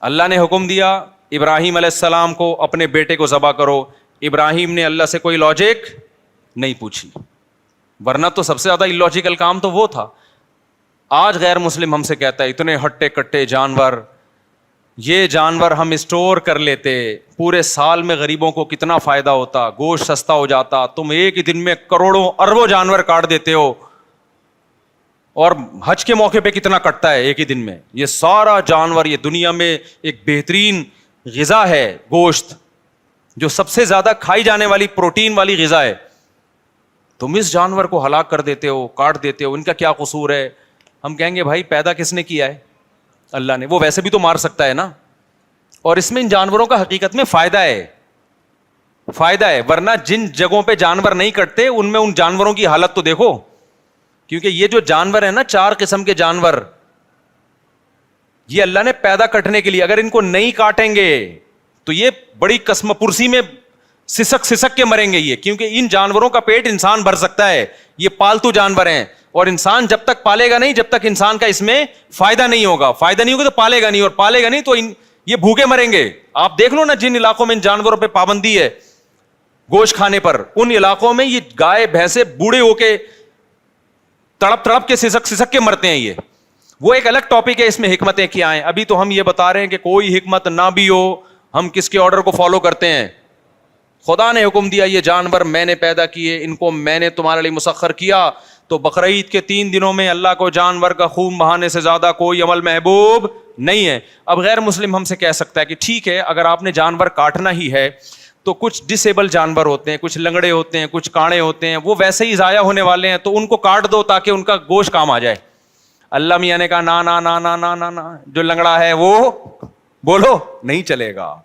اللہ نے حکم دیا ابراہیم علیہ السلام کو اپنے بیٹے کو ذبح کرو. ابراہیم نے اللہ سے کوئی لاجک نہیں پوچھی, ورنہ تو سب سے زیادہ اللاجیکل کام تو وہ تھا. آج غیر مسلم ہم سے کہتا ہے اتنے ہٹے کٹے جانور, یہ جانور ہم اسٹور کر لیتے, پورے سال میں غریبوں کو کتنا فائدہ ہوتا, گوشت سستا ہو جاتا. تم ایک ہی دن میں کروڑوں اربوں جانور کاٹ دیتے ہو, اور حج کے موقع پہ کتنا کٹتا ہے ایک ہی دن میں. یہ سارا جانور, یہ دنیا میں ایک بہترین غذا ہے گوشت, جو سب سے زیادہ کھائی جانے والی پروٹین والی غذا ہے. تم اس جانور کو ہلاک کر دیتے ہو, کاٹ دیتے ہو, ان کا کیا قصور ہے؟ ہم کہیں گے بھائی پیدا کس نے کیا ہے؟ اللہ نے. وہ ویسے بھی تو مار سکتا ہے نا. اور اس میں ان جانوروں کا حقیقت میں فائدہ ہے, فائدہ ہے. ورنہ جن جگہوں پہ جانور نہیں کٹتے ان میں ان جانوروں کی حالت تو دیکھو. کیونکہ یہ جو جانور ہیں نا, 4 قسم کے جانور, یہ اللہ نے پیدا کٹنے کے لیے. اگر ان کو نہیں کاٹیں گے تو یہ بڑی قسم پرسی میں سسک سسک کے مریں گے یہ. کیونکہ ان جانوروں کا پیٹ انسان بھر سکتا ہے, یہ پالتو جانور ہیں, اور انسان جب تک پالے گا نہیں, جب تک انسان کا اس میں فائدہ نہیں ہوگا, فائدہ نہیں ہوگا تو پالے گا نہیں, اور پالے گا نہیں تو یہ بھوکے مریں گے. آپ دیکھ لو نا جن علاقوں میں ان جانوروں پہ پابندی ہے گوشت کھانے پر, ان علاقوں میں یہ گائے بھینسے بوڑھے ہو کے تڑپ تڑپ کے سسک سسک کے مرتے ہیں. یہ وہ ایک الگ ٹاپک ہے, اس میں حکمتیں کیا ہیں. ابھی تو ہم یہ بتا رہے ہیں کہ کوئی حکمت نہ بھی ہو, ہم کس کے آرڈر کو فالو کرتے ہیں؟ خدا نے حکم دیا یہ جانور میں نے پیدا کیے, ان کو میں نے تمہارے لیے مسخر کیا. تو بقرعید کے 3 دنوں میں اللہ کو جانور کا خون بہانے سے زیادہ کوئی عمل محبوب نہیں ہے. اب غیر مسلم ہم سے کہہ سکتا ہے کہ ٹھیک ہے اگر آپ نے جانور کاٹنا ہی ہے تو کچھ ڈس ایبل جانور ہوتے ہیں, کچھ لنگڑے ہوتے ہیں, کچھ کاڑے ہوتے ہیں, وہ ویسے ہی ضائع ہونے والے ہیں, تو ان کو کاٹ دو تاکہ ان کا گوشت کام آ جائے. اللہ میاں نے کہا نا نا نا نا نا نا نا, جو لنگڑا ہے وہ بولو نہیں چلے گا,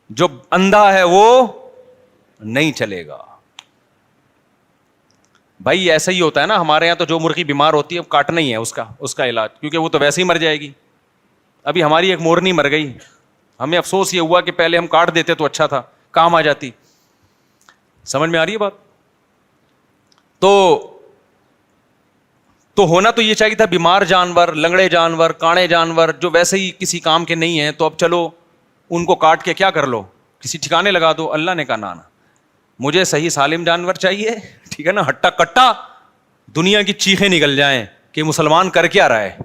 جو اندھا ہے وہ نہیں چلے گا. بھائی ایسا ہی ہوتا ہے نا ہمارے یہاں, تو جو مرغی بیمار ہوتی ہے اب کاٹنا ہی ہے اس کا علاج, کیونکہ وہ تو ویسے ہی مر جائے گی. ابھی ہماری ایک مورنی مر گئی, ہمیں افسوس یہ ہوا کہ پہلے ہم کاٹ دیتے تو اچھا تھا, کام آ جاتی. سمجھ میں آ رہی ہے بات؟ تو ہونا تو یہ چاہیے تھا بیمار جانور, لنگڑے جانور, کاڑے جانور جو ویسے ہی کسی کام کے نہیں ہیں, تو اب چلو ان کو کاٹ کے کیا کر لو, کسی ٹھکانے لگا دو. اللہ نے کہا نا, مجھے صحیح سالم جانور چاہیے, ٹھیک ہے نا, ہٹا کٹا دنیا کی چیخیں نکل جائیں کہ مسلمان کر کیا رہا ہے.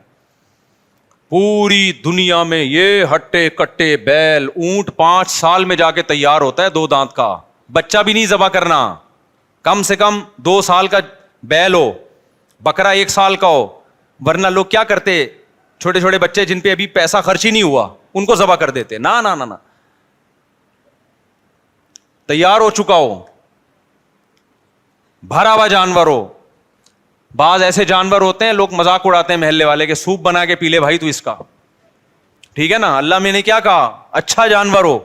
پوری دنیا میں یہ ہٹے کٹے بیل اونٹ 5 سال میں جا کے تیار ہوتا ہے, 2 دانت کا, بچہ بھی نہیں ذبح کرنا, کم سے کم 2 سال کا بیل ہو, بکرا 1 سال کا ہو. ورنہ لوگ کیا کرتے, چھوٹے چھوٹے بچے جن پہ ابھی پیسہ خرچ ہی نہیں ہوا ان کو ذبح کر دیتے. نا نا نا نا, تیار ہو چکا ہو, بھرا ہوا جانور ہو. بعض ایسے جانور ہوتے ہیں لوگ مذاق اڑاتے ہیں محلے والے کے, سوپ بنا کے پی لے بھائی تو اس کا, ٹھیک ہے نا. اللہ میں نے کیا کہا, اچھا جانور ہو.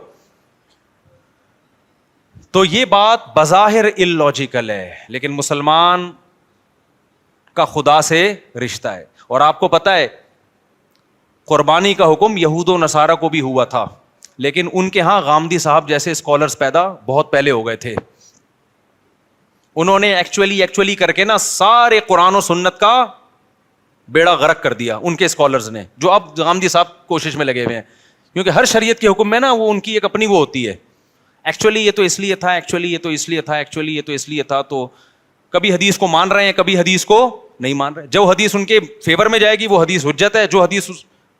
تو یہ بات بظاہر اللاجیکل ہے, لیکن مسلمان کا خدا سے رشتہ ہے. اور آپ کو پتا ہے قربانی کا حکم یہود و نصارہ کو بھی ہوا تھا, لیکن ان کے ہاں غامدی صاحب جیسے اسکالرز پیدا بہت پہلے ہو گئے تھے. انہوں نے ایکچولی کر کے نا سارے قرآن و سنت کا بیڑا غرق کر دیا ان کے اسکالرز نے, جو اب غامدی صاحب کوشش میں لگے ہوئے ہیں. کیونکہ ہر شریعت کے حکم میں نا وہ ان کی ایک اپنی وہ ہوتی ہے, ایکچولی یہ تو اس لیے تھا, ایکچولی یہ تو اس لیے تھا, ایکچولی یہ تو اس لیے تھا. تو کبھی حدیث کو مان رہے ہیں, کبھی حدیث کو نہیں مان رہے. جو حدیث ان کے فیور میں جائے گی وہ حدیث حجت ہے, جو حدیث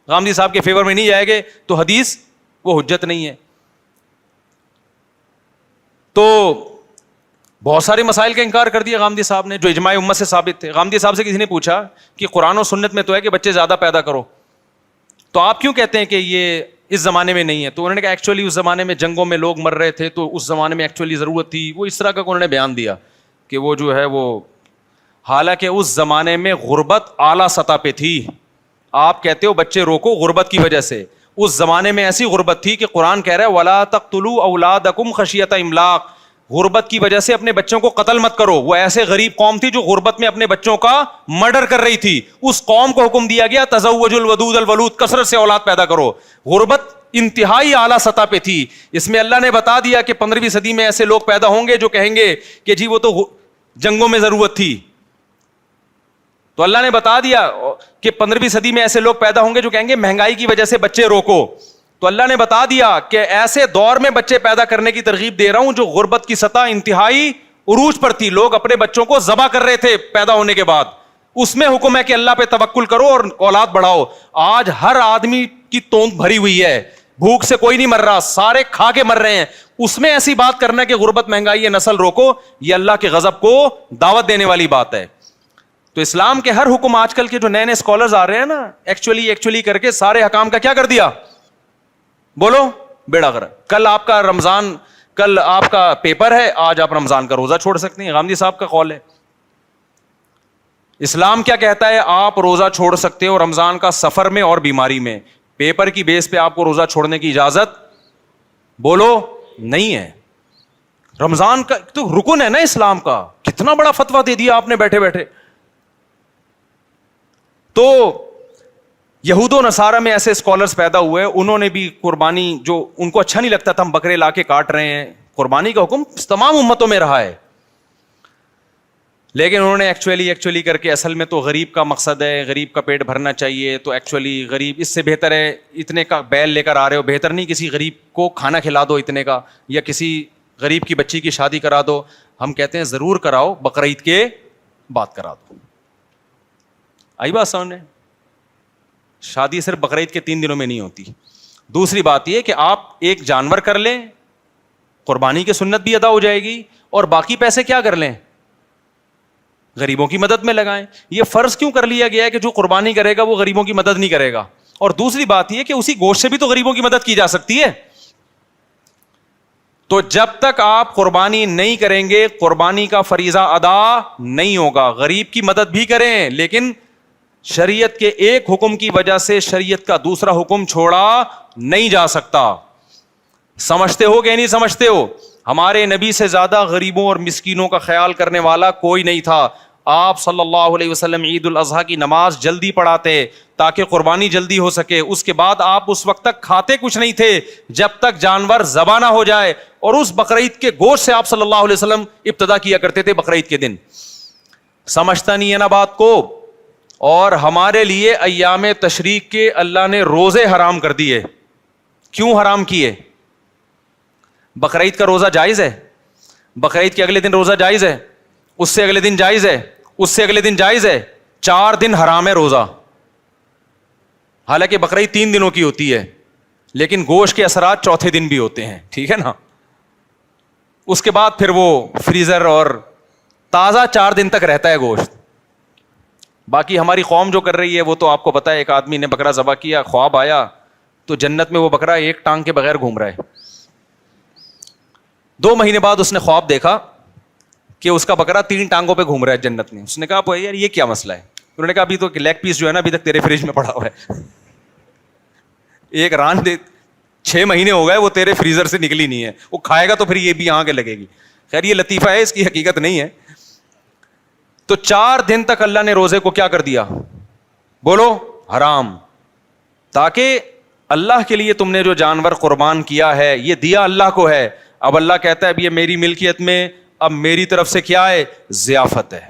غامدی صاحب کے فیور میں نہیں جائے گے تو حدیث وہ حجت نہیں ہے. تو بہت سارے مسائل کا انکار کر دیا غامدی صاحب نے جو اجماع امت سے ثابت تھے. غامدی صاحب سے کسی نے پوچھا کہ قرآن و سنت میں تو ہے کہ بچے زیادہ پیدا کرو, تو آپ کیوں کہتے ہیں کہ یہ اس زمانے میں نہیں ہے؟ تو انہوں نے کہا ایکچولی اس زمانے میں جنگوں میں لوگ مر رہے تھے, تو اس زمانے میں ایکچولی ضرورت تھی. وہ اس طرح کا انہوں نے بیان دیا کہ وہ جو ہے وہ, حالانکہ اس زمانے میں غربت اعلیٰ سطح پہ تھی. آپ کہتے ہو بچے روکو غربت کی وجہ سے, اس زمانے میں ایسی غربت تھی کہ قرآن کہہ رہا ہے وَلَا تَقْتُلُوا أَوْلَادَكُمْ خَشْيَةَ إِمْلَاقٍ, غربت کی وجہ سے اپنے بچوں کو قتل مت کرو. وہ ایسے غریب قوم تھی جو غربت میں اپنے بچوں کا مرڈر کر رہی تھی. اس قوم کو حکم دیا گیا تزوجوا الودود الولود, کثرت سے اولاد پیدا کرو. غربت انتہائی اعلیٰ سطح پہ تھی. اس میں اللہ نے بتا دیا کہ 15ویں صدی میں ایسے لوگ پیدا ہوں گے جو کہیں گے کہ جی وہ تو جنگوں میں ضرورت تھی. تو اللہ نے بتا دیا کہ 15ویں صدی میں ایسے لوگ پیدا ہوں گے جو کہیں گے مہنگائی کی وجہ سے بچے روکو. تو اللہ نے بتا دیا کہ ایسے دور میں بچے پیدا کرنے کی ترغیب دے رہا ہوں جو غربت کی سطح انتہائی عروج پر تھی, لوگ اپنے بچوں کو ذبح کر رہے تھے پیدا ہونے کے بعد. اس میں حکم ہے کہ اللہ پہ توکل کرو اور اولاد بڑھاؤ. آج ہر آدمی کی توند بھری ہوئی ہے, بھوک سے کوئی نہیں مر رہا, سارے کھا کے مر رہے ہیں. اس میں ایسی بات کرنا کہ غربت مہنگائی نسل روکو, یہ اللہ کے غضب کو دعوت دینے والی بات ہے. تو اسلام کے ہر حکم, آج کل کے جو نئے نئے اسکالرز آ رہے ہیں نا, ایکچولی کر کے سارے حکام کا کیا کر دیا, بولو بیڑا غرق. کل آپ کا رمضان, کل آپ کا پیپر ہے, آج آپ رمضان کا روزہ چھوڑ سکتے ہیں. غامدی صاحب کا قول ہے. اسلام کیا کہتا ہے, آپ روزہ چھوڑ سکتے ہو رمضان کا سفر میں اور بیماری میں. پیپر کی بیس پہ آپ کو روزہ چھوڑنے کی اجازت بولو نہیں ہے. رمضان کا تو رکن ہے نا اسلام کا, کتنا بڑا فتویٰ دے دیا آپ نے بیٹھے بیٹھے. تو یہود و نصارہ میں ایسے اسکالرز پیدا ہوئے, انہوں نے بھی قربانی, جو ان کو اچھا نہیں لگتا تھا ہم بکرے لا کے کاٹ رہے ہیں, قربانی کا حکم تمام امتوں میں رہا ہے, لیکن انہوں نے ایکچولی کر کے اصل میں تو غریب کا مقصد ہے, غریب کا پیٹ بھرنا چاہیے, تو ایکچولی غریب اس سے بہتر ہے اتنے کا بیل لے کر آ رہے ہو, بہتر نہیں کسی غریب کو کھانا کھلا دو اتنے کا, یا کسی غریب کی بچی کی شادی کرا دو. ہم کہتے ہیں ضرور کراؤ, بقرعید کے بات کرا دو. آئی بات سامنے, شادی صرف بقرعید کے 3 دنوں میں نہیں ہوتی. دوسری بات یہ کہ آپ ایک جانور کر لیں, قربانی کی سنت بھی ادا ہو جائے گی, اور باقی پیسے کیا کر لیں, غریبوں کی مدد میں لگائیں. یہ فرض کیوں کر لیا گیا ہے کہ جو قربانی کرے گا وہ غریبوں کی مدد نہیں کرے گا. اور دوسری بات یہ کہ اسی گوشت سے بھی تو غریبوں کی مدد کی جا سکتی ہے. تو جب تک آپ قربانی نہیں کریں گے قربانی کا فریضہ ادا نہیں ہوگا. غریب کی مدد بھی کریں, لیکن شریعت کے ایک حکم کی وجہ سے شریعت کا دوسرا حکم چھوڑا نہیں جا سکتا. سمجھتے ہو کہ نہیں سمجھتے ہو؟ ہمارے نبی سے زیادہ غریبوں اور مسکینوں کا خیال کرنے والا کوئی نہیں تھا. آپ صلی اللہ علیہ وسلم عید الاضحیٰ کی نماز جلدی پڑھاتے تاکہ قربانی جلدی ہو سکے. اس کے بعد آپ اس وقت تک کھاتے کچھ نہیں تھے جب تک جانور ذبح نہ ہو جائے, اور اس بقرعید کے گوشت سے آپ صلی اللہ علیہ وسلم ابتدا کیا کرتے تھے بقرعید کے دن. سمجھتا نہیں ہے نا بات کو. اور ہمارے لیے ایام تشریق کے اللہ نے روزے حرام کر دیے. کیوں حرام کیے؟ بقرعید کا روزہ جائز ہے, بقرعید کے اگلے دن روزہ جائز ہے, اس سے اگلے دن جائز ہے, اس سے اگلے دن جائز ہے, 4 دن حرام ہے روزہ. حالانکہ بقرعید 3 دنوں کی ہوتی ہے, لیکن گوشت کے اثرات چوتھے دن بھی ہوتے ہیں, ٹھیک ہے نا. اس کے بعد پھر وہ فریزر اور تازہ 4 دن تک رہتا ہے گوشت. باقی ہماری قوم جو کر رہی ہے وہ تو آپ کو پتا ہے, ایک آدمی نے بکرا ذبح کیا, خواب آیا تو جنت میں وہ بکرا ایک ٹانگ کے بغیر گھوم رہا ہے. 2 مہینے بعد اس نے خواب دیکھا کہ اس کا بکرا 3 ٹانگوں پہ گھوم رہا ہے جنت میں. اس نے کہا یار یہ کیا مسئلہ ہے؟ انہوں نے کہا ابھی تو لیگ پیس جو ہے نا ابھی تک تیرے فریج میں پڑا ہوا ہے. ایک ران دے 6 مہینے ہو گئے وہ تیرے فریزر سے نکلی نہیں ہے, وہ کھائے گا تو پھر یہ بھی یہاں کے لگے گی. خیر یہ لطیفہ ہے, اس کی حقیقت نہیں ہے. تو 4 دن تک اللہ نے روزے کو کیا کر دیا, بولو حرام, تاکہ اللہ کے لیے تم نے جو جانور قربان کیا ہے یہ دیا اللہ کو ہے. اب اللہ کہتا ہے اب یہ میری ملکیت میں, اب میری طرف سے کیا ہے, ضیافت ہے,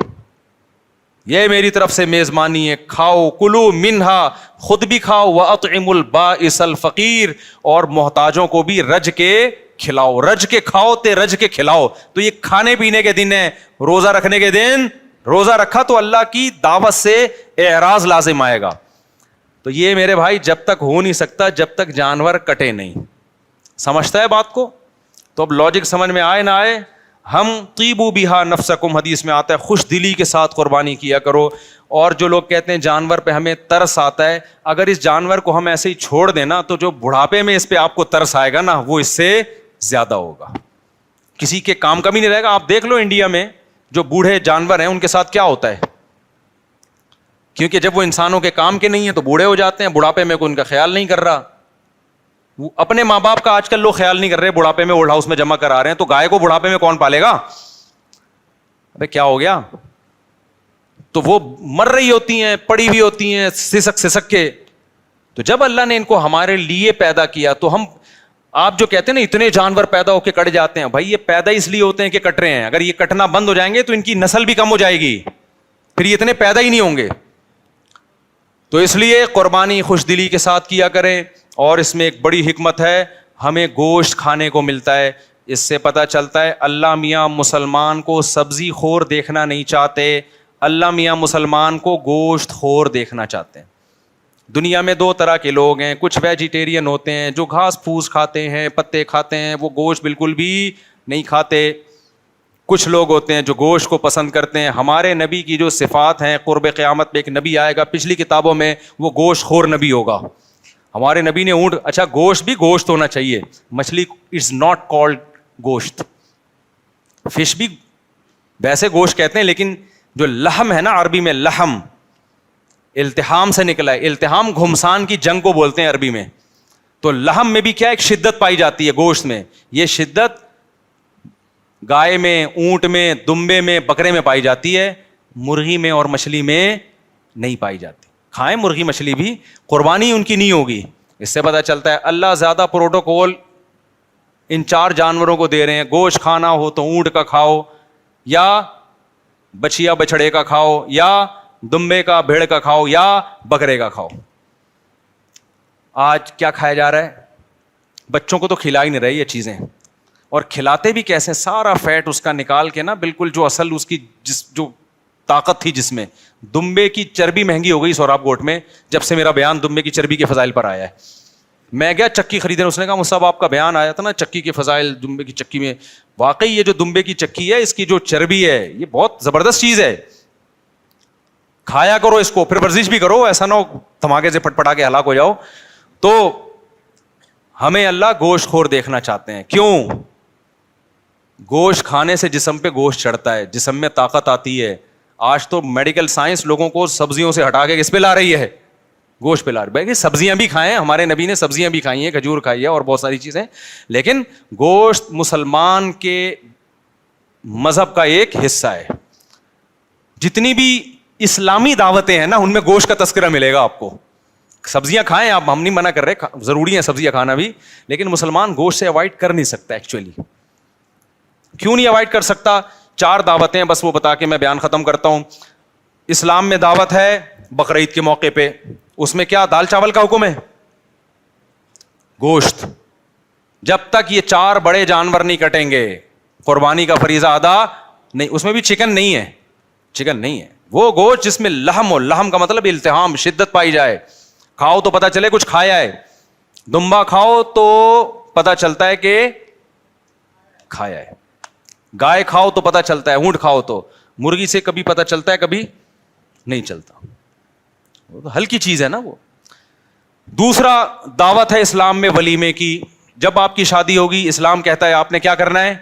یہ میری طرف سے میزبانی ہے. کھاؤ کلو منہا, خود بھی کھاؤ, واطعموا البائس الفقیر, اور محتاجوں کو بھی رج کے کھلاؤ. رج کے کھاؤ تے رج کے کھلاؤ. تو یہ کھانے پینے کے دن ہے, روزہ رکھنے کے دن. روزہ رکھا تو اللہ کی دعوت سے اعراض لازم آئے گا. تو یہ میرے بھائی جب تک ہو نہیں سکتا جب تک جانور کٹے نہیں. سمجھتا ہے بات کو؟ تو اب لاجک سمجھ میں آئے نہ آئے, ہم طیبوا بہا نفسکم, حدیث میں آتا ہے خوش دلی کے ساتھ قربانی کیا کرو. اور جو لوگ کہتے ہیں جانور پہ ہمیں ترس آتا ہے, اگر اس جانور کو ہم ایسے ہی چھوڑ دیں نا تو جو بڑھاپے میں اس پہ آپ کو ترس آئے گا نا وہ اس سے زیادہ ہوگا, کسی کے کام کا بھی نہیں رہے گا. آپ دیکھ لو انڈیا میں جو بوڑھے جانور ہیں ان کے ساتھ کیا ہوتا ہے, کیونکہ جب وہ انسانوں کے کام کے نہیں ہیں تو بوڑھے ہو جاتے ہیں, بڑھاپے میں کوئی ان کا خیال نہیں کر رہا. اپنے ماں باپ کا آج کل لوگ خیال نہیں کر رہے, بڑھاپے میں اولڈ ہاؤس میں جمع کرا رہے ہیں, تو گائے کو بڑھاپے میں کون پالے گا؟ ابے کیا ہو گیا؟ تو وہ مر رہی ہوتی ہیں, پڑی ہوئی ہوتی ہیں سسک کے. تو جب اللہ نے ان کو ہمارے لیے پیدا کیا تو ہم, آپ جو کہتے ہیں نا اتنے جانور پیدا ہو کے کٹ جاتے ہیں, بھائی یہ پیدا اس لیے ہوتے ہیں کہ کٹ رہے ہیں. اگر یہ کٹنا بند ہو جائیں گے تو ان کی نسل بھی کم ہو جائے گی. پھر یہ اتنے پیدا ہی نہیں ہوں گے. تو اس لیے قربانی خوش دلی کے ساتھ کیا کریں. اور اس میں ایک بڑی حکمت ہے, ہمیں گوشت کھانے کو ملتا ہے. اس سے پتہ چلتا ہے اللہ میاں مسلمان کو سبزی خور دیکھنا نہیں چاہتے, اللہ میاں مسلمان کو گوشت خور دیکھنا چاہتے ہیں. دنیا میں دو طرح کے لوگ ہیں, کچھ ویجیٹیرین ہوتے ہیں جو گھاس پھوس کھاتے ہیں, پتے کھاتے ہیں, وہ گوشت بالکل بھی نہیں کھاتے. کچھ لوگ ہوتے ہیں جو گوشت کو پسند کرتے ہیں. ہمارے نبی کی جو صفات ہیں, قرب قیامت پہ ایک نبی آئے گا, پچھلی کتابوں میں وہ گوشت خور نبی ہوگا. ہمارے نبی نے اونٹ, اچھا گوشت بھی گوشت ہونا چاہیے, مچھلی از ناٹ کالڈ گوشت, فش بھی ویسے گوشت کہتے ہیں, لیکن جو لحم ہے نا عربی میں, لحم التحام سے نکلا ہے. التحام گھمسان کی جنگ کو بولتے ہیں عربی میں. تو لحم میں بھی کیا ایک شدت پائی جاتی ہے گوشت میں. یہ شدت گائے میں, اونٹ میں, دمبے میں, بکرے میں پائی جاتی ہے, مرغی میں اور مچھلی میں نہیں پائی جاتی. کھائیں مرغی مچھلی بھی, قربانی ان کی نہیں ہوگی. اس سے پتہ چلتا ہے اللہ زیادہ پروٹوکول ان چار جانوروں کو دے رہے ہیں. گوشت کھانا ہو تو اونٹ کا کھاؤ, یا بچیا بچڑے کا کھاؤ, یا دمبے کا بھیڑ کا کھاؤ, یا بکرے کا کھاؤ. آج کیا کھایا جا رہا ہے؟ بچوں کو تو کھلا ہی نہیں رہے یہ چیزیں, اور کھلاتے بھی کیسے, سارا فیٹ اس کا نکال کے نا, بالکل جو اصل اس کی جو طاقت تھی جس میں. دمبے کی چربی مہنگی ہو گئی سوراب گوٹ میں, جب سے میرا بیان دمبے کی چربی کے فضائل پر آیا ہے. میں گیا چکی خریدنے, اس نے کہا مصعب آپ کا بیان آیا تھا نا چکی کے فضائل, دمبے کی چکی میں. واقعی یہ جو دمبے کی چکی ہے, اس کی جو چربی ہے, یہ بہت زبردست چیز ہے. کھایا کرو اس کو, پھر ورزش بھی کرو, ایسا نہ ہو دھماکے سے پٹ پٹا کے ہلاک ہو جاؤ. تو ہمیں اللہ گوشت خور دیکھنا چاہتے ہیں. کیوں؟ گوشت کھانے سے جسم پہ گوشت چڑھتا ہے, جسم میں طاقت آتی ہے. آج تو میڈیکل سائنس لوگوں کو سبزیوں سے ہٹا کے کس پہ لا رہی ہے؟ گوشت پہ لا رہی ہے. سبزیاں بھی کھائیں, ہمارے نبی نے سبزیاں بھی کھائی ہیں, کھجور کھائی ہے اور بہت ساری چیزیں, لیکن گوشت مسلمان کے مذہب کا ایک حصہ ہے. جتنی بھی اسلامی دعوتیں ہیں نا, ان میں گوشت کا تذکرہ ملے گا آپ کو. سبزیاں کھائیں آپ, ہم نہیں منع کر رہے, ضروری ہیں سبزیاں کھانا بھی, لیکن مسلمان گوشت سے اوائڈ کر نہیں سکتا. ایکچولی کیوں نہیں اوائڈ کر سکتا؟ چار دعوتیں ہیں, بس وہ بتا کے میں بیان ختم کرتا ہوں. اسلام میں دعوت ہے بقرعید کے موقع پہ, اس میں کیا دال چاول کا حکم ہے؟ گوشت. جب تک یہ چار بڑے جانور نہیں کٹیں گے قربانی کا فریضہ ادا نہیں. اس میں بھی چکن نہیں ہے, چکن نہیں ہے, وہ گوشت جس میں لحم ہو. لحم کا مطلب التحام, شدت پائی جائے. کھاؤ تو پتہ چلے کچھ کھایا ہے. دمبا کھاؤ تو پتہ چلتا ہے کہ کھایا ہے. گائے کھاؤ تو پتہ چلتا ہے, اونٹ کھاؤ تو. مرغی سے کبھی پتہ چلتا ہے, کبھی نہیں چلتا. ہلکی چیز ہے نا وہ. دوسرا دعوت ہے اسلام میں ولیمے کی. جب آپ کی شادی ہوگی, اسلام کہتا ہے آپ نے کیا کرنا ہے,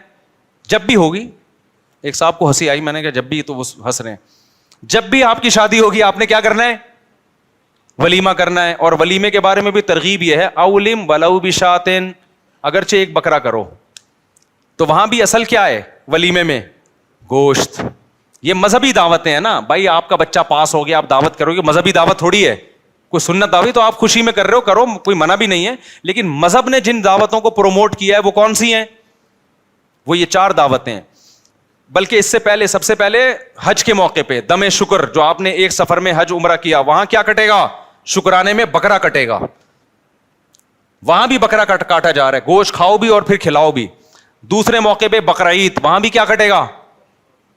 جب بھی ہوگی. ایک صاحب کو ہنسی آئی, میں نے کہا جب بھی, تو وہ ہنس رہے ہیں. جب بھی آپ کی شادی ہوگی آپ نے کیا کرنا ہے, ولیمہ کرنا ہے. اور ولیمے کے بارے میں بھی ترغیب یہ ہے, اولم ولو بشاتن, اگرچہ ایک بکرا کرو. تو وہاں بھی اصل کیا ہے ولیمے میں؟ گوشت. یہ مذہبی دعوتیں ہیں نا بھائی, آپ کا بچہ پاس ہو گیا آپ دعوت کرو گے, مذہبی دعوت تھوڑی ہے. کوئی سنت دعوت تو آپ خوشی میں کر رہے ہو, کرو, کوئی منع بھی نہیں ہے. لیکن مذہب نے جن دعوتوں کو پروموٹ کیا ہے وہ کون سی ہیں؟ وہ یہ چار دعوتیں ہیں. بلکہ اس سے پہلے, سب سے پہلے حج کے موقع پہ دم شکر, جو آپ نے ایک سفر میں حج عمرہ کیا, وہاں کیا کٹے گا؟ شکرانے میں بکرا کٹے گا. وہاں بھی بکرا کاٹا جا رہا ہے, گوشت کھاؤ بھی اور پھر کھلاؤ بھی. دوسرے موقع پہ بقرعید, وہاں بھی کیا کٹے گا؟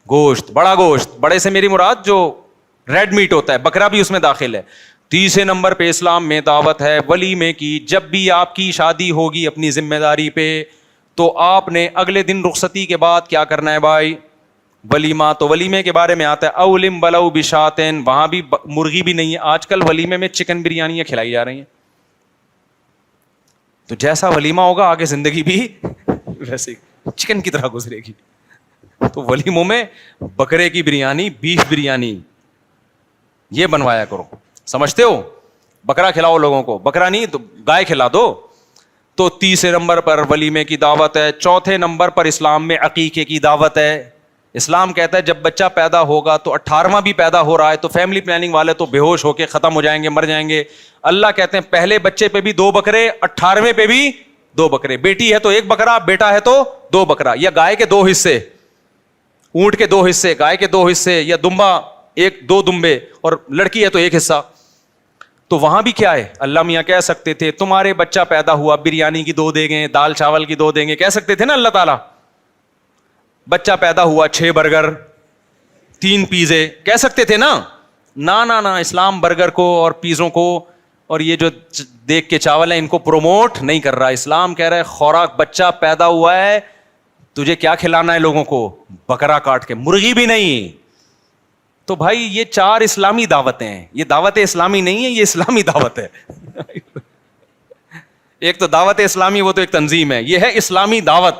گوشت, بڑا گوشت. بڑے سے میری مراد جو ریڈ میٹ ہوتا ہے, بکرا بھی اس میں داخل ہے. تیسرے نمبر پہ اسلام میں دعوت ہے ولیمے کی. جب بھی آپ کی شادی ہوگی اپنی ذمہ داری پہ, تو آپ نے اگلے دن رخصتی کے بعد کیا کرنا ہے بھائی؟ ولیمہ. تو ولیمے کے بارے میں آتا ہے اولم ولو بشاتن, وہاں بھی مرغی بھی نہیں ہے. آج کل ولیمے میں چکن بریانیاں کھلائی جا رہی ہیں. تو جیسا ولیمہ ہوگا آگے زندگی بھی ویسے چکن کی طرح گزرے گی. تو ولیموں میں بکرے کی بریانی, بیف بریانی یہ بنوایا کرو. سمجھتے ہو؟ بکرا کھلاؤ لوگوں کو, بکرا نہیں تو گائے کھلا دو. تو تیسرے نمبر پر ولیمے کی دعوت ہے. چوتھے نمبر پر اسلام میں عقیقے کی دعوت ہے. اسلام کہتا ہے جب بچہ پیدا ہوگا تو 18واں بھی پیدا ہو رہا ہے تو فیملی پلاننگ والے تو بے ہوش ہو کے ختم ہو جائیں گے, مر جائیں گے. اللہ کہتے ہیں پہلے بچے پہ بھی 2 بکرے, 18ویں پہ بھی 2 بکرے. بیٹی ہے تو 1 بکرا, بیٹا ہے تو 2 بکرا. یا گائے کے 2 حصے, اونٹ کے 2 حصے, گائے کے 2 حصے, یا دمبا ایک دو دمبے, اور لڑکی ہے تو ایک حصہ. تو وہاں بھی کیا ہے, اللہ میاں کہہ سکتے تھے تمہارے بچہ پیدا ہوا بریانی کی 2 دیں گے, دال چاول کی 2 دیں گے, کہہ سکتے تھے نا اللہ تعالیٰ. بچہ پیدا ہوا 6 برگر 3 پیزے, کہہ سکتے تھے نا. نا اسلام برگر کو اور پیزوں کو اور یہ جو دیکھ کے چاول ہیں ان کو پروموٹ نہیں کر رہا. اسلام کہہ رہا ہے خوراک, بچہ پیدا ہوا ہے تجھے کیا کھلانا ہے لوگوں کو, بکرا کاٹ کے, مرغی بھی نہیں. تو بھائی یہ 4 اسلامی دعوتیں ہیں, یہ دعوت اسلامی نہیں ہے, یہ اسلامی دعوت ہے. ایک تو دعوت اسلامی, وہ تو ایک تنظیم ہے, یہ ہے اسلامی دعوت.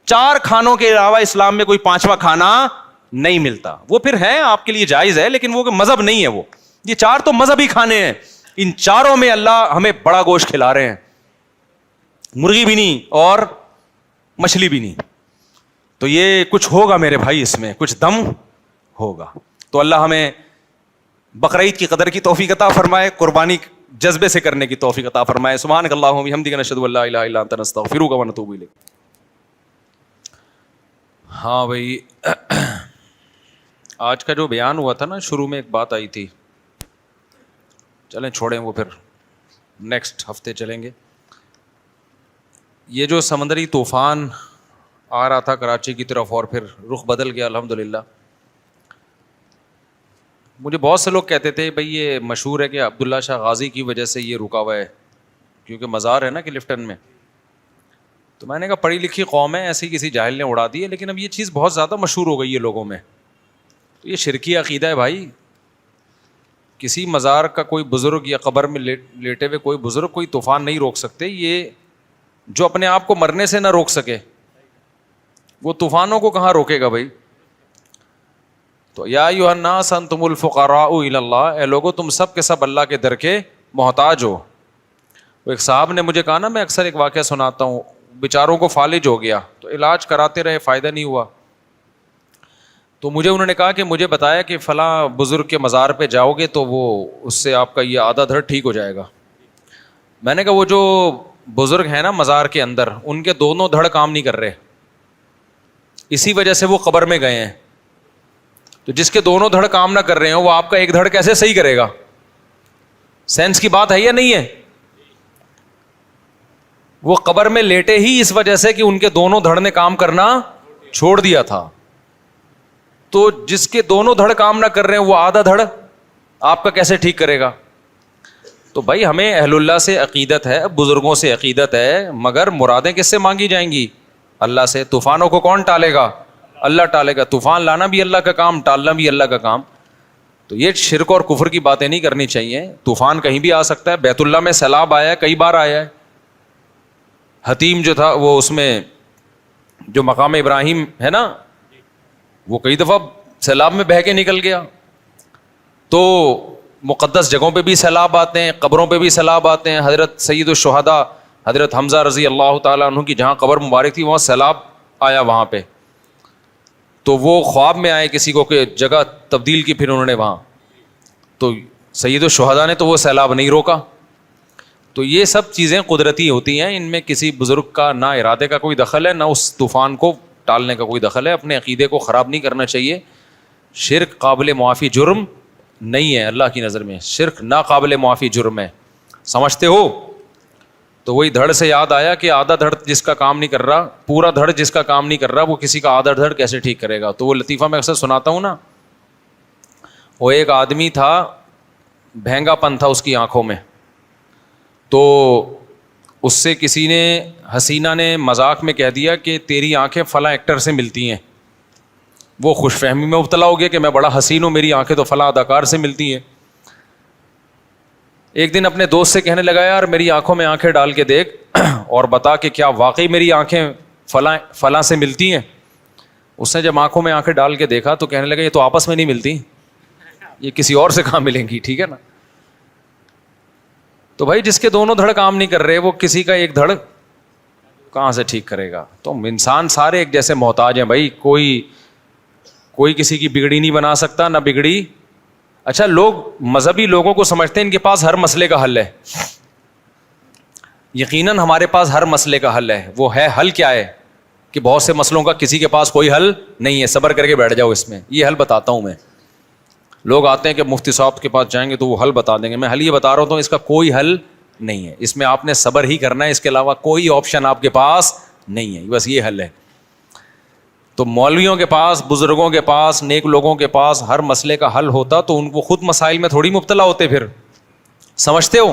4 کھانوں کے علاوہ اسلام میں کوئی 5واں کھانا نہیں ملتا. وہ پھر ہے آپ کے لیے جائز ہے لیکن وہ مذہب نہیں ہے. وہ یہ 4 تو مذہبی کھانے ہیں. ان 4 میں اللہ ہمیں بڑا گوشت کھلا رہے ہیں, مرغی بھی نہیں اور مچھلی بھی نہیں. تو یہ کچھ ہوگا میرے بھائی, اس میں کچھ دم ہوگا. تو اللہ ہمیں بقرعید کی قدر کی توفیق عطا فرمائے, قربانی جذبے سے کرنے کی توفیق عطا فرمائے. سبحانک اللہم و بحمدک نشہد ان لا الہ الا انت نستغفرک و نتوب الیک. ہاں بھائی, آج کا جو بیان ہوا تھا نا, شروع میں ایک بات آئی تھی, چلیں چھوڑیں وہ, پھر نیکسٹ ہفتے چلیں گے. یہ جو سمندری طوفان آ رہا تھا کراچی کی طرف اور پھر رخ بدل گیا الحمدللہ. مجھے بہت سے لوگ کہتے تھے بھائی یہ مشہور ہے کہ عبداللہ شاہ غازی کی وجہ سے یہ رکا ہوا ہے, کیونکہ مزار ہے نا کلفٹن میں. تو میں نے کہا پڑھی لکھی قوم ہے, ایسی کسی جاہل نے اڑا دی ہے, لیکن اب یہ چیز بہت زیادہ مشہور ہو گئی ہے لوگوں میں. تو یہ شرکی عقیدہ ہے بھائی. کسی مزار کا کوئی بزرگ یا قبر میں لیٹے ہوئے کوئی بزرگ کوئی طوفان نہیں روک سکتے. یہ جو اپنے آپ کو مرنے سے نہ روک سکے وہ طوفانوں کو کہاں روکے گا بھائی. تو یا ایھا الناس انتم الفقراء الی اللہ, اے لوگو تم سب کے سب اللہ کے در کے محتاج ہو. وہ ایک صاحب نے مجھے کہا نا, میں اکثر ایک واقعہ سناتا ہوں, بیچاروں کو فالج ہو گیا تو علاج کراتے رہے, فائدہ نہیں ہوا. تو مجھے انہوں نے کہا کہ مجھے بتایا کہ فلاں بزرگ کے مزار پہ جاؤ گے تو وہ اس سے آپ کا یہ آدھا دھڑ ٹھیک ہو جائے گا. میں نے کہا وہ جو بزرگ ہیں نا مزار کے اندر, ان کے دونوں دھڑ کام نہیں کر رہے, اسی وجہ سے وہ قبر میں گئے ہیں. تو جس کے دونوں دھڑ کام نہ کر رہے ہیں وہ آپ کا ایک دھڑ کیسے صحیح کرے گا؟ سینس کی بات ہے یا نہیں ہے؟ وہ قبر میں لیٹے ہی اس وجہ سے کہ ان کے دونوں دھڑ نے کام کرنا چھوڑ دیا تھا. تو جس کے دونوں دھڑ کام نہ کر رہے ہیں وہ آدھا دھڑ آپ کا کیسے ٹھیک کرے گا؟ تو بھائی ہمیں اہل اللہ سے عقیدت ہے, بزرگوں سے عقیدت ہے, مگر مرادیں کس سے مانگی جائیں گی؟ اللہ سے. طوفانوں کو کون ٹالے گا؟ اللہ ٹالے گا. طوفان لانا بھی اللہ کا کام, ٹالنا بھی اللہ کا کام. تو یہ شرک اور کفر کی باتیں نہیں کرنی چاہیے. طوفان کہیں بھی آ سکتا ہے. بیت اللہ میں سیلاب آیا ہے, کئی بار آیا ہے. حتیم جو تھا وہ اس میں جو مقام ابراہیم ہے نا, وہ کئی دفعہ سیلاب میں بہہ کے نکل گیا. تو مقدس جگہوں پہ بھی سیلاب آتے ہیں, قبروں پہ بھی سیلاب آتے ہیں. حضرت سید الشہداء حضرت حمزہ رضی اللہ تعالیٰ عنہ کی جہاں قبر مبارک تھی وہاں سیلاب آیا وہاں پہ. تو وہ خواب میں آئے کسی کو کہ جگہ تبدیل کی, پھر انہوں نے وہاں, تو سید الشہداء نے تو وہ سیلاب نہیں روکا. تو یہ سب چیزیں قدرتی ہوتی ہیں, ان میں کسی بزرگ کا نہ ارادے کا کوئی دخل ہے, نہ اس طوفان کو ٹالنے کا کوئی دخل ہے. اپنے عقیدے کو خراب نہیں کرنا چاہیے. شرک قابل معافی جرم نہیں ہے اللہ کی نظر میں, شرک ناقابل معافی جرم ہے. سمجھتے ہو؟ تو وہی دھڑ سے یاد آیا کہ آدھا دھڑ جس کا کام نہیں کر رہا, پورا دھڑ جس کا کام نہیں کر رہا, وہ کسی کا آدھا دھڑ کیسے ٹھیک کرے گا؟ تو وہ لطیفہ میں اکثر سناتا ہوں نا. وہ ایک آدمی تھا, بھینگا پن تھا اس کی آنکھوں میں. تو اس سے کسی نے, حسینہ نے مذاق میں کہہ دیا کہ تیری آنکھیں فلاں ایکٹر سے ملتی ہیں. وہ خوش فہمی میں مبتلا ہو گیا کہ میں بڑا حسین ہوں, میری آنکھیں تو فلاں اداکار سے ملتی ہیں. ایک دن اپنے دوست سے کہنے لگا یار میری آنکھوں میں آنکھیں ڈال کے دیکھ اور بتا کہ کیا واقعی میری آنکھیں فلاں سے ملتی ہیں. اس نے جب آنکھوں میں آنکھیں ڈال کے دیکھا تو کہنے لگا یہ تو آپس میں نہیں ملتی, یہ کسی اور سے کہاں ملیں گی, ٹھیک ہے نا. تو بھائی جس کے دونوں دھڑ کام نہیں کر رہے وہ کسی کا ایک دھڑ کہاں سے ٹھیک کرے گا؟ تو انسان سارے ایک جیسے محتاج ہیں بھائی, کوئی کسی کی بگڑی نہیں بنا سکتا, نہ بگڑی. اچھا لوگ مذہبی لوگوں کو سمجھتے ہیں ان کے پاس ہر مسئلے کا حل ہے. یقیناً ہمارے پاس ہر مسئلے کا حل ہے. وہ ہے حل کیا ہے کہ بہت سے مسئلوں کا کسی کے پاس کوئی حل نہیں ہے, صبر کر کے بیٹھ جاؤ اس میں, یہ حل بتاتا ہوں میں. لوگ آتے ہیں کہ مفتی صاحب کے پاس جائیں گے تو وہ حل بتا دیں گے. میں حل یہ بتا رہا ہوں اس کا کوئی حل نہیں ہے, اس میں آپ نے صبر ہی کرنا ہے, اس کے علاوہ کوئی آپشن آپ کے پاس نہیں ہے, بس یہ حل ہے. تو مولویوں کے پاس, بزرگوں کے پاس, نیک لوگوں کے پاس ہر مسئلے کا حل ہوتا تو ان کو خود مسائل میں تھوڑی مبتلا ہوتے. پھر سمجھتے ہو,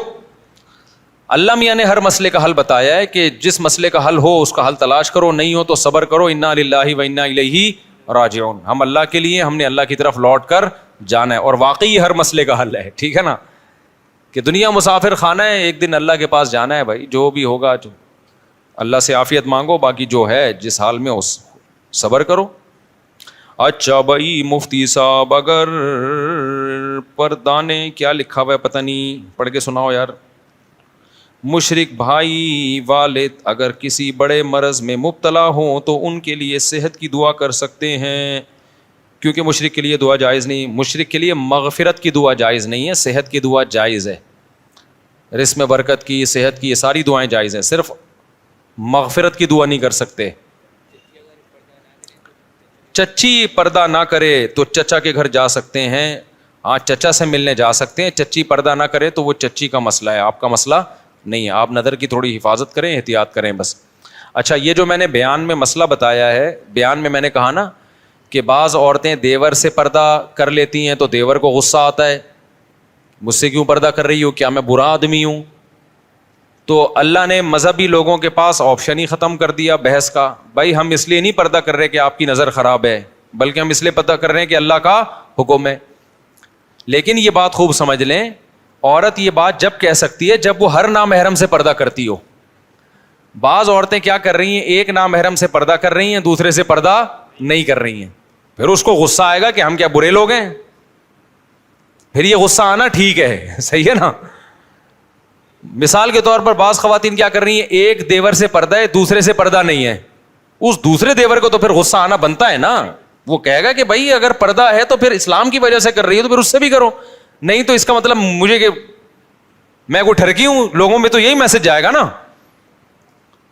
اللہ میاں نے ہر مسئلے کا حل بتایا ہے کہ جس مسئلے کا حل ہو اس کا حل تلاش کرو, نہیں ہو تو صبر کرو. انا للہ و انا الیہ راجعون, ہم اللہ کے لیے, ہم نے اللہ کی طرف لوٹ کر جانا ہے. اور واقعی ہر مسئلے کا حل ہے, ٹھیک ہے نا, کہ دنیا مسافر خانہ ہے, ایک دن اللہ کے پاس جانا ہے بھائی. جو بھی ہوگا جو اللہ سے عافیت مانگو, باقی جو ہے جس حال میں اس صبر کرو. اچھا بھائی مفتی صاحب, اگر پردانے کیا لکھا ہوا ہے پتہ نہیں, پڑھ کے سناؤ یار. مشرک بھائی والد اگر کسی بڑے مرض میں مبتلا ہوں تو ان کے لیے صحت کی دعا کر سکتے ہیں, کیونکہ مشرک کے لیے دعا جائز نہیں. مشرک کے لیے مغفرت کی دعا جائز نہیں ہے, صحت کی دعا جائز ہے. رزق میں برکت کی, صحت کی, یہ ساری دعائیں جائز ہیں, صرف مغفرت کی دعا نہیں کر سکتے. چچی پردہ نہ کرے تو چچا کے گھر جا سکتے ہیں, ہاں چچا سے ملنے جا سکتے ہیں. چچی پردہ نہ کرے تو وہ چچی کا مسئلہ ہے, آپ کا مسئلہ نہیں ہے. آپ نظر کی تھوڑی حفاظت کریں, احتیاط کریں بس. اچھا یہ جو میں نے بیان میں مسئلہ بتایا ہے, بیان میں نے کہا نا کہ بعض عورتیں دیور سے پردہ کر لیتی ہیں تو دیور کو غصہ آتا ہے, مجھ سے کیوں پردہ کر رہی ہو, کیا میں برا آدمی ہوں؟ تو اللہ نے مذہبی لوگوں کے پاس آپشن ہی ختم کر دیا بحث کا. بھائی ہم اس لیے نہیں پردہ کر رہے کہ آپ کی نظر خراب ہے, بلکہ ہم اس لیے پردہ کر رہے ہیں کہ اللہ کا حکم ہے. لیکن یہ بات خوب سمجھ لیں, عورت یہ بات جب کہہ سکتی ہے جب وہ ہر نامحرم سے پردہ کرتی ہو. بعض عورتیں کیا کر رہی ہیں, ایک نامحرم سے پردہ کر رہی ہیں, دوسرے سے پردہ نہیں کر رہی ہیں. پھر اس کو غصہ آئے گا کہ ہم کیا برے لوگ ہیں. پھر یہ غصہ آنا ٹھیک ہے, صحیح ہے نا. مثال کے طور پر بعض خواتین کیا کر رہی ہیں, ایک دیور سے پردہ ہے, دوسرے سے پردہ نہیں ہے. اس دوسرے دیور کو تو پھر غصہ آنا بنتا ہے نا, وہ کہے گا کہ بھائی اگر پردہ ہے تو پھر اسلام کی وجہ سے کر رہی ہے تو پھر اس سے بھی کرو, نہیں تو اس کا مطلب مجھے کہ میں کوئی ٹھرکی ہوں, لوگوں میں تو یہی میسج جائے گا نا.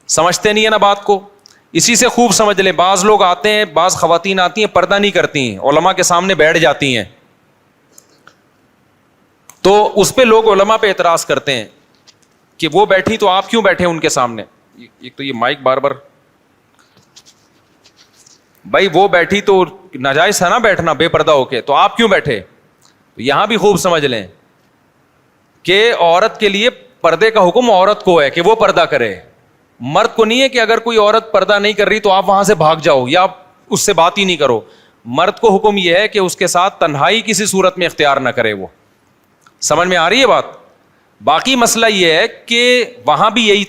سمجھتے نہیں ہے نا بات کو, اسی سے خوب سمجھ لیں. بعض لوگ آتے ہیں, بعض خواتین آتی ہیں پردہ نہیں کرتی ہیں, علماء کے سامنے بیٹھ جاتی ہیں, تو اس پہ لوگ علماء پہ اعتراض کرتے ہیں کہ وہ بیٹھی تو آپ کیوں بیٹھے ان کے سامنے. ایک تو یہ مائک بار بار, بھائی وہ بیٹھی تو ناجائز تھا نا بیٹھنا بے پردہ ہو کے, تو آپ کیوں بیٹھے. یہاں بھی خوب سمجھ لیں کہ عورت کے لیے پردے کا حکم عورت کو ہے کہ وہ پردہ کرے, مرد کو نہیں ہے کہ اگر کوئی عورت پردہ نہیں کر رہی تو آپ وہاں سے بھاگ جاؤ یا اس سے بات ہی نہیں کرو. مرد کو حکم یہ ہے کہ اس کے ساتھ تنہائی کسی صورت میں اختیار نہ کرے. وہ سمجھ میں آ رہی ہے بات. باقی مسئلہ یہ ہے کہ وہاں بھی یہی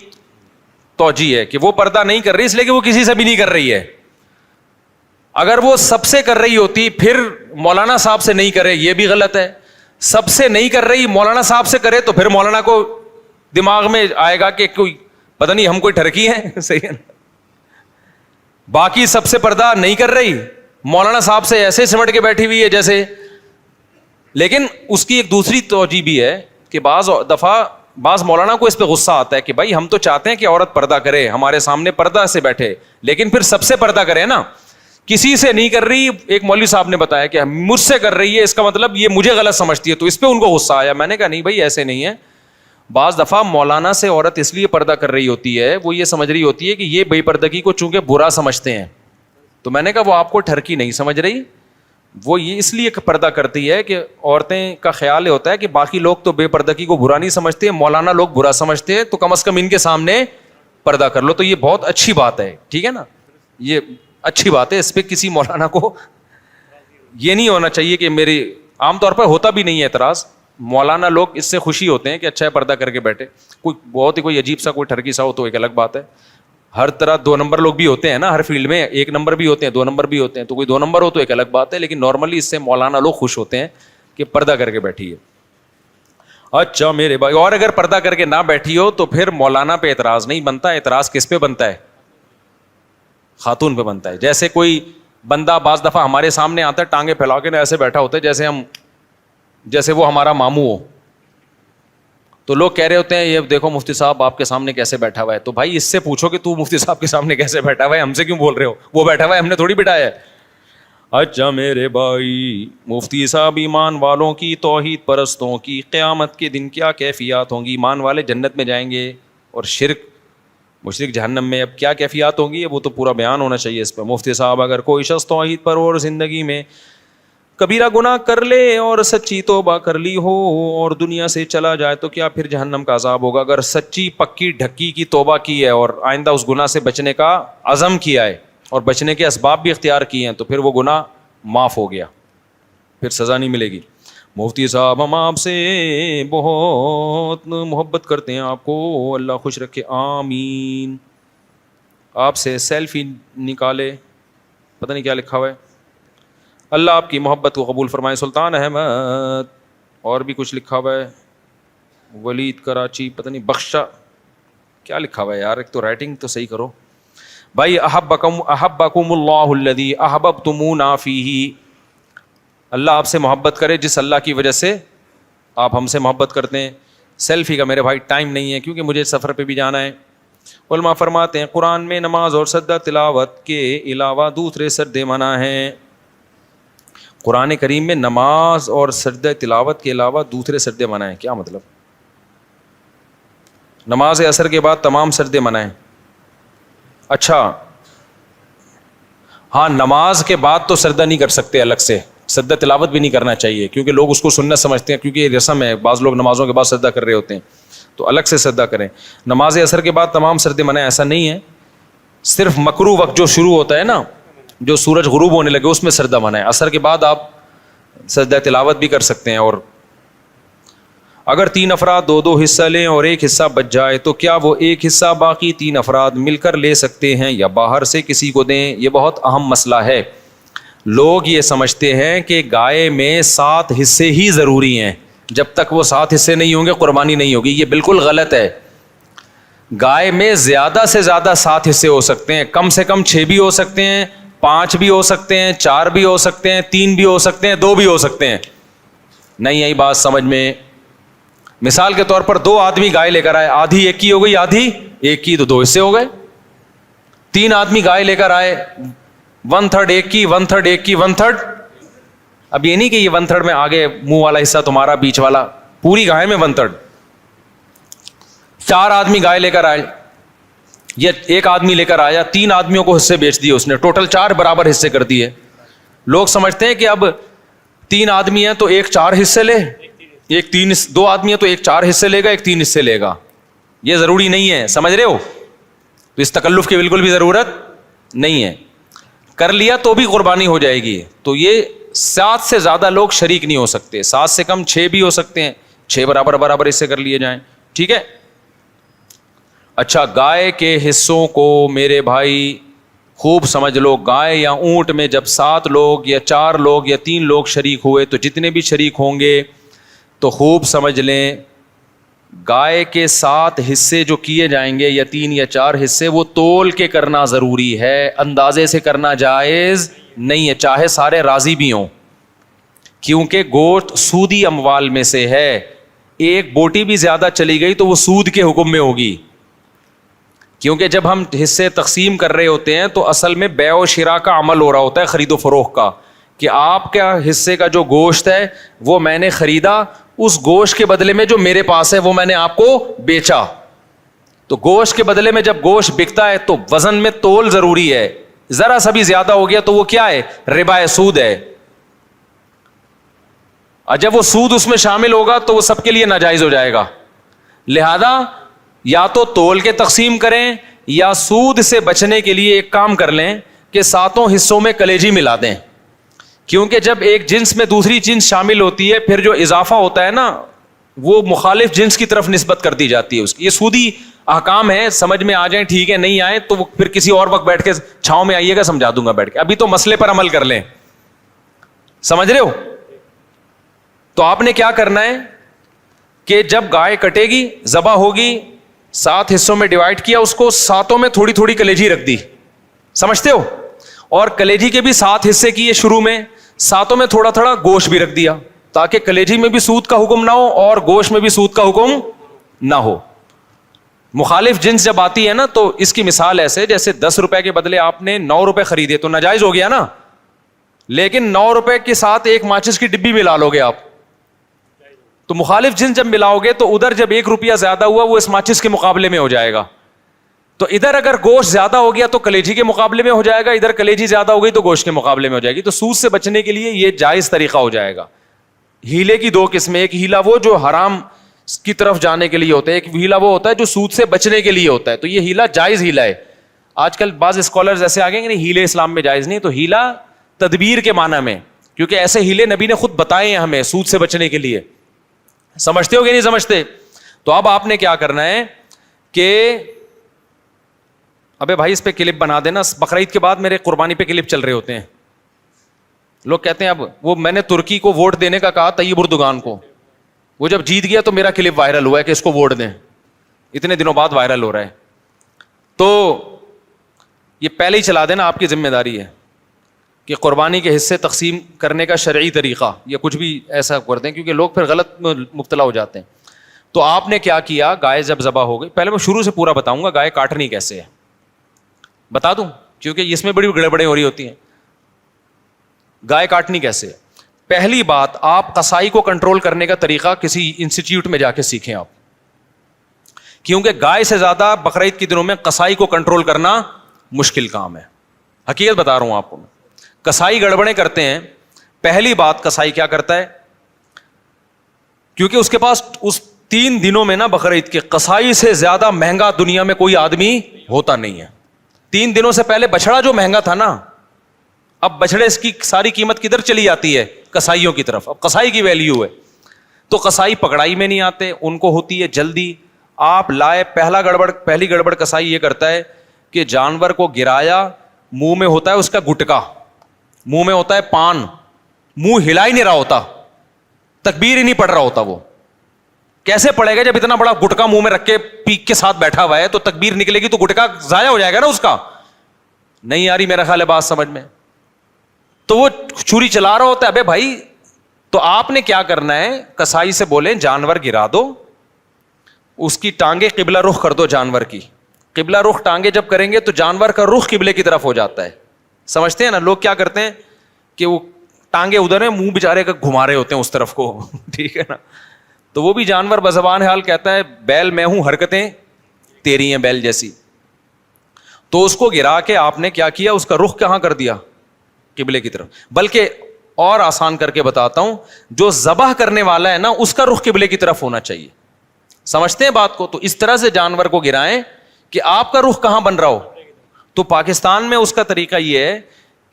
توجیہ ہے کہ وہ پردہ نہیں کر رہی اس لیے کہ وہ کسی سے بھی نہیں کر رہی ہے. اگر وہ سب سے کر رہی ہوتی پھر مولانا صاحب سے نہیں کرے, یہ بھی غلط ہے. سب سے نہیں کر رہی, مولانا صاحب سے کرے تو پھر مولانا کو دماغ میں آئے گا کہ کوئی پتہ نہیں ہم کوئی ٹھرکی ہیں, صحیح ہے. باقی سب سے پردہ نہیں کر رہی, مولانا صاحب سے ایسے سمٹ کے بیٹھی ہوئی ہے جیسے. لیکن اس کی ایک دوسری توجہ بھی ہے کہ بعض دفعہ بعض مولانا کو اس پہ غصہ آتا ہے کہ بھائی ہم تو چاہتے ہیں کہ عورت پردہ کرے, ہمارے سامنے پردہ سے بیٹھے, لیکن پھر سب سے پردہ کرے نا, کسی سے نہیں کر رہی. ایک مولوی صاحب نے بتایا کہ مجھ سے کر رہی ہے, اس کا مطلب یہ مجھے غلط سمجھتی ہے, تو اس پہ ان کو غصہ آیا. میں نے کہا نہیں بھائی ایسے نہیں ہے. بعض دفعہ مولانا سے عورت اس لیے پردہ کر رہی ہوتی ہے, وہ یہ سمجھ رہی ہوتی ہے کہ یہ بے پردگی کو چونکہ برا سمجھتے ہیں. تو میں نے کہا وہ آپ کو ٹھرکی نہیں سمجھ رہی, وہ یہ اس لیے پردہ کرتی ہے کہ عورتیں کا خیال ہوتا ہے کہ باقی لوگ تو بے پردگی کو برا نہیں سمجھتے, مولانا لوگ برا سمجھتے ہیں, تو کم از کم ان کے سامنے پردہ کر لو. تو یہ بہت اچھی بات ہے, ٹھیک ہے نا, یہ اچھی بات ہے. اس پہ کسی مولانا کو یہ نہیں ہونا چاہیے کہ میری, عام طور پر ہوتا بھی نہیں ہے اعتراض, مولانا لوگ اس سے خوشی ہوتے ہیں کہ اچھا ہے پردہ کر کے بیٹھے. کوئی بہت ہی کوئی عجیب سا کوئی ٹھرکی سا ہو تو ایک الگ بات ہے. ہر طرح 2 نمبر لوگ بھی ہوتے ہیں نا, ہر فیلڈ میں 1 نمبر بھی ہوتے ہیں, 2 نمبر بھی ہوتے ہیں, تو کوئی 2 نمبر ہو تو ایک الگ بات ہے. لیکن نارملی اس سے مولانا لوگ خوش ہوتے ہیں کہ پردہ کر کے بیٹھی ہے. اچھا میرے بھائی, اور اگر پردہ کر کے نہ بیٹھی ہو تو پھر مولانا پہ اعتراض نہیں بنتا. اعتراض کس پہ بنتا ہے؟ خاتون پہ بنتا ہے. جیسے کوئی بندہ بعض دفعہ ہمارے سامنے آتا ہے ٹانگیں پھیلا کے ایسے بیٹھا ہوتا ہے جیسے وہ ہمارا ماموں ہو, تو لوگ کہہ رہے ہوتے ہیں یہ دیکھو مفتی صاحب آپ کے سامنے کیسے بیٹھا ہوا ہے. تو بھائی اس سے پوچھو کہ تو مفتی صاحب کے سامنے کیسے بیٹھا ہوا ہے, ہم سے کیوں بول رہے ہو, وہ بیٹھا ہوا ہے, ہم نے تھوڑی بٹھایا ہے. اچھا میرے بھائی مفتی صاحب، ایمان والوں کی، توحید پرستوں کی قیامت کے دن کیا کیفیات ہوں گی؟ ایمان والے جنت میں جائیں گے اور مشرک جہنم میں. اب کیا کیفیات ہوں گی وہ تو پورا بیان ہونا چاہیے اس پہ. مفتی صاحب، اگر کوئی شخص توحید پر اور زندگی میں کبیرہ گناہ کر لے اور سچی توبہ کر لی ہو اور دنیا سے چلا جائے تو کیا پھر جہنم کا عذاب ہوگا؟ اگر سچی پکی ڈھکی کی توبہ کی ہے اور آئندہ اس گناہ سے بچنے کا عزم کیا ہے اور بچنے کے اسباب بھی اختیار کیے ہیں تو پھر وہ گناہ معاف ہو گیا، پھر سزا نہیں ملے گی. مفتی صاحب، ہم آپ سے بہت محبت کرتے ہیں، آپ کو اللہ خوش رکھے، آمین. آپ سے سیلفی نکالے، پتہ نہیں کیا لکھا ہوا ہے. اللہ آپ کی محبت کو قبول فرمائے. سلطان احمد، اور بھی کچھ لکھا ہوا ہے. ولید کراچی، پتہ نہیں بخشا کیا لکھا ہوا ہے یار، ایک تو رائٹنگ تو صحیح کرو بھائی. احبکم اللہ الذی احببتمونا فیہ. اللہ آپ سے محبت کرے جس اللہ کی وجہ سے آپ ہم سے محبت کرتے ہیں. سیلفی کا میرے بھائی ٹائم نہیں ہے کیونکہ مجھے سفر پہ بھی جانا ہے. علماء فرماتے ہیں قرآن میں نماز اور سجدہ تلاوت کے علاوہ دوسرے سجدے منع ہیں. قرآن کریم میں نماز اور سجدہ تلاوت کے علاوہ دوسرے سجدے منع ہیں. کیا مطلب؟ نماز عصر کے بعد تمام سجدے منع ہیں. اچھا ہاں، نماز کے بعد تو سجدہ نہیں کر سکتے، الگ سے سجدہ تلاوت بھی نہیں کرنا چاہیے کیونکہ لوگ اس کو سنت سمجھتے ہیں، کیونکہ یہ رسم ہے. بعض لوگ نمازوں کے بعد سجدہ کر رہے ہوتے ہیں تو الگ سے سجدہ کریں. نماز عصر کے بعد تمام سجدے منع ہیں ایسا نہیں ہے. صرف مکروہ وقت جو شروع ہوتا ہے نا، جو سورج غروب ہونے لگے اس میں سجدہ منع ہے. عصر کے بعد آپ سجدہ تلاوت بھی کر سکتے ہیں. اور اگر 3 افراد 2 حصہ لیں اور ایک حصہ بچ جائے تو کیا وہ ایک حصہ باقی 3 افراد مل کر لے سکتے ہیں یا باہر سے کسی کو دیں؟ یہ بہت اہم مسئلہ ہے. لوگ یہ سمجھتے ہیں کہ گائے میں 7 حصے ہی ضروری ہیں، جب تک وہ 7 حصے نہیں ہوں گے قربانی نہیں ہوگی. یہ بالکل غلط ہے. گائے میں زیادہ سے زیادہ 7 حصے ہو سکتے ہیں، کم سے کم 6 بھی ہو سکتے ہیں، 5 بھی ہو سکتے ہیں، 4 بھی ہو سکتے ہیں، 3 بھی ہو سکتے ہیں، 2 بھی ہو سکتے ہیں. نہیں آئی بات سمجھ میں؟ مثال کے طور پر 2 آدمی گائے لے کر آئے، آدھی ایک کی ہو گئی، آدھی ایک کی، تو 2 حصے ہو گئے. 3 آدمی گائے لے کر آئے، 1/3 ایک کی، 1/3 ایک کی، 1/3. اب یہ نہیں کہ یہ 1/3 میں آگے منہ والا حصہ تمہارا، بیچ والا، پوری گائے میں 1/3. 4 آدمی گائے لے کر آئے، یہ ایک آدمی لے کر آیا، 3 آدمیوں کو حصے بیچ دیے اس نے، ٹوٹل 4 برابر حصے کر دیے. لوگ سمجھتے ہیں کہ اب 3 آدمی ہیں تو ایک 4 حصے لے، 2 آدمی ہیں تو ایک 4 حصے لے گا، ایک 3 حصے لے گا. یہ ضروری نہیں ہے، سمجھ رہے ہو؟ تو اس تکلف کی بالکل بھی ضرورت نہیں ہے. کر لیا تو بھی قربانی ہو جائے گی. تو یہ 7 سے زیادہ لوگ شریک نہیں ہو سکتے. 7 سے کم 6 بھی ہو سکتے ہیں، 6 برابر حصے کر لیے جائیں. ٹھیک ہے. اچھا، گائے کے حصوں کو میرے بھائی خوب سمجھ لو. گائے یا اونٹ میں جب 7 لوگ یا 4 لوگ یا 3 لوگ شریک ہوئے تو جتنے بھی شریک ہوں گے تو خوب سمجھ لیں، گائے کے 7 حصے جو کیے جائیں گے یا 3 یا 4 حصے، وہ تول کے کرنا ضروری ہے، اندازے سے کرنا جائز نہیں ہے، چاہے سارے راضی بھی ہوں. کیونکہ گوشت سودی اموال میں سے ہے. ایک بوٹی بھی زیادہ چلی گئی تو وہ سود کے حکم میں ہوگی. کیونکہ جب ہم حصے تقسیم کر رہے ہوتے ہیں تو اصل میں بیع و شراء کا عمل ہو رہا ہوتا ہے، خرید و فروخت کا، کہ آپ کا حصے کا جو گوشت ہے وہ میں نے خریدا، اس گوشت کے بدلے میں جو میرے پاس ہے وہ میں نے آپ کو بیچا. تو گوشت کے بدلے میں جب گوشت بکتا ہے تو وزن میں تول ضروری ہے. ذرا سا بھی زیادہ ہو گیا تو وہ کیا ہے؟ ربا ہے، سود ہے. اور جب وہ سود اس میں شامل ہوگا تو وہ سب کے لیے ناجائز ہو جائے گا. لہذا یا تو تول کے تقسیم کریں یا سود سے بچنے کے لیے ایک کام کر لیں کہ 7 حصوں میں کلیجی ملا دیں. کیونکہ جب ایک جنس میں دوسری جنس شامل ہوتی ہے پھر جو اضافہ ہوتا ہے نا وہ مخالف جنس کی طرف نسبت کر دی جاتی ہے اس کی. یہ سودی احکام ہے، سمجھ میں آ جائیں ٹھیک ہے، نہیں آئے تو پھر کسی اور وقت بیٹھ کے چھاؤں میں آئیے گا، سمجھا دوں گا بیٹھ کے. ابھی تو مسئلے پر عمل کر لیں. سمجھ رہے ہو؟ تو آپ نے کیا کرنا ہے کہ جب گائے کٹے گی، ذبح ہوگی، 7 حصوں میں ڈیوائڈ کیا اس کو، 7 میں تھوڑی تھوڑی کلیجی رکھ دی. سمجھتے ہو؟ اور کلیجی کے بھی 7 حصے کیے شروع میں، 7 میں تھوڑا تھوڑا گوشت بھی رکھ دیا تاکہ کلیجی میں بھی سود کا حکم نہ ہو اور گوشت میں بھی سود کا حکم نہ ہو. مخالف جنس جب آتی ہے نا تو اس کی مثال ایسے، جیسے 10 روپے کے بدلے آپ نے 9 روپے خریدے تو ناجائز ہو گیا نا. لیکن 9 روپے کے ساتھ ایک ماچس کی ڈبی ملا لو گے آپ, تو مخالف جنس جب ملاؤ گے تو ادھر جب 1 روپیہ زیادہ ہوا وہ اس ماچس کے مقابلے میں ہو جائے گا. تو ادھر اگر گوشت زیادہ ہو گیا تو کلیجی کے مقابلے میں ہو جائے گا, ادھر کلیجی زیادہ ہو گئی تو گوشت کے مقابلے میں ہو جائے گی. تو سود سے بچنے کے لیے یہ جائز طریقہ ہو جائے گا. ہیلے کی 2 قسمیں, ایک ہیلا وہ جو حرام کی طرف جانے کے لیے ہوتا ہے, ایک ہیلا وہ ہوتا ہے جو سود سے بچنے کے لیے ہوتا ہے. تو یہ ہیلا جائز ہیلا ہے. آج کل بعض اسکالرز ایسے آ گئے کہ نہیں ہیلے اسلام میں جائز نہیں, تو ہیلا تدبیر کے معنی میں, کیونکہ ایسے ہیلے نبی نے خود بتائے ہیں ہمیں سود سے بچنے کے لیے. سمجھتے ہو کہ نہیں سمجھتے؟ تو اب آپ نے کیا کرنا ہے کہ ابے بھائی اس پہ کلپ بنا دینا. بقرعید کے بعد میرے قربانی پہ کلپ چل رہے ہوتے ہیں. لوگ کہتے ہیں اب وہ میں نے ترکی کو ووٹ دینے کا کہا طیب اردوغان کو, وہ جب جیت گیا تو میرا کلپ وائرل ہوا ہے کہ اس کو ووٹ دیں. اتنے دنوں بعد وائرل ہو رہا ہے. تو یہ پہلے ہی چلا دینا, آپ کی ذمہ داری ہے کہ قربانی کے حصے تقسیم کرنے کا شرعی طریقہ یا کچھ بھی ایسا کر دیں, کیونکہ لوگ پھر غلط مبتلا ہو جاتے ہیں. تو آپ نے کیا کیا, گائے جب ذبح ہو گئی, پہلے میں شروع سے پورا بتاؤں گا گائے کاٹنی کیسے ہے, بتا دوں کیونکہ اس میں بڑی گڑبڑیں ہو رہی ہوتی ہیں. گائے کاٹنی کیسے ہے؟ پہلی بات, آپ قصائی کو کنٹرول کرنے کا طریقہ کسی انسٹیٹیوٹ میں جا کے سیکھیں آپ, کیونکہ گائے سے زیادہ بقرعید کے دنوں میں قصائی کو کنٹرول کرنا مشکل کام ہے. حقیقت بتا رہا ہوں آپ کو. قصائی گڑبڑیں کرتے ہیں. پہلی بات, قصائی کیا کرتا ہے, کیونکہ اس کے پاس اس 3 دنوں میں نا بقرعید کے قصائی سے زیادہ مہنگا دنیا میں کوئی آدمی ہوتا نہیں ہے. 3 دنوں سے پہلے بچڑا جو مہنگا تھا نا, اب بچڑے اس کی ساری قیمت کدھر چلی جاتی ہے, قصائیوں کی طرف. اب قصائی کی ویلیو ہے. تو قصائی پکڑائی میں نہیں آتے, ان کو ہوتی ہے جلدی. آپ لائے, پہلی گڑبڑ قصائی یہ کرتا ہے کہ جانور کو گرایا, منہ میں ہوتا ہے اس کا گٹکا, منہ میں ہوتا ہے پان, منہ ہلا ہی نہیں رہا ہوتا, تکبیر ہی نہیں پڑھ رہا ہوتا. وہ کیسے پڑے گا جب اتنا بڑا گٹکا منہ میں رکھ کے پیک کے ساتھ بیٹھا ہوا ہے؟ تو تکبیر نکلے گی تو گٹکا ضائع ہو جائے گا نا اس کا. نہیں آ رہی میرا خیال ہے بات سمجھ میں. تو وہ چھری چلا رہا ہوتا ہے. ابے بھائی, تو آپ نے کیا کرنا ہے, کسائی سے بولیں جانور گرا دو, اس کی ٹانگیں قبلہ رخ کر دو. جانور کی قبلہ رخ ٹانگیں جب کریں گے تو جانور کا رخ قبلے کی طرف ہو جاتا ہے. سمجھتے ہیں نا؟ لوگ کیا کرتے ہیں کہ وہ ٹانگیں ادھر ہیں, منہ بیچارے کا گھما رہے ہوتے ہیں اس طرف کو. ٹھیک ہے نا؟ تو وہ بھی جانور بزبان حال کہتا ہے بیل میں ہوں, حرکتیں تیری ہیں بیل جیسی. تو اس کو گرا کے آپ نے کیا کیا, اس کا رخ کہاں کر دیا؟ قبلے کی طرف. بلکہ اور آسان کر کے بتاتا ہوں, جو ذبح کرنے والا ہے نا اس کا رخ قبلے کی طرف ہونا چاہیے. سمجھتے ہیں بات کو؟ تو اس طرح سے جانور کو گرائیں کہ آپ کا رخ کہاں بن رہا ہو. تو پاکستان میں اس کا طریقہ یہ ہے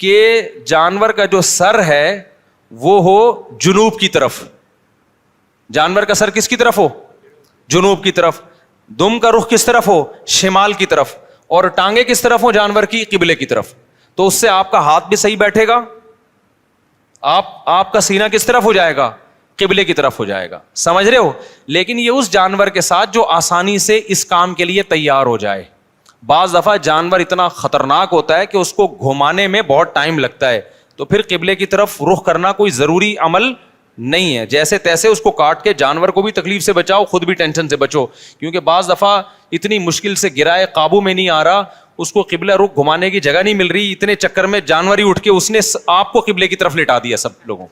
کہ جانور کا جو سر ہے وہ ہو جنوب کی طرف. جانور کا سر کس کی طرف ہو؟ جنوب کی طرف. دم کا رخ کس طرف ہو؟ شمال کی طرف. اور ٹانگیں کس طرف ہو جانور کی؟ قبلے کی طرف. تو اس سے آپ کا ہاتھ بھی صحیح بیٹھے گا, آپ کا سینہ کس طرف ہو جائے گا؟ قبلے کی طرف ہو جائے گا. سمجھ رہے ہو؟ لیکن یہ اس جانور کے ساتھ جو آسانی سے اس کام کے لیے تیار ہو جائے. بعض دفعہ جانور اتنا خطرناک ہوتا ہے کہ اس کو گھمانے میں بہت ٹائم لگتا ہے, تو پھر قبلے کی طرف رخ کرنا کوئی ضروری عمل نہیں ہے. جیسے تیسے اس کو کاٹ کے جانور کو بھی تکلیف سے بچاؤ, خود بھی ٹینشن سے بچو. کیونکہ بعض دفعہ اتنی مشکل سے گرائے, قابو میں نہیں آ رہا, اس کو قبلہ رخ گھمانے کی جگہ نہیں مل رہی, اتنے چکر میں جانور ہی اٹھ کے اس نے آپ کو قبلے کی طرف لٹا دیا. سب لوگوں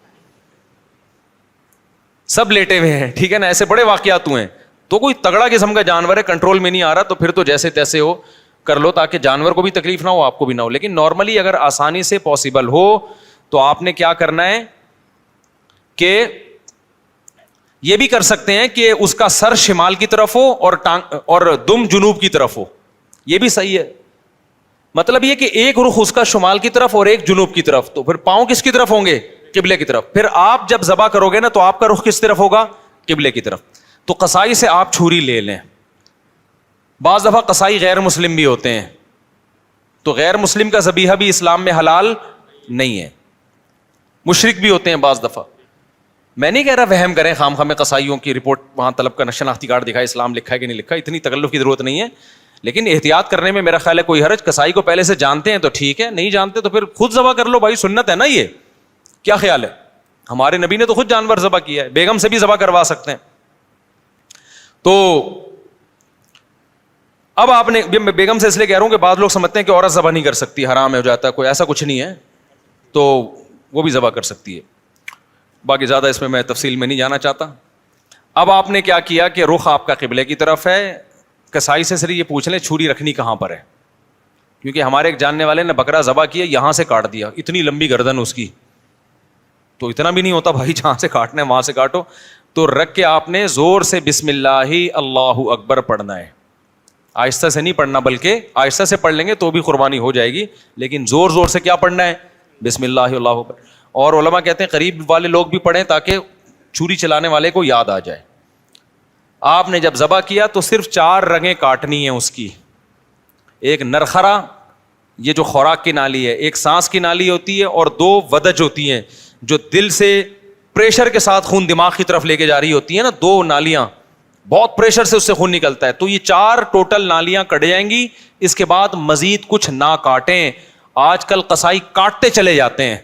سب لیٹے ہوئے ہیں. ٹھیک ہے نا؟ ایسے بڑے واقعات ہوئے ہیں. تو کوئی تگڑا قسم کا جانور ہے, کنٹرول میں نہیں آ رہا, تو پھر تو جیسے تیسے ہو کر لو, تاکہ جانور کو بھی تکلیف نہ ہو, آپ کو بھی نہ ہو. لیکن نارملی اگر آسانی سے پاسبل ہو تو آپ نے کیا کرنا ہے کہ یہ بھی کر سکتے ہیں کہ اس کا سر شمال کی طرف ہو اور دم جنوب کی طرف ہو. یہ بھی صحیح ہے. مطلب یہ کہ ایک رخ اس کا شمال کی طرف اور ایک جنوب کی طرف. تو پھر پاؤں کس کی طرف ہوں گے؟ قبلے کی طرف. پھر آپ جب ذبح کرو گے نا تو آپ کا رخ کس طرف ہوگا؟ قبلے کی طرف. تو قصائی سے آپ چھری لے لیں. بعض دفعہ قصائی غیر مسلم بھی ہوتے ہیں, تو غیر مسلم کا ذبیحہ بھی اسلام میں حلال نہیں ہے. مشرک بھی ہوتے ہیں بعض دفعہ. میں نہیں کہہ رہا وہم کریں خام خواہ میں, قصائیوں کی رپورٹ وہاں طلب کا شناختی کارڈ دکھائے, اسلام لکھا ہے کہ نہیں لکھا, اتنی تکلف کی ضرورت نہیں ہے. لیکن احتیاط کرنے میں میرا خیال ہے کوئی حرج. قصائی کو پہلے سے جانتے ہیں تو ٹھیک ہے, نہیں جانتے تو پھر خود ذبح کر لو بھائی, سنت ہے نا یہ. کیا خیال ہے؟ ہمارے نبی نے تو خود جانور ذبح کیا ہے, بیگم سے بھی ذبح کروا سکتے ہیں. تو اب آپ نے, بیگم سے اس لیے کہہ رہا ہوں کہ بعض لوگ سمجھتے ہیں کہ عورت ذبح نہیں کر سکتی, حرام ہو جاتا ہے, کوئی ایسا کچھ نہیں ہے. تو وہ بھی ذبح کر سکتی ہے. باقی زیادہ اس میں تفصیل میں نہیں جانا چاہتا. اب آپ نے کیا کیا کہ رخ آپ کا قبلے کی طرف ہے. کسائی سے صرف یہ پوچھ لیں چھری رکھنی کہاں پر ہے, کیونکہ ہمارے ایک جاننے والے نے بکرا ذبح کیا, یہاں سے کاٹ دیا, اتنی لمبی گردن اس کی, تو اتنا بھی نہیں ہوتا بھائی, جہاں سے کاٹنا ہے وہاں سے کاٹو. تو رکھ کے آپ نے زور سے بسم اللہ اللہ اکبر پڑھنا ہے. آہستہ سے نہیں پڑھنا, بلکہ آہستہ سے پڑھ لیں گے تو بھی قربانی ہو جائے گی, لیکن زور زور سے کیا پڑھنا ہے, بسم اللہ اللہ اکبر. اور علماء کہتے ہیں قریب والے لوگ بھی پڑھیں تاکہ چھری چلانے والے کو یاد آ جائے. آپ نے جب ذبح کیا تو صرف 4 رگیں کاٹنی ہیں اس کی. ایک نرخرا, یہ جو خوراک کی نالی ہے, ایک سانس کی نالی ہوتی ہے, اور 2 ودج ہوتی ہیں جو دل سے پریشر کے ساتھ خون دماغ کی طرف لے کے جا رہی ہوتی ہیں نا, 2 نالیاں, بہت پریشر سے اس سے خون نکلتا ہے. تو یہ 4 ٹوٹل نالیاں کٹ جائیں گی. اس کے بعد مزید کچھ نہ کاٹیں. آج کل قصائی کاٹتے چلے جاتے ہیں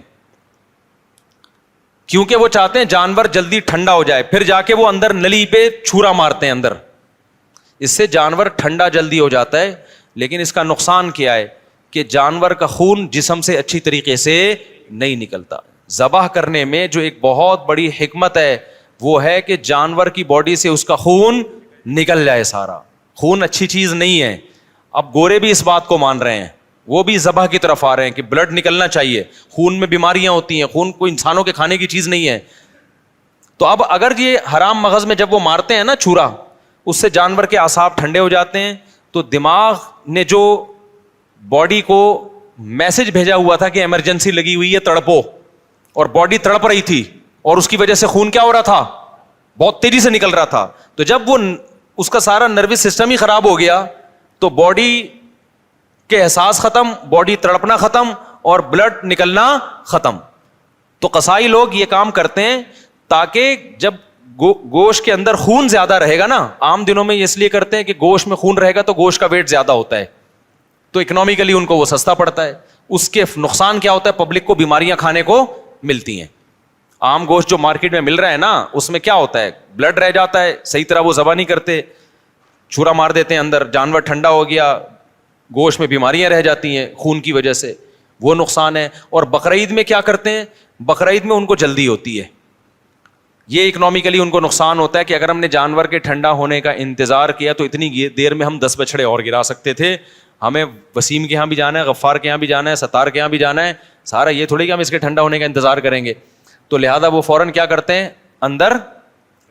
کیونکہ وہ چاہتے ہیں جانور جلدی ٹھنڈا ہو جائے, پھر جا کے وہ اندر نلی پہ چھرا مارتے ہیں اندر. اس سے جانور ٹھنڈا جلدی ہو جاتا ہے, لیکن اس کا نقصان کیا ہے کہ جانور کا خون جسم سے اچھی طریقے سے نہیں نکلتا. ذبح کرنے میں جو ایک بہت بڑی حکمت ہے وہ ہے کہ جانور کی باڈی سے اس کا خون نکل جائے سارا. خون اچھی چیز نہیں ہے. اب گورے بھی اس بات کو مان رہے ہیں, وہ بھی ذبح کی طرف آ رہے ہیں کہ بلڈ نکلنا چاہیے, خون میں بیماریاں ہوتی ہیں, خون کوئی انسانوں کے کھانے کی چیز نہیں ہے. تو اب اگر یہ حرام مغز میں جب وہ مارتے ہیں نا چھرا, اس سے جانور کے اعصاب ٹھنڈے ہو جاتے ہیں. تو دماغ نے جو باڈی کو میسج بھیجا ہوا تھا کہ ایمرجنسی لگی ہوئی ہے تڑپو, اور باڈی تڑپ رہی تھی, اور اس کی وجہ سے خون کیا ہو رہا تھا, بہت تیزی سے نکل رہا تھا. تو جب وہ اس کا سارا نروس سسٹم ہی خراب ہو گیا تو باڈی کے احساس ختم, باڈی تڑپنا ختم, اور بلڈ نکلنا ختم. تو قصائی لوگ یہ کام کرتے ہیں تاکہ جب گوشت کے اندر خون زیادہ رہے گا نا, عام دنوں میں اس لیے کرتے ہیں کہ گوشت میں خون رہے گا تو گوشت کا ویٹ زیادہ ہوتا ہے, تو اکنامکلی ان کو وہ سستا پڑتا ہے. اس کے نقصان کیا ہوتا ہے, پبلک کو بیماریاں کھانے کو ملتی ہیں. عام گوشت جو مارکیٹ میں مل رہا ہے نا, اس میں کیا ہوتا ہے, بلڈ رہ جاتا ہے, صحیح طرح وہ ذبح نہیں کرتے, چھرا مار دیتے ہیں اندر, جانور ٹھنڈا ہو گیا, گوشت میں بیماریاں رہ جاتی ہیں خون کی وجہ سے, وہ نقصان ہے. اور بقرعید میں کیا کرتے ہیں, بقرعید میں ان کو جلدی ہوتی ہے. یہ اکنامکلی ان کو نقصان ہوتا ہے کہ اگر ہم نے جانور کے ٹھنڈا ہونے کا انتظار کیا تو اتنی دیر میں ہم 10 بچڑے اور گرا سکتے تھے. ہمیں وسیم کے یہاں بھی جانا ہے, غفار کے یہاں بھی جانا ہے, ستار کے یہاں بھی جانا ہے, سارا یہ تھوڑی کہ ہم اس کے ٹھنڈا ہونے کا انتظار کریں گے. تو لہٰذا وہ فوراً کیا کرتے ہیں, اندر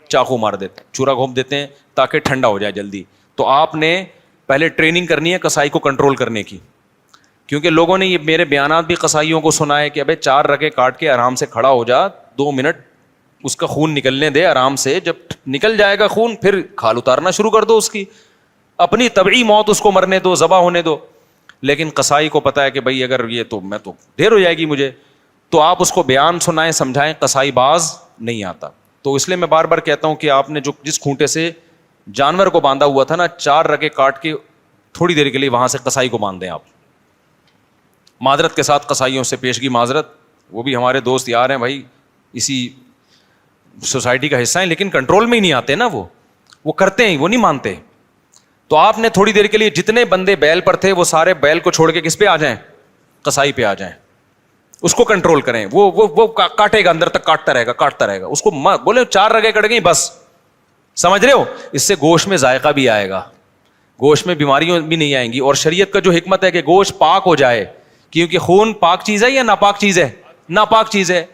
چاقو مار دیتے ہیں, چورا گھونپ دیتے ہیں تاکہ ٹھنڈا ہو جائے جلدی. تو آپ نے پہلے ٹریننگ کرنی ہے قصائی کو کنٹرول کرنے کی, کیونکہ لوگوں نے یہ میرے بیانات بھی قصائیوں کو سنا ہے کہ ابے 4 رگیں کاٹ کے آرام سے کھڑا ہو جا, 2 منٹ اس کا خون نکلنے دے آرام سے, جب نکل جائے گا خون پھر کھال اتارنا شروع کر دو, اس کی اپنی طبعی موت اس کو مرنے دو, ذبح ہونے دو. لیکن قصائی کو پتا ہے کہ بھائی اگر یہ تو میں تو دیر ہو جائے گی مجھے, تو آپ اس کو بیان سنائیں, سمجھائیں, قصائی باز نہیں آتا. تو اس لیے میں بار بار کہتا ہوں کہ آپ نے جو جس کھونٹے سے جانور کو باندھا ہوا تھا نا, 4 رگیں کاٹ کے تھوڑی دیر کے لیے وہاں سے قصائی کو باندھ دیں آپ. معذرت کے ساتھ قصائیوں سے پیشگی معذرت, وہ بھی ہمارے دوست یار ہیں بھائی, اسی سوسائٹی کا حصہ ہیں, لیکن کنٹرول میں ہی نہیں آتے نا, وہ کرتے ہیں, وہ نہیں مانتے. تو آپ نے تھوڑی دیر کے لیے جتنے بندے بیل پر تھے وہ سارے بیل کو چھوڑ کے کس پہ آ جائیں, قصائی پہ آ جائیں, اس کو کنٹرول کریں. وہ کاٹے گا, اندر تک کاٹتا رہے گا, اس کو بولے 4 رگیں کٹ گئی بس, سمجھ رہے ہو, اس سے گوشت میں ذائقہ بھی آئے گا, گوشت میں بیماریاں بھی نہیں آئیں گی. اور شریعت کا جو حکمت ہے کہ گوشت پاک ہو جائے, کیونکہ خون پاک چیز ہے یا ناپاک چیز ہے, ناپاک چیز ہے.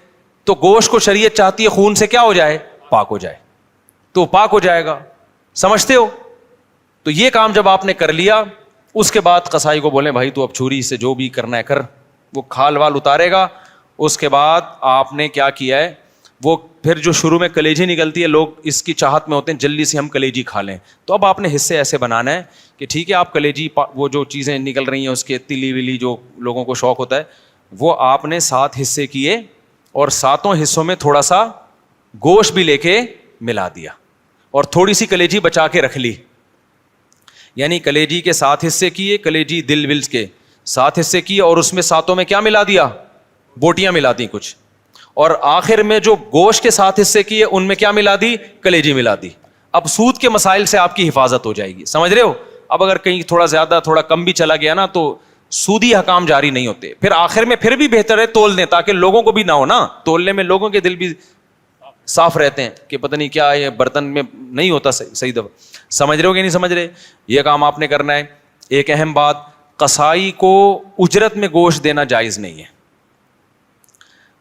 تو گوشت کو شریعت چاہتی ہے خون سے کیا ہو جائے, پاک ہو جائے, تو پاک ہو جائے گا. سمجھتے ہو؟ تو یہ کام جب آپ نے کر لیا, اس کے بعد قصائی کو بولیں بھائی تو اب چھری سے جو بھی کرنا ہے کر, وہ کھال وال اتارے گا. اس کے بعد آپ نے کیا کیا ہے, وہ پھر جو شروع میں کلیجی نکلتی ہے, لوگ اس کی چاہت میں ہوتے ہیں جلدی سے ہم کلیجی کھا لیں. تو اب آپ نے حصے ایسے بنانا ہے کہ ٹھیک ہے آپ کلیجی, وہ جو چیزیں نکل رہی ہیں اس کے تلی ولی جو لوگوں کو شوق ہوتا ہے, وہ آپ نے 7 حصے کیے, اور 7 حصوں میں تھوڑا سا گوشت بھی لے کے ملا دیا, اور تھوڑی سی کلیجی بچا کے رکھ لی. یعنی کلیجی کے 7 حصے کیے, کلیجی دل ولز کے 7 حصے کیے, اور اس میں 7 میں کیا ملا دیا, بوٹیاں ملا دی کچھ, اور آخر میں جو گوشت کے 7 حصے کیے ان میں کیا ملا دی, کلیجی ملا دی. اب سود کے مسائل سے آپ کی حفاظت ہو جائے گی, سمجھ رہے ہو. اب اگر کہیں تھوڑا زیادہ تھوڑا کم بھی چلا گیا نا, تو سودی حکام جاری نہیں ہوتے. پھر آخر میں پھر بھی بہتر ہے تول دیں تاکہ لوگوں کو بھی نہ ہو نا, تولنے میں لوگوں کے دل بھی صاف رہتے ہیں کہ پتہ نہیں کیا یہ برتن میں نہیں ہوتا صحیح دفعہ. سمجھ رہے ہو کہ نہیں سمجھ رہے؟ یہ کام آپ نے کرنا ہے. ایک اہم بات, قصائی کو اجرت میں گوشت دینا جائز نہیں ہے.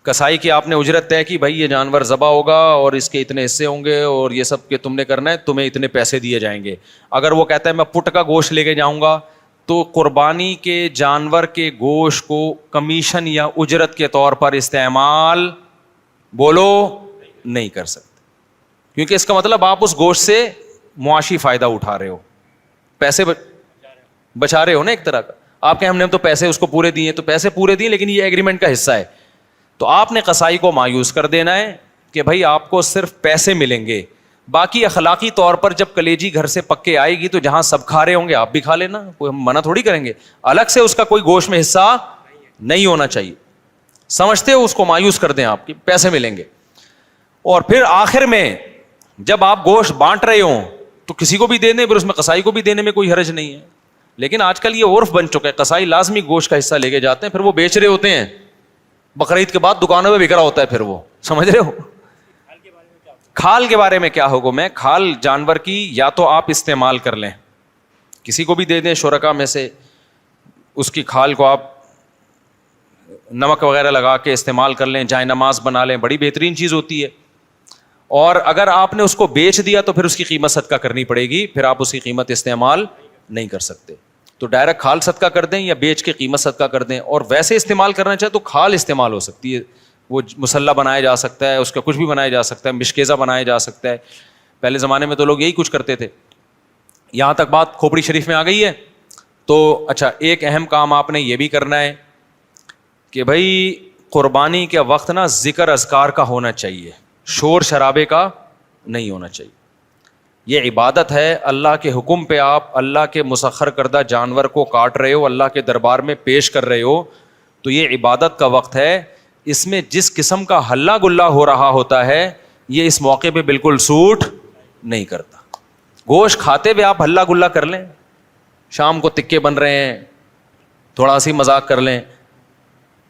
کسائی کی آپ نے اجرت طے کی, بھائی یہ جانور ذبح ہوگا اور اس کے اتنے حصے ہوں گے اور یہ سب کہ تم نے کرنا ہے, تمہیں اتنے پیسے دیے جائیں گے. اگر وہ کہتا ہے میں پٹ کا گوشت لے کے جاؤں گا, تو قربانی کے جانور کے گوشت کو کمیشن یا اجرت کے طور پر استعمال بولو نہیں کر سکتے, کیونکہ اس کا مطلب آپ اس گوشت سے معاشی فائدہ اٹھا رہے ہو, پیسے بچا رہے ہو نا ایک طرح کا. آپ کے ہم نے تو پیسے اس کو پورے دیے, تو پیسے پورے دیے لیکن یہ ایگریمنٹ کا حصہ ہے. تو آپ نے قصائی کو مایوس کر دینا ہے کہ بھائی آپ کو صرف پیسے ملیں گے, باقی اخلاقی طور پر جب کلیجی گھر سے پک کے آئے گی تو جہاں سب کھا رہے ہوں گے آپ بھی کھا لینا, کوئی ہم منع تھوڑی کریں گے. الگ سے اس کا کوئی گوشت میں حصہ نہیں ہونا چاہیے. سمجھتے ہو؟ اس کو مایوس کر دیں آپ کی, پیسے ملیں گے. اور پھر آخر میں جب آپ گوشت بانٹ رہے ہوں تو کسی کو بھی دے دیں, پھر اس میں قصائی کو بھی دینے میں کوئی حرج نہیں ہے. لیکن آج کل یہ عرف بن چکا ہے, قصائی لازمی گوشت کا حصہ لے کے جاتے ہیں, پھر وہ بیچ رہے ہوتے ہیں, بقرعید کے بعد دکانوں میں بک رہا ہوتا ہے پھر وہ. سمجھ رہے ہو؟ کھال کے بارے میں کیا حکم ہے؟ کھال جانور کی یا تو آپ استعمال کر لیں, کسی کو بھی دے دیں شرکا میں سے, اس کی کھال کو آپ نمک وغیرہ لگا کے استعمال کر لیں, جائے نماز بنا لیں, بڑی بہترین چیز ہوتی ہے. اور اگر آپ نے اس کو بیچ دیا تو پھر اس کی قیمت صدقہ کرنی پڑے گی, پھر آپ اس کی قیمت استعمال نہیں کر سکتے. تو ڈائریکٹ کھال صدقہ کر دیں یا بیچ کے قیمت صدقہ کر دیں. اور ویسے استعمال کرنا چاہے تو کھال استعمال ہو سکتی ہے, وہ مسلح بنایا جا سکتا ہے, اس کا کچھ بھی بنایا جا سکتا ہے, مشکیزہ بنایا جا سکتا ہے. پہلے زمانے میں تو لوگ یہی کچھ کرتے تھے. یہاں تک بات کھوپڑی شریف میں آ گئی ہے. تو اچھا, ایک اہم کام آپ نے یہ بھی کرنا ہے کہ بھائی قربانی کے وقت نا ذکر اذکار کا ہونا چاہیے, شور شرابے کا نہیں ہونا چاہیے. یہ عبادت ہے, اللہ کے حکم پہ آپ اللہ کے مسخر کردہ جانور کو کاٹ رہے ہو, اللہ کے دربار میں پیش کر رہے ہو, تو یہ عبادت کا وقت ہے. اس میں جس قسم کا ہلا گلا ہو رہا ہوتا ہے یہ اس موقع پہ بالکل سوٹ نہیں کرتا. گوشت کھاتے ہوئے آپ ہلا گلا کر لیں, شام کو تکے بن رہے ہیں, تھوڑا سی مذاق کر لیں,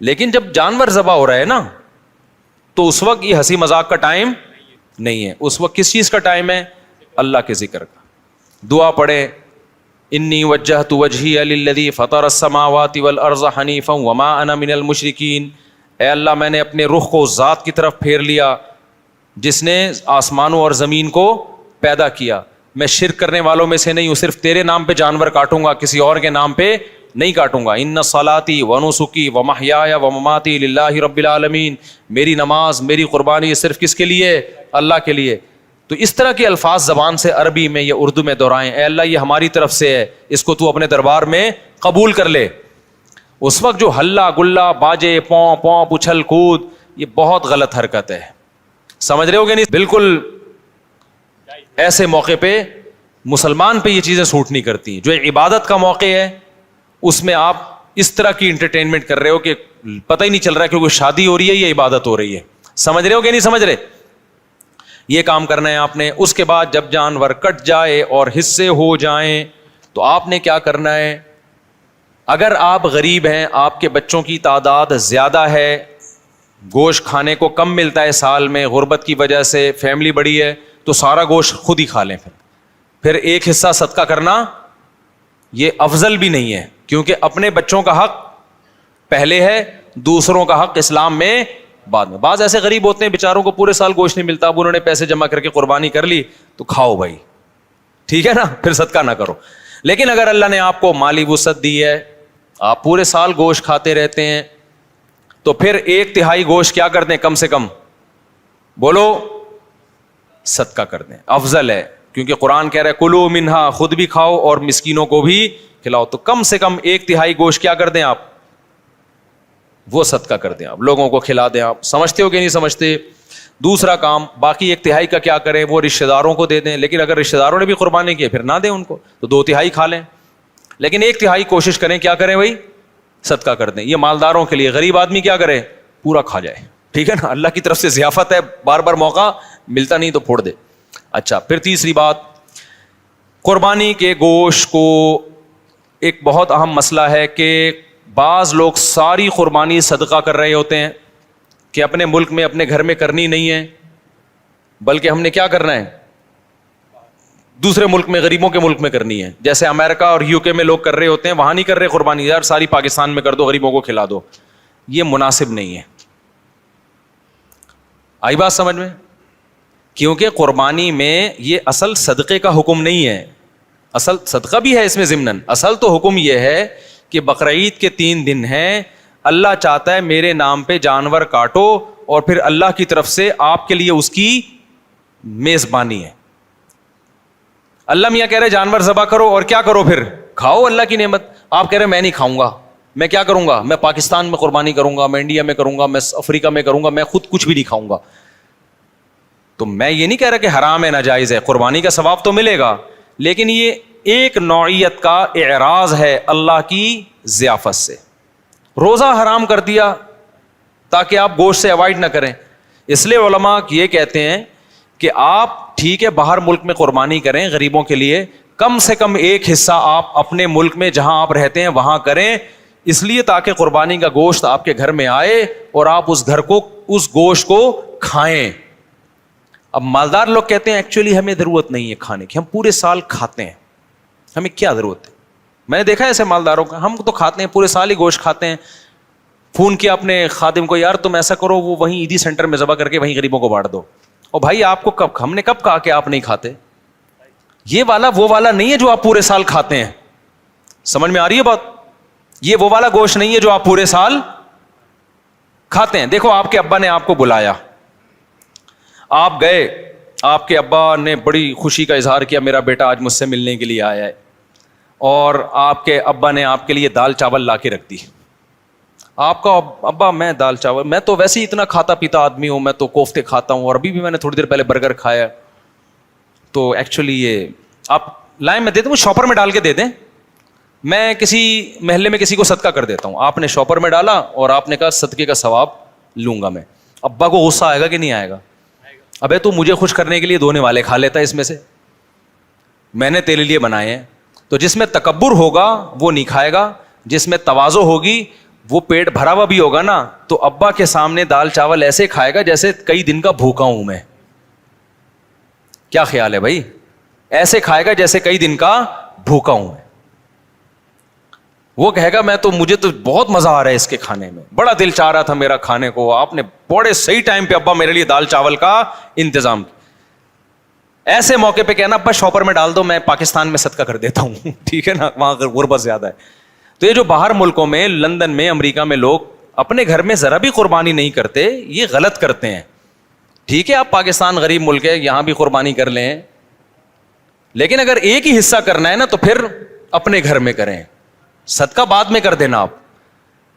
لیکن جب جانور ذبح ہو رہا ہے نا تو اس وقت یہ ہنسی مذاق کا ٹائم نہیں ہے. اس وقت کس چیز کا ٹائم ہے؟ اللہ کے ذکر کا. دعا پڑھیں, انی وجہت وجہی للذی فطر السماوات والارض حنیفا وما انا من المشرکین. اے اللہ, میں نے اپنے رخ کو ذات کی طرف پھیر لیا جس نے آسمانوں اور زمین کو پیدا کیا, میں شرک کرنے والوں میں سے نہیں ہوں, صرف تیرے نام پہ جانور کاٹوں گا, کسی اور کے نام پہ نہیں کاٹوں گا. ان صلاتی و نسکی و محیایا و مماتی للہ رب العالمین. میری نماز, میری قربانی یہ صرف کس کے لیے؟ اللہ کے لیے. تو اس طرح کے الفاظ زبان سے عربی میں یا اردو میں دہرائیں, اے اللہ یہ ہماری طرف سے ہے, اس کو تو اپنے دربار میں قبول کر لے. اس وقت جو ہلا گلا, باجے, پوں پوں, اچھل کود, یہ بہت غلط حرکت ہے. سمجھ رہے ہو کہ نہیں؟ بالکل ایسے موقع پہ مسلمان پہ یہ چیزیں سوٹ نہیں کرتی. جو عبادت کا موقع ہے اس میں آپ اس طرح کی انٹرٹینمنٹ کر رہے ہو کہ پتہ ہی نہیں چل رہا ہے کہ کوئی شادی ہو رہی ہے یا عبادت ہو رہی ہے. سمجھ رہے ہو کہ نہیں سمجھ رہے؟ یہ کام کرنا ہے آپ نے. اس کے بعد جب جانور کٹ جائے اور حصے ہو جائیں تو آپ نے کیا کرنا ہے؟ اگر آپ غریب ہیں, آپ کے بچوں کی تعداد زیادہ ہے, گوشت کھانے کو کم ملتا ہے سال میں, غربت کی وجہ سے فیملی بڑی ہے, تو سارا گوشت خود ہی کھا لیں. پھر ایک حصہ صدقہ کرنا یہ افضل بھی نہیں ہے, کیونکہ اپنے بچوں کا حق پہلے ہے, دوسروں کا حق اسلام میں بعد میں. بعض ایسے غریب ہوتے ہیں بیچاروں کو پورے سال گوشت نہیں ملتا, اب انہوں نے پیسے جمع کر کے قربانی کر لی, تو کھاؤ بھائی, ٹھیک ہے نا, پھر صدقہ نہ کرو. لیکن اگر اللہ نے آپ کو مالی وسعت دی ہے, آپ پورے سال گوشت کھاتے رہتے ہیں, تو پھر 1/3 گوشت کیا کر دیں؟ کم سے کم بولو صدقہ کر دیں, افضل ہے. کیونکہ قرآن کہہ رہا ہے کلو منہا, خود بھی کھاؤ اور مسکینوں کو بھی کھلاؤ. تو کم سے کم 1/3 گوشت کیا کر دیں آپ؟ وہ صدقہ کر دیں, آپ لوگوں کو کھلا دیں. آپ سمجھتے ہو کہ نہیں سمجھتے؟ دوسرا کام, باقی 1/3 کا کیا کریں؟ وہ رشتہ داروں کو دے دیں. لیکن اگر رشتہ داروں نے بھی قربانی کی پھر نہ دیں ان کو, تو 2/3 کھا لیں. لیکن 1/3 کوشش کریں کیا کریں بھائی؟ صدقہ کر دیں. یہ مالداروں کے لیے. غریب آدمی کیا کرے؟ پورا کھا جائے, ٹھیک ہے نا, اللہ کی طرف سے ضیافت ہے, بار بار موقع ملتا نہیں تو پھوڑ دے. اچھا, پھر تیسری بات, قربانی کے گوشت کو ایک بہت اہم مسئلہ ہے کہ بعض لوگ ساری قربانی صدقہ کر رہے ہوتے ہیں کہ اپنے ملک میں اپنے گھر میں کرنی نہیں ہے، بلکہ ہم نے کیا کرنا ہے، دوسرے ملک میں، غریبوں کے ملک میں کرنی ہے. جیسے امریکہ اور یو کے میں لوگ کر رہے ہوتے ہیں، وہاں نہیں کر رہے قربانی، یار ساری پاکستان میں کر دو، غریبوں کو کھلا دو. یہ مناسب نہیں ہے. آئی بات سمجھ میں؟ کیونکہ قربانی میں یہ اصل صدقے کا حکم نہیں ہے. اصل صدقہ بھی ہے اس میں ضمناً، اصل تو حکم یہ ہے کہ بقرعید کے 3 دن ہیں، اللہ چاہتا ہے میرے نام پہ جانور کاٹو اور پھر اللہ کی طرف سے آپ کے لیے اس کی میزبانی ہے. اللہ میاں کہہ رہے جانور ذبح کرو اور کیا کرو، پھر کھاؤ اللہ کی نعمت. آپ کہہ رہے میں نہیں کھاؤں گا، میں کیا کروں گا، میں پاکستان میں قربانی کروں گا، میں انڈیا میں کروں گا، میں افریقہ میں کروں گا، میں خود کچھ بھی نہیں کھاؤں گا. تو میں یہ نہیں کہہ رہا کہ حرام ہے، ناجائز ہے، قربانی کا ثواب تو ملے گا، لیکن یہ ایک نوعیت کا اعراض ہے اللہ کی ضیافت سے. روزہ حرام کر دیا تاکہ آپ گوشت سے اوائڈ نہ کریں. اس لیے علماء یہ کہتے ہیں کہ آپ ٹھیک ہے باہر ملک میں قربانی کریں غریبوں کے لیے، کم سے کم ایک حصہ آپ اپنے ملک میں جہاں آپ رہتے ہیں وہاں کریں، اس لیے تاکہ قربانی کا گوشت آپ کے گھر میں آئے اور آپ اس گھر کو، اس گوشت کو کھائیں. اب مالدار لوگ کہتے ہیں ایکچولی ہمیں ضرورت نہیں ہے کھانے کی، ہم پورے سال کھاتے ہیں، ہمیں کیا ضرورت ہے. میں نے دیکھا ہے ایسے مالداروں کا، ہم تو کھاتے ہیں پورے سال ہی گوشت کھاتے ہیں. فون کیا اپنے خادم کو، یار تم ایسا کرو وہ وہیں عیدی سینٹر میں ذبح کر کے وہیں غریبوں کو بانٹ دو. اور بھائی آپ کو کب، ہم نے کب کہا کہ آپ نہیں کھاتے؟ یہ والا وہ والا نہیں ہے جو آپ پورے سال کھاتے ہیں. سمجھ میں آ رہی ہے بات؟ یہ وہ والا گوشت نہیں ہے جو آپ پورے سال کھاتے ہیں. دیکھو آپ کے ابا نے آپ کو بلایا، آپ گئے، آپ کے ابا نے بڑی خوشی کا اظہار کیا میرا بیٹا آج مجھ سے ملنے کے لیے آیا ہے، اور آپ کے ابا نے آپ کے لیے دال چاول لا کے رکھ دی. آپ کا ابا میں دال چاول، میں تو ویسے ہی اتنا کھاتا پیتا آدمی ہوں، میں تو کوفتے کھاتا ہوں اور ابھی بھی میں نے تھوڑی دیر پہلے برگر کھایا، تو ایکچولی یہ آپ لائن میں دے دیں، وہ شاپر میں ڈال کے دے دیں، میں کسی محلے میں کسی کو صدقہ کر دیتا ہوں. آپ نے شاپر میں ڈالا اور آپ نے کہا صدقے کا ثواب لوں گا میں. ابا کو غصہ آئے گا کہ نہیں آئے گا؟ ابے تو مجھے خوش کرنے کے لیے دھونے والے کھا لیتا ہے اس میں سے، میں نے تیرے لیے بنائے ہیں. تو جس میں تکبر ہوگا وہ نہیں کھائے گا، جس میں تواضع ہوگی وہ پیٹ بھرا ہوا بھی ہوگا نا، تو ابا کے سامنے دال چاول ایسے کھائے گا جیسے کئی دن کا بھوکا ہوں میں. کیا خیال ہے بھائی؟ ایسے کھائے گا جیسے کئی دن کا بھوکا ہوں میں. وہ کہے گا میں تو، مجھے تو بہت مزہ آ رہا ہے اس کے کھانے میں، بڑا دل چاہ رہا تھا میرا کھانے کو، آپ نے بڑے صحیح ٹائم پہ ابا میرے لیے دال چاول کا انتظام کیا. ایسے موقع پہ کہنا ابا شاپر میں ڈال دو، میں پاکستان میں صدقہ کر دیتا ہوں. ٹھیک ہے نا، وہاں غربت زیادہ ہے. تو یہ جو باہر ملکوں میں، لندن میں، امریکہ میں لوگ اپنے گھر میں ذرا بھی قربانی نہیں کرتے، یہ غلط کرتے ہیں. ٹھیک ہے آپ پاکستان غریب ملک ہے، یہاں بھی قربانی کر لیں، لیکن اگر ایک ہی حصہ کرنا ہے نا تو پھر اپنے گھر میں کریں، صدقہ بعد میں کر دینا آپ.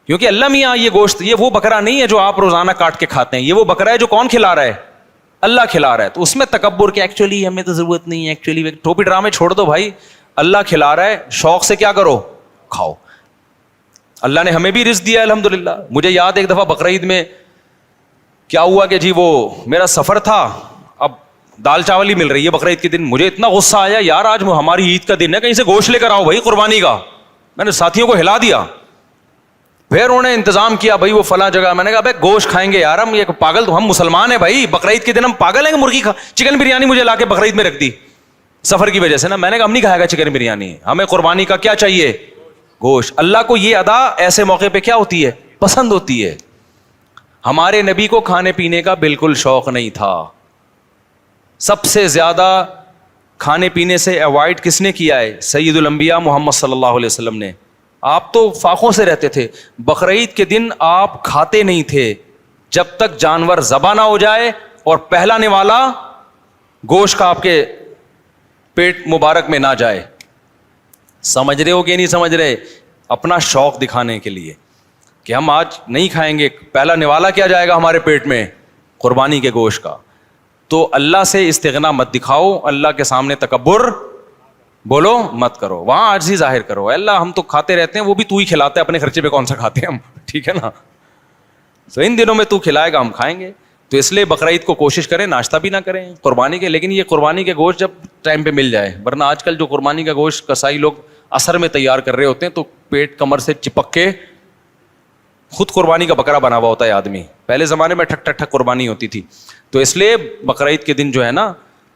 کیونکہ اللہ میاں یہ گوشت، یہ وہ بکرا نہیں ہے جو آپ روزانہ کاٹ کے کھاتے ہیں، یہ وہ بکرا ہے جو کون کھلا رہا ہے؟ اللہ کھلا رہا ہے. تو اس میں تکبر کہ ایکچولی ہمیں تو ضرورت نہیں ہے، ایکچولی ٹوپی ڈرامے چھوڑ دو بھائی، اللہ کھلا رہا ہے، شوق سے کیا کرو، کھاؤ. اللہ نے ہمیں بھی رزق دیا ہے الحمدللہ. مجھے یاد ایک دفعہ بقرعید میں کیا ہوا کہ جی وہ میرا سفر تھا، اب دال چاول ہی مل رہی ہے بقرعید کے دن. مجھے اتنا غصہ آیا، یار آج ہماری عید کا دن ہے، کہیں سے گوشت لے کر آؤ بھائی قربانی کا. میں نے ساتھیوں کو ہلا دیا، پھر انہوں نے انتظام کیا بھائی وہ فلاں جگہ. میں نے کہا بھائی گوشت کھائیں گے یار، ہم یہ پاگل، تو ہم مسلمان ہیں بھائی، بقرعید کے دن ہم پاگل ہیں کہ مرغی چکن بریانی مجھے لا کے بقرعید میں رکھ دی سفر کی وجہ سے نا. میں نے کہا ہم نہیں کھائے گا چکن بریانی، ہمیں قربانی کا کیا چاہیے، گوشت. اللہ کو یہ ادا ایسے موقع پہ کیا ہوتی ہے، پسند ہوتی ہے. ہمارے نبی کو کھانے پینے کا بالکل شوق نہیں تھا. سب سے زیادہ کھانے پینے سے اوائڈ کس نے کیا ہے؟ سید الانبیاء محمد صلی اللہ علیہ وسلم نے. آپ تو فاقوں سے رہتے تھے. بقرعید کے دن آپ کھاتے نہیں تھے جب تک جانور ذبح نہ ہو جائے اور پہلانے والا گوشت کا آپ کے پیٹ مبارک میں نہ جائے. سمجھ رہے ہو کہ نہیں سمجھ رہے؟ اپنا شوق دکھانے کے لیے کہ ہم آج نہیں کھائیں گے، پہلا نوالا کیا جائے گا ہمارے پیٹ میں، قربانی کے گوشت کا. تو اللہ سے استغنا مت دکھاؤ، اللہ کے سامنے تکبر بولو مت کرو، وہاں عاجزی ظاہر کرو. اللہ ہم تو کھاتے رہتے ہیں، وہ بھی تو ہی کھلاتا ہے، اپنے خرچے پہ کون سا کھاتے ہیں ہم، ٹھیک ہے نا. تو ان دنوں میں تو کھلائے گا ہم کھائیں گے. تو اس لیے بقرعید کو کوشش کریں ناشتہ بھی نہ کریں قربانی کے، لیکن یہ قربانی کے گوشت جب ٹائم پہ مل جائے. ورنہ آج کل جو قربانی کا گوشت کسائی لوگ اثر میں تیار کر رہے ہوتے ہیں تو پیٹ کمر سے چپک کے خود قربانی کا بکرا بنا ہوا ہوتا ہے آدمی. پہلے زمانے میں ٹھک ٹھک ٹھک قربانی ہوتی تھی. تو اس لیے بقرعید کے دن جو ہے نا,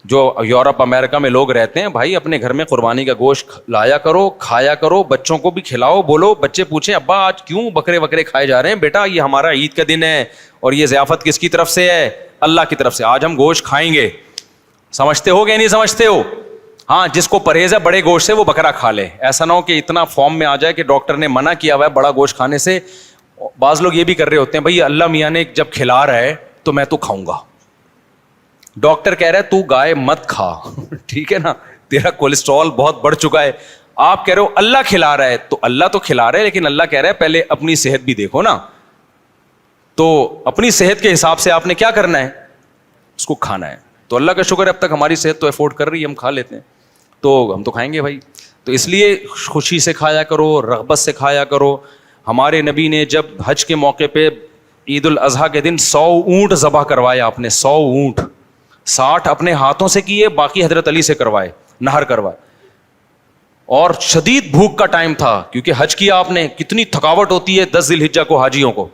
جو یورپ امریکہ میں لوگ رہتے ہیں, بھائی اپنے گھر میں قربانی کا گوشت لایا کرو, کھایا کرو, بچوں کو بھی کھلاؤ. بولو, بچے پوچھیں ابا آج کیوں بکرے وکرے کھائے جا رہے ہیں؟ بیٹا یہ ہمارا عید کا دن ہے اور یہ ضیافت کس کی طرف سے ہے؟ اللہ کی طرف سے. آج ہم گوشت کھائیں گے. سمجھتے ہو کہ نہیں سمجھتے ہو؟ ہاں, جس کو پرہیز ہے بڑے گوشت سے وہ بکرا کھا لے. ایسا نہ ہو کہ اتنا فارم میں آ جائے کہ ڈاکٹر نے منع کیا ہوا ہے بڑا گوشت کھانے سے. بعض لوگ یہ بھی کر رہے ہوتے ہیں, بھائی اللہ میاں نے جب کھلا رہا ہے تو میں تو کھاؤں گا. ڈاکٹر کہہ رہا ہے تو گائے مت کھا, ٹھیک ہے نا, تیرا کولیسٹرول بہت بڑھ چکا ہے. آپ کہہ رہے ہو اللہ کھلا رہا ہے, تو اللہ تو کھلا رہا ہے لیکن اللہ کہہ رہا ہے پہلے اپنی صحت بھی دیکھو نا. تو اپنی صحت کے حساب سے آپ نے کیا کرنا ہے؟ اس کو کھانا ہے. تو اللہ کا شکر ہے اب تک ہماری صحت تو افورڈ کر رہی ہے, ہم کھا لیتے ہیں, تو ہم تو کھائیں گے بھائی. تو اس لیے خوشی سے کھایا کرو, رغبت سے کھایا کرو. ہمارے نبی نے جب حج کے موقع پہ عید الاضحیٰ کے دن 100 اونٹ ذبح کروائے, آپ نے 100 اونٹ, 60 اپنے ہاتھوں سے کیے, باقی حضرت علی سے کروائے, نہر کروائے. اور شدید بھوک کا ٹائم تھا کیونکہ حج کیا آپ نے, کتنی تھکاوٹ ہوتی ہے 10 ذی الحجہ کو حاجیوں کو.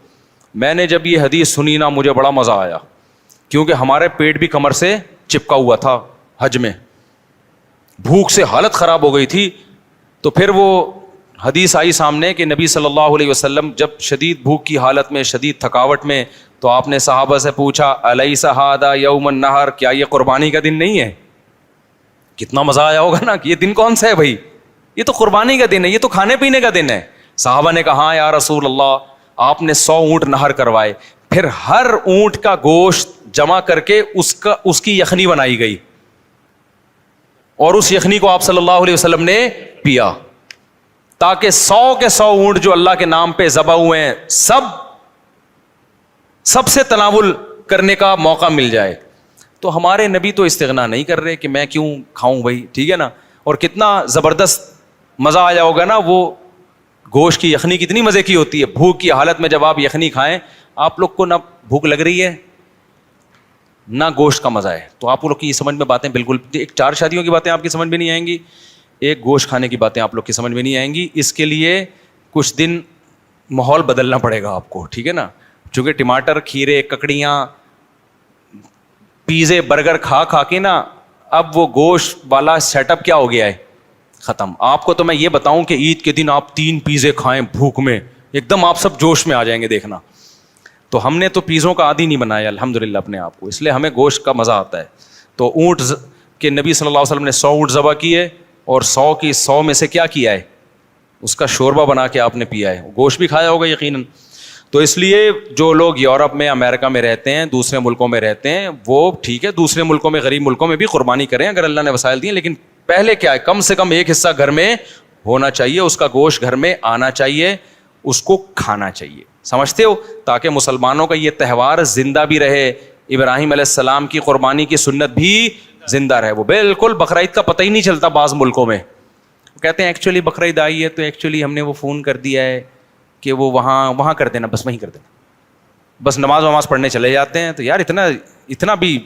میں نے جب یہ حدیث سنی نا مجھے بڑا مزہ آیا, کیونکہ ہمارے پیٹ بھی کمر سے چپکا ہوا تھا حج میں, بھوک سے حالت خراب ہو گئی تھی. تو پھر وہ حدیث آئی سامنے کہ نبی صلی اللہ علیہ وسلم جب شدید بھوک کی حالت میں, شدید تھکاوٹ میں, تو آپ نے صحابہ سے پوچھا الیس ھذا یوم النحر, کیا یہ قربانی کا دن نہیں ہے؟ کتنا مزہ آیا ہوگا نا کہ یہ دن کون سا ہے بھائی, یہ تو قربانی کا دن ہے, یہ تو کھانے پینے کا دن ہے. صحابہ نے کہا ہاں یا رسول اللہ. آپ نے 100 اونٹ نہر کروائے, پھر ہر اونٹ کا گوشت جمع کر کے اس کی یخنی بنائی گئی, اور اس یخنی کو آپ صلی اللہ علیہ وسلم نے پیا, تاکہ 100 کے 100 اونٹ جو اللہ کے نام پہ ذبح ہوئے ہیں سب سے تناول کرنے کا موقع مل جائے. تو ہمارے نبی تو استغنا نہیں کر رہے کہ میں کیوں کھاؤں بھائی, ٹھیک ہے نا. اور کتنا زبردست مزہ آیا ہوگا نا, وہ گوشت کی یخنی کتنی مزے کی ہوتی ہے. بھوک کی حالت میں جب آپ یخنی کھائیں, آپ لوگ کو نہ بھوک لگ رہی ہے نہ گوشت کا مزہ ہے, تو آپ لوگ کی یہ سمجھ میں باتیں بالکل, ایک 4 شادیوں کی باتیں آپ کی سمجھ میں نہیں آئیں گی, ایک گوشت کھانے کی باتیں آپ لوگ کی سمجھ میں نہیں آئیں گی. اس کے لیے کچھ دن ماحول بدلنا پڑے گا آپ کو, ٹھیک ہے نا. چونکہ ٹماٹر, کھیرے, ککڑیاں, پیزے, برگر کھا کھا کے نا اب وہ گوشت والا سیٹ اپ کیا ہو گیا ہے, ختم. آپ کو تو میں یہ بتاؤں کہ عید کے دن آپ 3 پیزے کھائیں بھوک میں, ایک دم آپ سب جوش میں آ جائیں گے, دیکھنا. تو ہم نے تو پیزوں کا عادی نہیں بنایا الحمدللہ اپنے آپ کو, اس لیے ہمیں گوشت کا مزہ آتا ہے. تو اونٹ کے نبی صلی اللہ علیہ وسلم نے 100 اونٹ ذبح کیے, اور 100 کی 100 میں سے کیا کیا ہے, اس کا شوربہ بنا کے آپ نے پیا ہے. گوشت بھی کھایا ہوگا یقیناً. تو اس لیے جو لوگ یورپ میں, امریکہ میں رہتے ہیں, دوسرے ملکوں میں رہتے ہیں, وہ ٹھیک ہے دوسرے ملکوں میں, غریب ملکوں میں بھی قربانی کریں اگر اللہ نے وسائل دیے, لیکن پہلے کیا ہے, کم سے کم ایک حصہ گھر میں ہونا چاہیے, اس کا گوشت گھر میں آنا چاہیے, اس کو کھانا چاہیے. سمجھتے ہو؟ تاکہ مسلمانوں کا یہ تہوار زندہ بھی رہے, ابراہیم علیہ السلام کی قربانی کی سنت بھی زندہ رہے. وہ بالکل بقرعید کا پتہ ہی نہیں چلتا بعض ملکوں میں, کہتے ہیں ایکچولی بقرعید آئی ہے تو ایکچولی ہم نے وہ فون کر دیا ہے کہ وہ وہاں کر دینا, بس وہیں کر دینا, بس نماز پڑھنے چلے جاتے ہیں. تو یار اتنا بھی,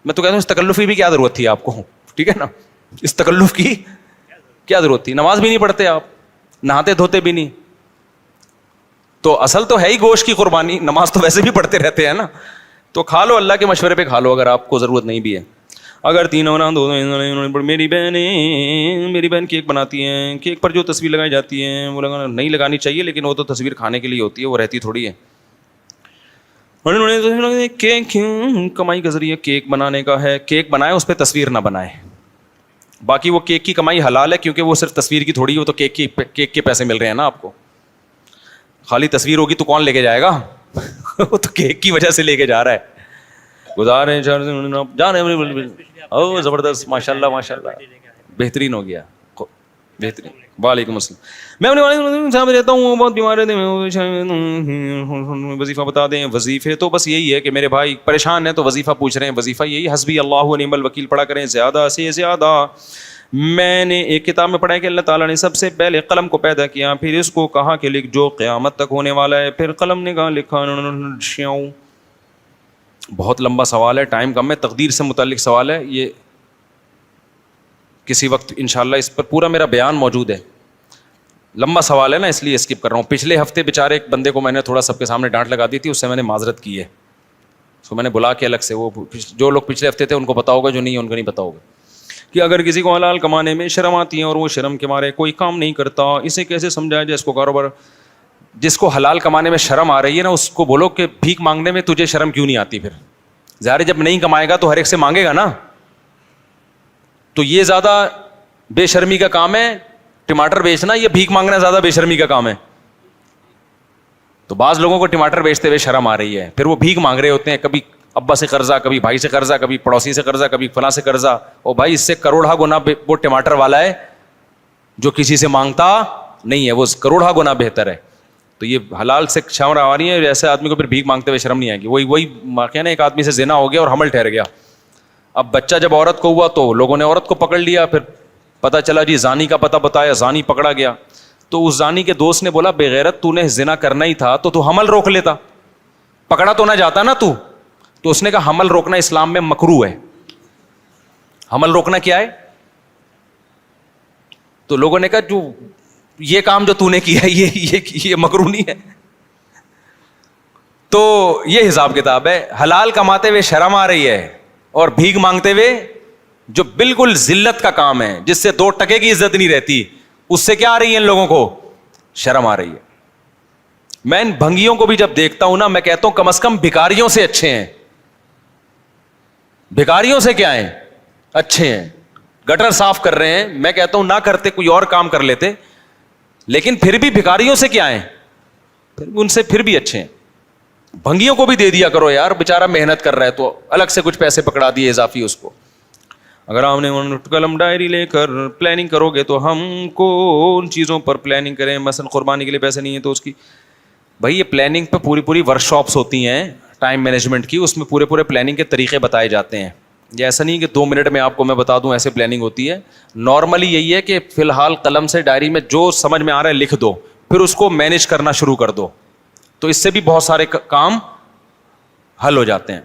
میں تو کہتا ہوں اس تکلف کی بھی کیا ضرورت تھی آپ کو, ٹھیک ہے نا, اس تکلف کی کیا ضرورت تھی. نماز بھی نہیں پڑھتے آپ, نہاتے دھوتے بھی نہیں, تو اصل تو ہے ہی گوشت کی قربانی, نماز تو ویسے بھی پڑھتے رہتے ہیں نا. تو کھا لو, اللہ کے مشورے پہ کھا لو اگر آپ کو ضرورت نہیں بھی ہے. اگر تینوں نہ دو, میری بہن کیک بناتی ہیں, کیک پر جو تصویر لگائی جاتی ہے وہ نہیں لگانی چاہیے, لیکن وہ تو تصویر کھانے کے لیے ہوتی ہے, وہ رہتی تھوڑی ہے. کیک کمائی کا ذریعہ کیک بنانے کا ہے, کیک بنائے اس پہ تصویر نہ بنائے. باقی وہ کیک کی کمائی حلال ہے, کیونکہ وہ صرف تصویر کی تھوڑی ہے, وہ تو کیک کے پیسے مل رہے ہیں نا آپ کو. خالی تصویر ہوگی تو کون لے کے جائے گا, وہ تو کیک کی وجہ سے لے کے جا رہا ہے. گزارے جانے او زبردست, ماشاء اللہ بہترین ہو گیا, بہترین. وعلیکم السلام. میں اپنے صاحب رہتا ہوں, بہت بیمار رہتے ہیں, وظیفہ بتا دیں. وظیفے تو بس یہی ہے کہ میرے بھائی پریشان ہیں تو وظیفہ پوچھ رہے ہیں, وظیفہ یہی حسبی اللہ و نعم الوکیل پڑھا کریں زیادہ سے زیادہ. میں نے ایک کتاب میں پڑھا ہے کہ اللہ تعالیٰ نے سب سے پہلے قلم کو پیدا کیا, پھر اس کو کہا کہ لکھ جو قیامت تک ہونے والا ہے, پھر قلم نے کہا لکھا. بہت لمبا سوال ہے, ٹائم کم ہے, تقدیر سے متعلق سوال ہے یہ, کسی وقت انشاءاللہ اس پر پورا میرا بیان موجود ہے. لمبا سوال ہے نا اس لیے اسکپ کر رہا ہوں. پچھلے ہفتے بیچارے ایک بندے کو میں نے تھوڑا سب کے سامنے ڈانٹ لگا دی تھی, اس سے میں نے معذرت کی ہے, اس کو میں نے بلا کے الگ سے, وہ جو لوگ پچھلے ہفتے تھے ان کو پتا ہوگا, جو نہیں ہے ان کو نہیں پتا ہوگا, کہ اگر کسی کو حلال کمانے میں شرم آتی ہے اور وہ شرم کے مارے کوئی کام نہیں کرتا, اسے کیسے سمجھایا جائے اس کو کاروبار. جس کو حلال کمانے میں شرم آ رہی ہے نا, اس کو بولو کہ بھیک مانگنے میں تجھے شرم کیوں نہیں آتی. پھر ظاہر جب نہیں کمائے گا تو ہر ایک سے مانگے گا نا. تو یہ زیادہ بے شرمی کا کام ہے ٹماٹر بیچنا, یہ بھیک مانگنا زیادہ بے شرمی کا کام ہے. تو بعض لوگوں کو ٹماٹر بیچتے ہوئے شرم آ رہی ہے, پھر وہ بھیک مانگ رہے ہوتے ہیں, کبھی ابا سے قرضہ, کبھی بھائی سے قرضہ, کبھی پڑوسی سے قرضہ, کبھی فلاں سے قرضہ. او بھائی اس سے کروڑا گنا وہ ٹماٹر والا ہے جو کسی سے مانگتا نہیں ہے, وہ کروڑا گنا بہتر ہے. تو یہ حلال سے شرم آ رہی ہے, ایسے آدمی کو پھر بھیک مانگتے ہوئے شرم نہیں آئے گی. وہی واقعہ نا, ایک آدمی سے زنا ہو گیا اور حمل ٹھہر گیا. اب بچہ جب عورت کو ہوا تو لوگوں نے عورت کو پکڑ لیا, پھر پتہ چلا جی زانی کا پتہ بتایا, زانی پکڑا گیا. تو اس زانی کے دوست نے بولا بے غیرت تو نے زنا کرنا ہی تھا تو حمل روک لیتا, پکڑا تو نہ جاتا نا تو. تو اس نے کہا حمل روکنا اسلام میں مکروہ ہے. حمل روکنا کیا ہے؟ تو لوگوں نے کہا جو یہ کام جو تو نے کیا یہ مکروہ نہیں ہے. تو یہ حساب کتاب ہے. حلال کماتے ہوئے شرم آ رہی ہے اور بھیک مانگتے ہوئے جو بالکل ذلت کا کام ہے, جس سے 2 ٹکے کی عزت نہیں رہتی, اس سے کیا آ رہی ہے ان لوگوں کو؟ شرم آ رہی ہے. میں ان بھنگیوں کو بھی جب دیکھتا ہوں نا, میں کہتا ہوں کم از کم بھکاریوں سے اچھے ہیں. بھکاریوں سے کیا ہیں؟ اچھے ہیں. گٹر صاف کر رہے ہیں, میں کہتا ہوں نہ کرتے کوئی اور کام کر لیتے, لیکن پھر بھی بھکاریوں سے کیا ہیں؟ ان سے پھر بھی اچھے ہیں. بھنگیوں کو بھی دے دیا کرو یار, بیچارہ محنت کر رہا ہے تو الگ سے کچھ پیسے پکڑا دیے اضافی اس کو. اگر آپ نے قلم ڈائری لے کر پلاننگ کرو گے تو ہم کو ان چیزوں پر پلاننگ کریں, مثلا قربانی کے لیے پیسے نہیں ہیں تو اس کی, بھائی یہ پلاننگ پہ پوری ورک شاپس ہوتی ہیں ٹائم مینجمنٹ کی, اس میں پورے پلاننگ کے طریقے بتائے جاتے ہیں. یہ ایسا نہیں کہ 2 منٹ میں آپ کو میں بتا دوں ایسے پلاننگ ہوتی ہے. نارملی یہی ہے کہ فی الحال قلم سے ڈائری میں جو سمجھ میں آ رہا ہے لکھ دو, پھر اس کو مینیج کرنا شروع کر دو, تو اس سے بھی بہت سارے کام حل ہو جاتے ہیں.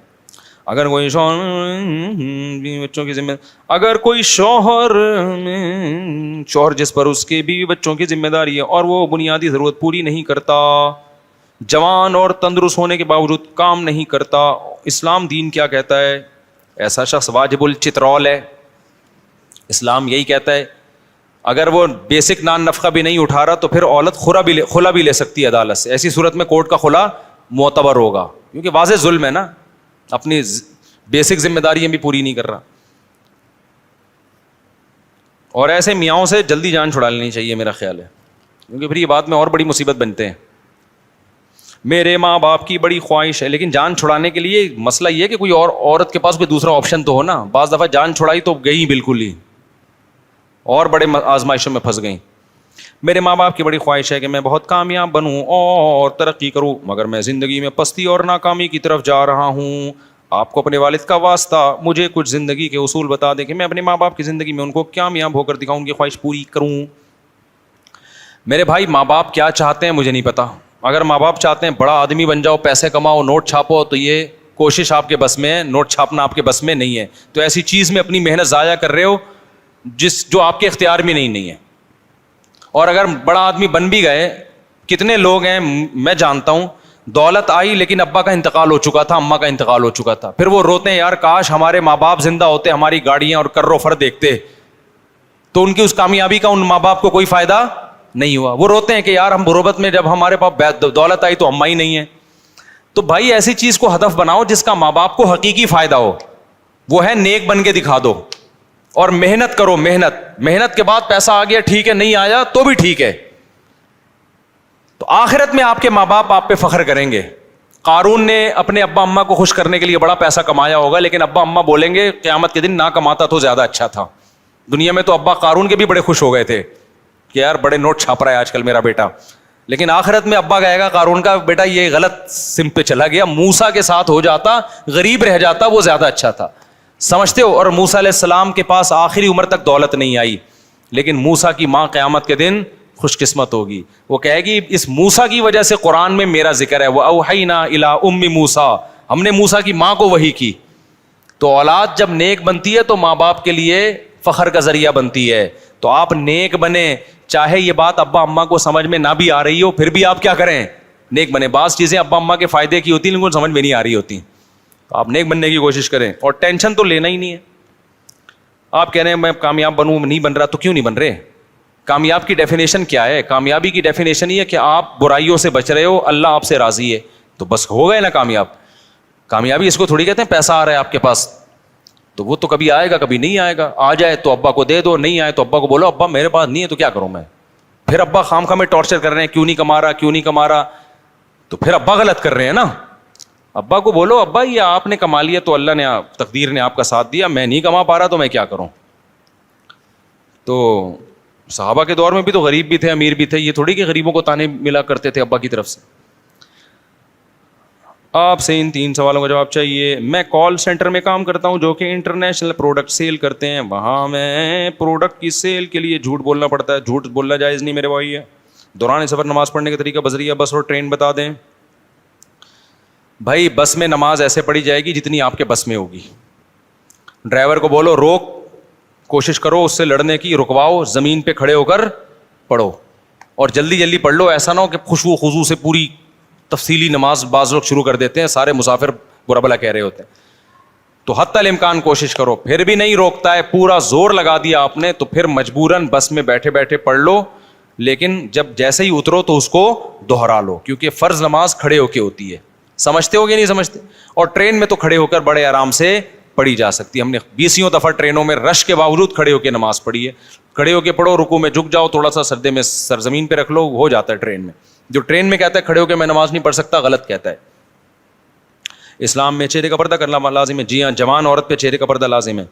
اگر کوئی شوہر بچوں کی ذمہ, اگر کوئی شوہر جس پر اس کے بیوی بچوں کی ذمہ داری ہے اور وہ بنیادی ضرورت پوری نہیں کرتا, جوان اور تندرست ہونے کے باوجود کام نہیں کرتا, اسلام دین کیا کہتا ہے؟ ایسا شخص واجب الچترول ہے. اسلام یہی کہتا ہے اگر وہ بیسک نان نفقہ بھی نہیں اٹھا رہا تو پھر عورت خلا بھی لے سکتی ہے عدالت سے. ایسی صورت میں کورٹ کا خلا معتبر ہوگا, کیونکہ واضح ظلم ہے نا, اپنی بیسک ذمہ داریاں بھی پوری نہیں کر رہا. اور ایسے میاؤں سے جلدی جان چھڑا لینی چاہیے میرا خیال ہے, کیونکہ پھر یہ بات میں اور بڑی مصیبت بنتے ہیں. میرے ماں باپ کی بڑی خواہش ہے, لیکن جان چھڑانے کے لیے مسئلہ یہ ہے کہ کوئی اور عورت کے پاس کوئی دوسرا آپشن تو ہو نا. بعض دفعہ جان چھڑائی تو گئی بالکل ہی, اور بڑے آزمائشوں میں پھنس گئیں. میرے ماں باپ کی بڑی خواہش ہے کہ میں بہت کامیاب بنوں اور ترقی کروں, مگر میں زندگی میں پستی اور ناکامی کی طرف جا رہا ہوں. آپ کو اپنے والد کا واسطہ مجھے کچھ زندگی کے اصول بتا دیں کہ میں اپنے ماں باپ کی زندگی میں ان کو کامیاب ہو کر دکھاؤں, ان کی خواہش پوری کروں. میرے بھائی ماں باپ کیا چاہتے ہیں مجھے نہیں پتا. اگر ماں باپ چاہتے ہیں بڑا آدمی بن جاؤ, پیسے کماؤ, نوٹ چھاپو, تو یہ کوشش آپ کے بس میں ہے, نوٹ چھاپنا آپ کے بس میں نہیں ہے. تو ایسی چیز میں اپنی محنت ضائع کر رہے ہو جو آپ کے اختیار میں نہیں ہے. اور اگر بڑا آدمی بن بھی گئے, کتنے لوگ ہیں میں جانتا ہوں, دولت آئی لیکن ابا کا انتقال ہو چکا تھا, اماں کا انتقال ہو چکا تھا, پھر وہ روتے ہیں یار کاش ہمارے ماں باپ زندہ ہوتے, ہماری گاڑیاں اور کر و فر دیکھتے. تو ان کی اس کامیابی کا ان ماں باپ کو کوئی فائدہ نہیں ہوا. وہ روتے ہیں کہ یار ہم غربت میں جب ہمارے پاس دولت آئی تو اماں ہی نہیں ہے. تو بھائی ایسی چیز کو ہدف بناؤ جس کا ماں باپ کو حقیقی فائدہ ہو, وہ ہے نیک بن کے دکھا دو اور محنت کرو. محنت کے بعد پیسہ آ گیا ٹھیک ہے, نہیں آیا تو بھی ٹھیک ہے. تو آخرت میں آپ کے ماں باپ آپ پہ فخر کریں گے. قارون نے اپنے ابا اماں کو خوش کرنے کے لیے بڑا پیسہ کمایا ہوگا, لیکن ابا اماں بولیں گے قیامت کے دن نہ کماتا تو زیادہ اچھا تھا. دنیا میں تو ابا قارون کے بھی بڑے خوش ہو گئے تھے کہ یار بڑے نوٹ چھاپ رہا ہے آج کل میرا بیٹا, لیکن آخرت میں ابا کہے گا قارون کا بیٹا یہ غلط سمت پہ چلا گیا, موسیٰ کے ساتھ ہو جاتا, غریب رہ جاتا, وہ زیادہ اچھا تھا. سمجھتے ہو؟ اور موسیٰ علیہ السلام کے پاس آخری عمر تک دولت نہیں آئی, لیکن موسیٰ کی ماں قیامت کے دن خوش قسمت ہوگی. وہ کہے گی اس موسیٰ کی وجہ سے قرآن میں میرا ذکر ہے, وَأَوْحَيْنَا إِلَىٰ أُمِّ مُوسَىٰ, ہم نے موسیٰ کی ماں کو وحی کی. تو اولاد جب نیک بنتی ہے تو ماں باپ کے لیے فخر کا ذریعہ بنتی ہے. تو آپ نیک بنے, چاہے یہ بات ابا اماں کو سمجھ میں نہ بھی آ رہی ہو, پھر بھی آپ کیا کریں, نیک بنے. بعض چیزیں ابا اماں کے فائدے کی ہوتی ہیں لیکن سمجھ میں نہیں آ رہی ہوتی, تو آپ نیک بننے کی کوشش کریں. اور ٹینشن تو لینا ہی نہیں ہے. آپ کہہ رہے ہیں میں کامیاب بنوں, نہیں بن رہا, تو کیوں نہیں بن رہے؟ کامیاب کی ڈیفینیشن کیا ہے؟ کامیابی کی ڈیفینیشن یہ ہے کہ آپ برائیوں سے بچ رہے ہو, اللہ آپ سے راضی ہے, تو بس ہو گئے نا کامیاب. کامیابی اس کو تھوڑی کہتے ہیں پیسہ آ رہا ہے آپ کے پاس, تو وہ تو کبھی آئے گا کبھی نہیں آئے گا. آ جائے تو ابا کو دے دو, نہیں آئے تو ابا کو بولو ابا میرے پاس نہیں ہے تو کیا کروں میں. پھر ابا خام خواہ میں ٹارچر کر رہے ہیں, کیوں نہیں کما رہا, کیوں نہیں کما رہا, تو پھر ابا غلط کر رہے ہیں نا. ابا کو بولو ابا یہ آپ نے کما لیا تو اللہ نے, تقدیر نے آپ کا ساتھ دیا, میں نہیں کما پا رہا تو میں کیا کروں. تو صحابہ کے دور میں بھی تو غریب بھی تھے امیر بھی تھے, یہ تھوڑی کہ غریبوں کو تانے ملا کرتے تھے ابا کی طرف سے. آپ سے ان 3 سوالوں کا جواب چاہیے. میں کال سینٹر میں کام کرتا ہوں جو کہ انٹرنیشنل پروڈکٹ سیل کرتے ہیں. وہاں میں پروڈکٹ کی سیل کے لیے جھوٹ بولنا پڑتا ہے. جھوٹ بولنا جائز نہیں میرے بھائی ہے. دوران سفر نماز پڑھنے کا طریقہ بذریعہ بس اور ٹرین بتا دیں. بھائی بس میں نماز ایسے پڑھی جائے گی جتنی آپ کے بس میں ہوگی. ڈرائیور کو بولو روک, کوشش کرو اس سے لڑنے کی, رکواؤ, زمین پہ کھڑے ہو کر پڑھو اور جلدی جلدی پڑھ لو. ایسا نہ ہو کہ خوشبو خضو سے پوری تفصیلی نماز بعض لوگ شروع کر دیتے ہیں, سارے مسافر برا بلا کہہ رہے ہوتے ہیں. تو حتی الامکان کوشش کرو. پھر بھی نہیں روکتا ہے, پورا زور لگا دیا آپ نے, تو پھر مجبوراً بس میں بیٹھے بیٹھے پڑھ لو, لیکن جب جیسے ہی اترو تو اس کو دوہرا لو, کیونکہ فرض نماز کھڑے ہو کے ہوتی ہے. سمجھتے ہو گے نہیں سمجھتے؟ اور ٹرین میں تو کھڑے ہو کر بڑے آرام سے پڑھی جا سکتی ہے. ہم نے 20 دفعہ ٹرینوں میں رش کے باوجود کھڑے ہو کے نماز پڑھی ہے. کھڑے ہو کے پڑھو, رکوع میں جھک جاؤ, تھوڑا سا سردے میں سرزمین پہ رکھ لو, ہو جاتا ہے ٹرین میں. جو ٹرین میں کہتا ہے کھڑے ہو کے میں نماز نہیں پڑھ سکتا, غلط کہتا ہے. اسلام میں چہرے کا پردہ کرنا لازم ہے. جی ہاں, جوان عورت پہ چہرے کا پردہ لازم ہے.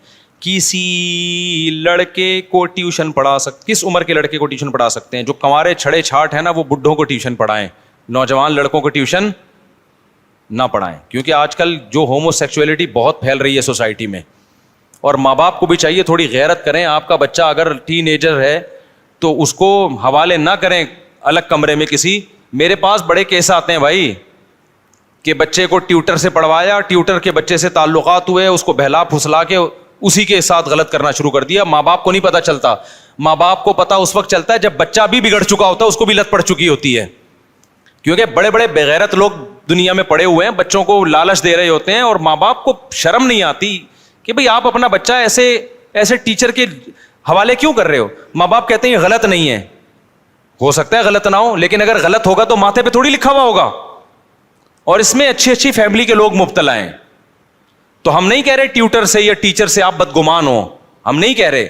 کسی لڑکے کو ٹیوشن پڑھا کس عمر کے لڑکے کو ٹیوشن پڑھا سکتے ہیں؟ جو کنوارے چھڑے چھاٹ ہیں نا, وہ بڈھوں کو ٹیوشن پڑھائیں, نوجوان لڑکوں کو ٹیوشن نہ پڑھائیں. کیونکہ آج کل جو ہومو سیکچولیٹی بہت پھیل رہی ہے سوسائٹی میں, اور ماں باپ کو بھی چاہیے تھوڑی غیرت کریں. آپ کا بچہ اگر ٹین ایجر ہے تو اس کو حوالے نہ کریں الگ کمرے میں کسی. میرے پاس بڑے کیس آتے ہیں بھائی کہ بچے کو ٹیوٹر سے پڑھوایا, ٹیوٹر کے بچے سے تعلقات ہوئے, اس کو بہلا پھسلا کے اسی کے ساتھ غلط کرنا شروع کر دیا. ماں باپ کو نہیں پتا چلتا. ماں باپ کو پتا اس وقت چلتا ہے جب بچہ بھی بگڑ چکا ہوتا ہے, اس کو بھی لت پڑ چکی ہوتی ہے. کیونکہ بڑے بڑے بغیرت لوگ دنیا میں پڑے ہوئے ہیں, بچوں کو لالچ دے رہے ہوتے ہیں, اور ماں باپ کو شرم نہیں آتی کہ بھئی آپ اپنا بچہ ایسے ٹیچر کے حوالے کیوں کر رہے ہو. ماں باپ کہتے ہیں یہ غلط نہیں ہے. ہو سکتا ہے غلط نہ ہو, لیکن اگر غلط ہوگا تو ماتھے پہ تھوڑی لکھا ہوا ہوگا, اور اس میں اچھی اچھی فیملی کے لوگ مبتلا ہیں. تو ہم نہیں کہہ رہے ٹیوٹر سے یا ٹیچر سے آپ بدگمان ہو, ہم نہیں کہہ رہے,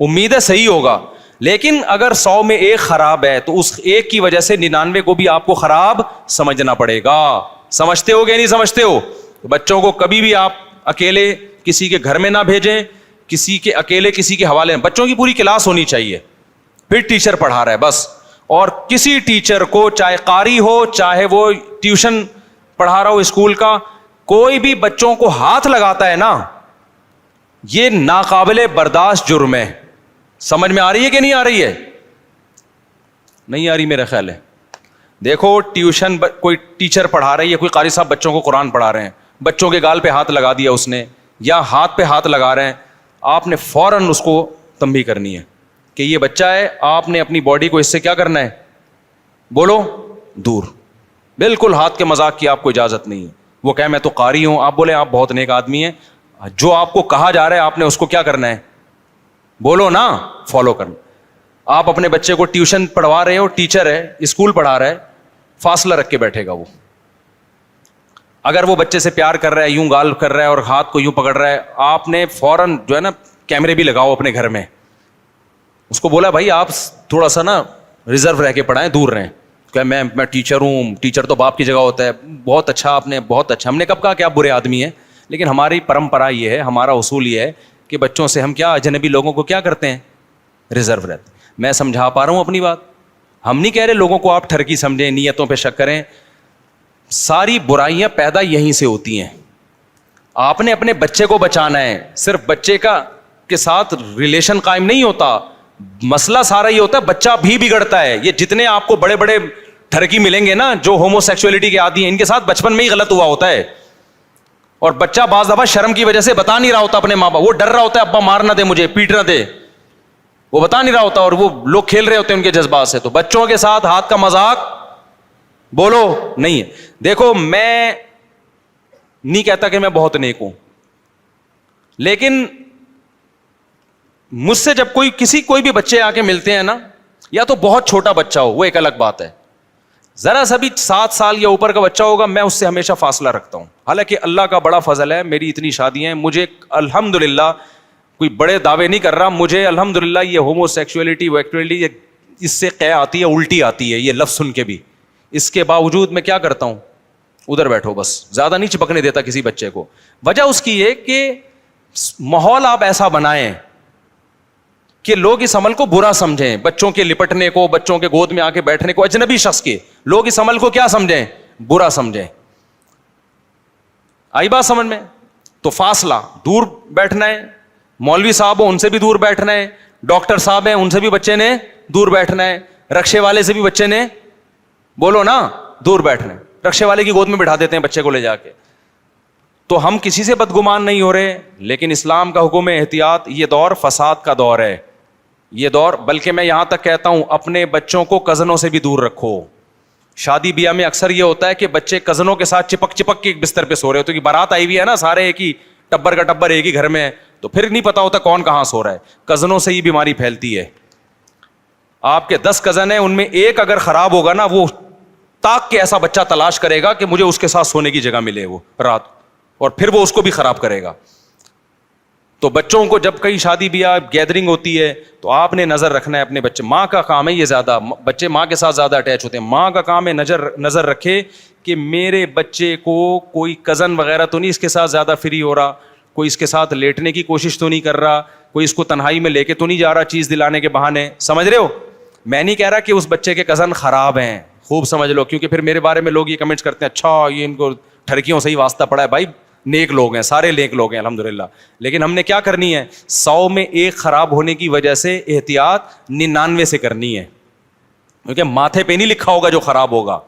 امید ہے صحیح ہوگا. لیکن اگر 100 میں 1 خراب ہے تو اس ایک کی وجہ سے 99 کو بھی آپ کو خراب سمجھنا پڑے گا. سمجھتے ہو گیا نہیں سمجھتے ہو؟ بچوں کو کبھی بھی آپ اکیلے کسی کے گھر میں نہ بھیجیں, اکیلے کسی کے حوالے. بچوں کی پوری کلاس ہونی چاہیے, پھر ٹیچر پڑھا رہا ہے بس. اور کسی ٹیچر کو, چاہے قاری ہو چاہے وہ ٹیوشن پڑھا رہا ہو اسکول کا, کوئی بھی بچوں کو ہاتھ لگاتا ہے نا, یہ ناقابل برداشت جرم ہے. سمجھ میں آ رہی ہے کہ نہیں آ رہی ہے؟ نہیں آ رہی میرا خیال ہے. دیکھو ٹیوشن کوئی ٹیچر پڑھا رہی ہے, کوئی قاری صاحب بچوں کو قرآن پڑھا رہے ہیں, بچوں کے گال پہ ہاتھ لگا دیا اس نے, یا ہاتھ پہ ہاتھ لگا رہے ہیں, آپ نے فوراً اس کو تنبیہ کرنی ہے کہ یہ بچہ ہے, آپ نے اپنی باڈی کو اس سے کیا کرنا ہے, بولو دور. بالکل ہاتھ کے مذاق کی آپ کو اجازت نہیں ہے. وہ کہے میں تو قاری ہوں, آپ بولے آپ بہت نیک آدمی ہیں, جو آپ کو کہا جا رہا ہے آپ نے اس کو کیا کرنا ہے, بولو نا, فالو کرنا. آپ اپنے بچے کو ٹیوشن پڑھوا رہے ہو, ٹیچر ہے, اسکول پڑھا رہا ہے, فاصلہ رکھ کے بیٹھے گا وہ. اگر وہ بچے سے پیار کر رہا ہے, یوں گال کر رہا ہے اور ہاتھ کو یوں پکڑ رہا ہے, آپ نے فوراً جو ہے نا کیمرے بھی لگاؤ اپنے گھر میں, اس کو بولا بھائی آپ تھوڑا سا نا ریزرو رہ کے پڑھائیں, دور رہیں. کہ میں ٹیچر ہوں, ٹیچر تو باپ کی جگہ ہوتا ہے. بہت اچھا آپ نے, بہت اچھا. ہم نے کب کہا کہ آپ برے آدمی ہیں, لیکن ہماری پرمپرا یہ ہے, ہمارا اصول یہ ہے کہ بچوں سے ہم کیا, اجنبی لوگوں کو کیا کرتے ہیں, ریزرو رہتے. میں سمجھا پا رہا ہوں اپنی بات. ہم نہیں کہہ رہے لوگوں کو آپ ٹھرکی سمجھیں, نیتوں پہ شک کریں. ساری برائیاں پیدا یہیں سے ہوتی ہیں. آپ نے اپنے بچے کو بچانا ہے, صرف بچے کے ساتھ ریلیشن قائم نہیں ہوتا, مسئلہ سارا یہ ہوتا ہے بچہ بھی بگڑتا ہے. یہ جتنے آپ کو بڑے بڑے ٹھرکی ملیں گے نا جو ہومو سیکچولیٹی کے عادی ہیں, ان کے ساتھ بچپن میں ہی غلط ہوا ہوتا ہے. اور بچہ بعض دفعہ شرم کی وجہ سے بتا نہیں رہا ہوتا اپنے ماں باپ, وہ ڈر رہا ہوتا ہے ابا مار نہ دے مجھے, پیٹ نہ دے. وہ بتا نہیں رہا ہوتا اور وہ لوگ کھیل رہے ہوتے ہیں ان کے جذبات سے. تو بچوں کے ساتھ ہاتھ کا مذاق بولو نہیں ہے. دیکھو میں نہیں کہتا کہ میں بہت نیک ہوں, لیکن مجھ سے جب کوئی بھی بچے آ کے ملتے ہیں نا, یا تو بہت چھوٹا بچہ ہو, وہ ایک الگ بات ہے, ذرا سا بھی 7 سال یا اوپر کا بچہ ہوگا, میں اس سے ہمیشہ فاصلہ رکھتا ہوں. حالانکہ اللہ کا بڑا فضل ہے, میری اتنی شادیاں ہیں, مجھے الحمدللہ کوئی بڑے دعوے نہیں کر رہا, مجھے الحمدللہ یہ ہومو سیکسولیٹی ویکٹولیٹی اس سے قے آتی ہے, الٹی آتی ہے یہ لفظ سن کے بھی. اس کے باوجود میں کیا کرتا ہوں, ادھر بیٹھو بس, زیادہ نہیں چپکنے دیتا کسی بچے کو. وجہ اس کی یہ کہ ماحول آپ ایسا بنائیں کہ لوگ اس عمل کو برا سمجھیں, بچوں کے لپٹنے کو, بچوں کے گود میں آ کے بیٹھنے کو, اجنبی شخص کے لوگ اس عمل کو کیا سمجھیں, برا سمجھیں. آئی بات سمجھ میں؟ تو فاصلہ, دور بیٹھنا ہے. مولوی صاحب ہو ان سے بھی دور بیٹھنا ہے, ڈاکٹر صاحب ہیں ان سے بھی بچے نے دور بیٹھنا ہے, رکشے والے سے بھی بچے نے بولو نا دور بیٹھنا ہے. رکشے والے کی گود میں بٹھا دیتے ہیں بچے کو لے جا کے. تو ہم کسی سے بدگمان نہیں ہو رہے, لیکن اسلام کا حکم ہے احتیاط. یہ دور فساد کا دور ہے, یہ دور, بلکہ میں یہاں تک کہتا ہوں اپنے بچوں کو کزنوں سے بھی دور رکھو. شادی بیاہ میں اکثر یہ ہوتا ہے کہ بچے کزنوں کے ساتھ چپک کے ایک بستر پہ سو رہے ہوتے, کہ بارات آئی ہوئی ہے نا, سارے ایک ہی ٹبر کا ٹبر ایک ہی گھر میں ہے, تو پھر نہیں پتا ہوتا کون کہاں سو رہا ہے. کزنوں سے یہ بیماری پھیلتی ہے. آپ کے 10 کزن ہیں, ان میں ایک اگر خراب ہوگا نا, وہ تاک کے ایسا بچہ تلاش کرے گا کہ مجھے اس کے ساتھ سونے کی جگہ ملے وہ رات, اور پھر وہ اس کو بھی خراب کرے گا. تو بچوں کو جب کہیں شادی بیاہ گیدرنگ ہوتی ہے تو آپ نے نظر رکھنا ہے اپنے بچے. ماں کا کام ہے یہ, زیادہ بچے ماں کے ساتھ زیادہ اٹیچ ہوتے ہیں. ماں کا کام ہے نظر رکھے کہ میرے بچے کو کوئی کزن وغیرہ تو نہیں اس کے ساتھ زیادہ فری ہو رہا, کوئی اس کے ساتھ لیٹنے کی کوشش تو نہیں کر رہا, کوئی اس کو تنہائی میں لے کے تو نہیں جا رہا چیز دلانے کے بہانے. سمجھ رہے ہو؟ میں نہیں کہہ رہا کہ اس بچے کے کزن خراب ہیں, خوب سمجھ لو, کیونکہ پھر میرے بارے میں لوگ یہ کمنٹس کرتے ہیں اچھا یہ ان کو ٹھڑکیوں سے ہی واسطہ پڑا ہے. بھائی نیک لوگ ہیں, سارے نیک لوگ ہیں الحمدللہ, لیکن ہم نے کیا کرنی ہے, 100 میں 1 خراب ہونے کی وجہ سے احتیاط 99 سے کرنی ہے, کیونکہ ماتھے پہ نہیں لکھا ہوگا جو خراب ہوگا.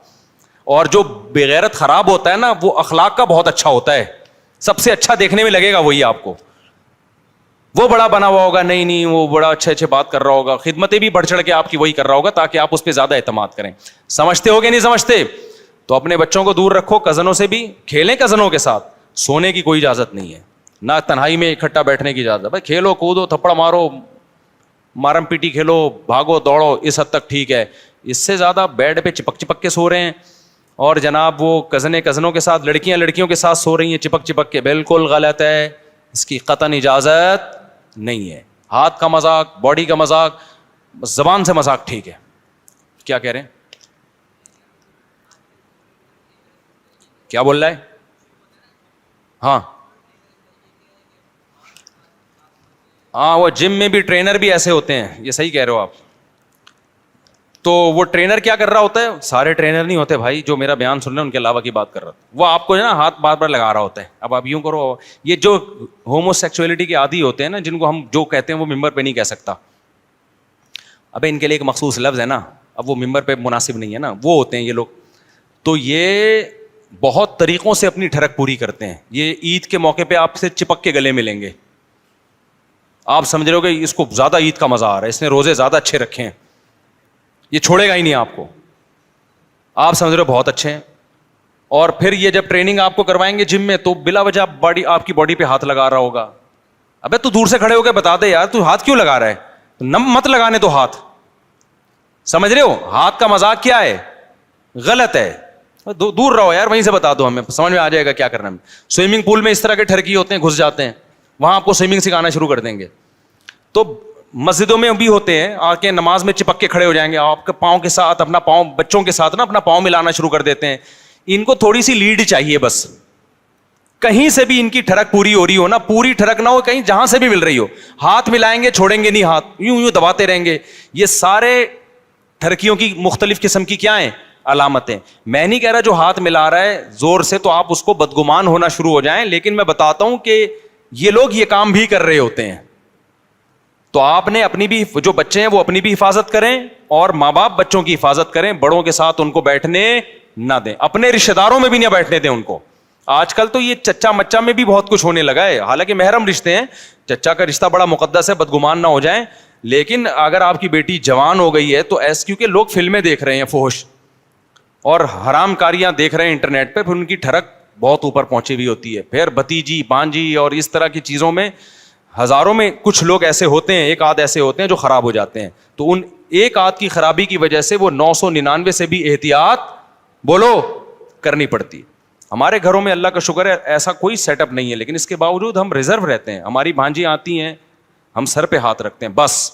اور جو بغیرت خراب ہوتا ہے نا, وہ اخلاق کا بہت اچھا ہوتا ہے, سب سے اچھا دیکھنے میں لگے گا وہی آپ کو. وہ بڑا بنا ہوا ہوگا, نہیں وہ بڑا اچھے بات کر رہا ہوگا, خدمتیں بھی بڑھ چڑھ کے آپ کی وہی کر رہا ہوگا تاکہ آپ اس پہ زیادہ اعتماد کریں. سمجھتے ہو کہ نہیں سمجھتے؟ تو اپنے بچوں کو دور رکھو, کزنوں سے بھی کھیلیں, کزنوں کے ساتھ سونے کی کوئی اجازت نہیں ہے, نہ تنہائی میں اکٹھا بیٹھنے کی اجازت. بھائی کھیلو کودو, تھپڑ مارو, مارم پیٹی کھیلو, بھاگو دوڑو, اس حد تک ٹھیک ہے. اس سے زیادہ بیڈ پہ چپک کے سو رہے ہیں, اور جناب وہ کزنوں کے ساتھ, لڑکیوں کے ساتھ سو رہی ہیں چپک کے, بالکل غلط ہے, اس کی قطعاً اجازت نہیں ہے. ہاتھ کا مذاق, باڈی کا مذاق, زبان سے مذاق ٹھیک ہے. کیا کہہ رہے ہیں, کیا بول رہا ہے؟ ہاں وہ جم میں بھی ٹرینر بھی ایسے ہوتے ہیں, یہ صحیح کہہ رہے ہو آپ. تو وہ ٹرینر کیا کر رہا ہوتا ہے, سارے ٹرینر نہیں ہوتے بھائی جو میرا بیان سن رہے ہیں ان کے علاوہ کی بات کر رہا تھا, وہ آپ کو نا ہاتھ بار بار لگا رہا ہوتا ہے. اب آپ یوں کرو, یہ جو ہومو سیکسولیٹی کے عادی ہوتے ہیں نا, جن کو ہم جو کہتے ہیں وہ ممبر پہ نہیں کہہ سکتا, ابے ان کے لیے ایک مخصوص لفظ ہے نا, اب وہ ممبر پہ مناسب نہیں ہے نا, وہ ہوتے ہیں یہ لوگ. تو یہ بہت طریقوں سے اپنی ٹھڑک پوری کرتے ہیں. یہ عید کے موقع پہ آپ سے چپک کے گلے ملیں گے, آپ سمجھ رہے ہو کہ اس کو زیادہ عید کا مزہ آ رہا ہے, اس نے روزے زیادہ اچھے رکھے ہیں, یہ چھوڑے گا ہی نہیں آپ کو, آپ سمجھ رہے ہو بہت اچھے ہیں. اور پھر یہ جب ٹریننگ آپ کو کروائیں گے جم میں, تو بلا وجہ آپ کی باڈی پہ ہاتھ لگا رہا ہوگا. ابے تو دور سے کھڑے ہو کے بتا دے یار, تو ہاتھ کیوں لگا رہا ہے, نم مت لگانے تو ہاتھ. سمجھ رہے ہو ہاتھ کا مذاق کیا ہے, غلط ہے, دور رہو یار, وہیں سے بتا دو, ہمیں سمجھ میں آ جائے گا کیا کرنا ہے. سوئمنگ پول میں اس طرح کے ٹھرکی ہوتے ہیں, گھس جاتے ہیں, وہاں آپ کو سوئمنگ سکھانا شروع کر دیں گے. تو مسجدوں میں بھی ہوتے ہیں, آ کے نماز میں چپک کے کھڑے ہو جائیں گے, آپ کے پاؤں کے ساتھ اپنا پاؤں, بچوں کے ساتھ نا اپنا پاؤں ملانا شروع کر دیتے ہیں. ان کو تھوڑی سی لیڈ چاہیے بس, کہیں سے بھی ان کی ٹھڑک پوری ہو رہی ہو نا, پوری ٹھڑک نہ ہو, کہیں جہاں سے بھی مل رہی ہو, ہاتھ ملائیں گے, چھوڑیں گے نہیں ہاتھ, یوں دباتے رہیں گے. یہ سارے ٹھڑکیوں کی مختلف قسم کی کیا ہیں, علامتیں. میں نہیں کہہ رہا جو ہاتھ ملا رہا ہے زور سے تو آپ اس کو بدگمان ہونا شروع ہو جائیں, لیکن میں بتاتا ہوں کہ یہ لوگ یہ کام بھی کر رہے ہوتے ہیں. تو آپ نے اپنی بھی, جو بچے ہیں وہ اپنی بھی حفاظت کریں, اور ماں باپ بچوں کی حفاظت کریں, بڑوں کے ساتھ ان کو بیٹھنے نہ دیں, اپنے رشتہ داروں میں بھی نہ بیٹھنے دیں ان کو. آج کل تو یہ چچا مچا میں بھی بہت کچھ ہونے لگا ہے, حالانکہ محرم رشتے ہیں, چچا کا رشتہ بڑا مقدس ہے, بدگمان نہ ہو جائیں, لیکن اگر آپ کی بیٹی جوان ہو گئی ہے تو ایس، کیونکہ لوگ فلمیں دیکھ رہے ہیں فحش اور حرام کاریاں دیکھ رہے ہیں انٹرنیٹ پہ، پھر ان کی ٹھڑک بہت اوپر پہنچی ہوئی ہوتی ہے، پھر بھتیجی بانجی اور اس طرح کی چیزوں میں ہزاروں میں کچھ لوگ ایسے ہوتے ہیں، ایک آدھ ایسے ہوتے ہیں جو خراب ہو جاتے ہیں. تو ان ایک آدھ کی خرابی کی وجہ سے وہ 999 سے بھی احتیاط بولو کرنی پڑتی. ہمارے گھروں میں اللہ کا شکر ہے ایسا کوئی سیٹ اپ نہیں ہے، لیکن اس کے باوجود ہم ریزرو رہتے ہیں. ہماری بھانجی آتی ہیں، ہم سر پہ ہاتھ رکھتے ہیں، بس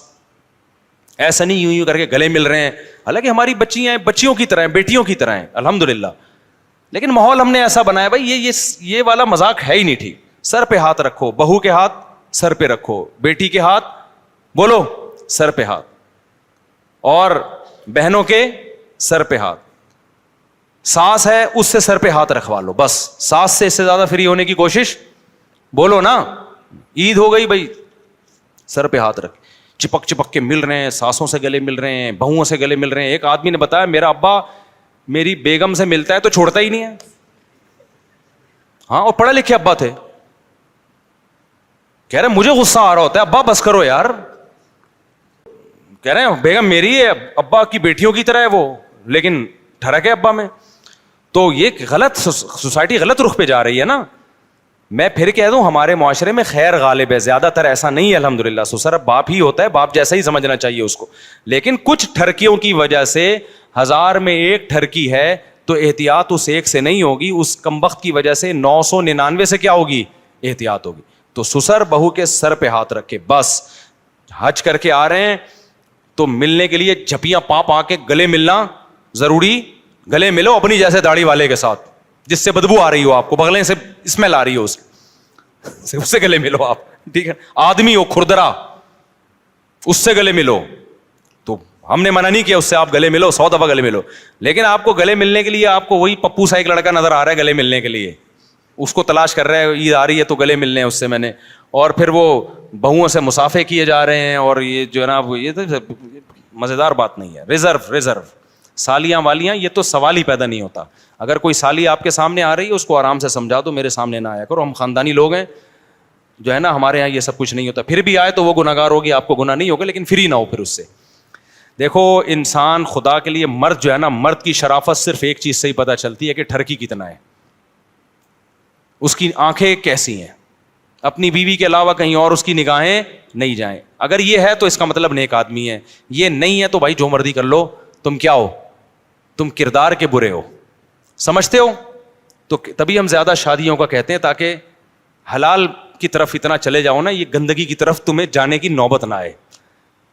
ایسا نہیں یوں کر کے گلے مل رہے ہیں. حالانکہ ہماری بچیاں ہیں، بچیوں کی طرح ہیں، بیٹیوں کی طرح ہیں الحمدللہ، لیکن ماحول ہم نے ایسا بنایا بھائی یہ والا مذاق ہے ہی نہیں ٹھیک. سر پہ ہاتھ رکھو، بہو کے ہاتھ سر پہ رکھو، بیٹی کے ہاتھ بولو سر پہ ہاتھ، اور بہنوں کے سر پہ ہاتھ. ساس ہے اس سے سر پہ ہاتھ رکھوا لو، بس ساس سے اس سے زیادہ فری ہونے کی کوشش بولو نا. عید ہو گئی بھائی، سر پہ ہاتھ رکھ، چپک چپک کے مل رہے ہیں، ساسوں سے گلے مل رہے ہیں، بہوؤں سے گلے مل رہے ہیں. ایک آدمی نے بتایا میرا ابا میری بیگم سے ملتا ہے تو چھوڑتا ہی نہیں ہے. ہاں، اور پڑھے لکھے ابا تھے. کہہ رہے مجھے غصہ آ رہا ہوتا ہے، ابا بس کرو یار. کہہ رہے ہیں بیگم میری ہے، ابا کی بیٹیوں کی طرح ہے وہ، لیکن ٹھڑک ہے ابا میں. تو یہ غلط سوسائٹی غلط رخ پہ جا رہی ہے نا. میں پھر کہہ دوں ہمارے معاشرے میں خیر غالب ہے، زیادہ تر ایسا نہیں ہے الحمدللہ. سسر باپ ہی ہوتا ہے، باپ جیسا ہی سمجھنا چاہیے اس کو. لیکن کچھ ٹھرکیوں کی وجہ سے 1000 میں ایک ٹھرکی ہے تو احتیاط اس ایک سے نہیں ہوگی، اس کمبخت کی وجہ سے 999 سے کیا ہوگی؟ احتیاط ہوگی. تو سسر بہو کے سر پہ ہاتھ رکھے. بس حج کر کے آ رہے ہیں تو ملنے کے لیے جھپیاں پا کے گلے ملنا ضروری. گلے ملو اپنی جیسے داڑھی والے کے ساتھ جس سے بدبو آ رہی ہو، آپ کو بغلیں سے اسمیل آ رہی ہو اس سے گلے ملو آپ، ٹھیک ہے. آدمی ہو کھردرا اس سے گلے ملو. تو ہم نے منع نہیں کیا اس سے آپ گلے ملو، 100 دفعہ گلے ملو، لیکن آپ کو گلے ملنے کے لیے آپ کو وہی پپو سا ایک لڑکا نظر آ رہا ہے گلے ملنے کے لیے، اس کو تلاش کر رہے ہیں، عید آ رہی ہے تو گلے ملنے ہیں اس سے میں نے. اور پھر وہ بہوؤں سے مسافے کیے جا رہے ہیں، اور یہ جو ہے نا یہ تو مزیدار بات نہیں ہے. ریزرو سالیاں والیاں یہ تو سوال ہی پیدا نہیں ہوتا. اگر کوئی سالی آپ کے سامنے آ رہی ہے اس کو آرام سے سمجھا دو، میرے سامنے نہ آیا کرو، ہم خاندانی لوگ ہیں جو ہے نا، ہمارے یہاں یہ سب کچھ نہیں ہوتا. پھر بھی آئے تو وہ گناہگار ہوگی، آپ کو گناہ نہیں ہوگا، لیکن فری نہ ہو پھر اس سے. دیکھو انسان خدا کے لیے، مرد جو ہے نا، مرد کی شرافت صرف ایک چیز سے ہی پتہ چلتی ہے کہ ٹھرکی کتنا ہے، اس کی آنکھیں کیسی ہیں، اپنی بیوی کے علاوہ کہیں اور اس کی نگاہیں نہیں جائیں. اگر یہ ہے تو اس کا مطلب نیک آدمی ہے، یہ نہیں ہے تو بھائی جو مرضی کر لو، تم کیا ہو؟ تم کردار کے برے ہو، سمجھتے ہو؟ تو تبھی ہم زیادہ شادیوں کا کہتے ہیں تاکہ حلال کی طرف اتنا چلے جاؤ نا، یہ گندگی کی طرف تمہیں جانے کی نوبت نہ آئے.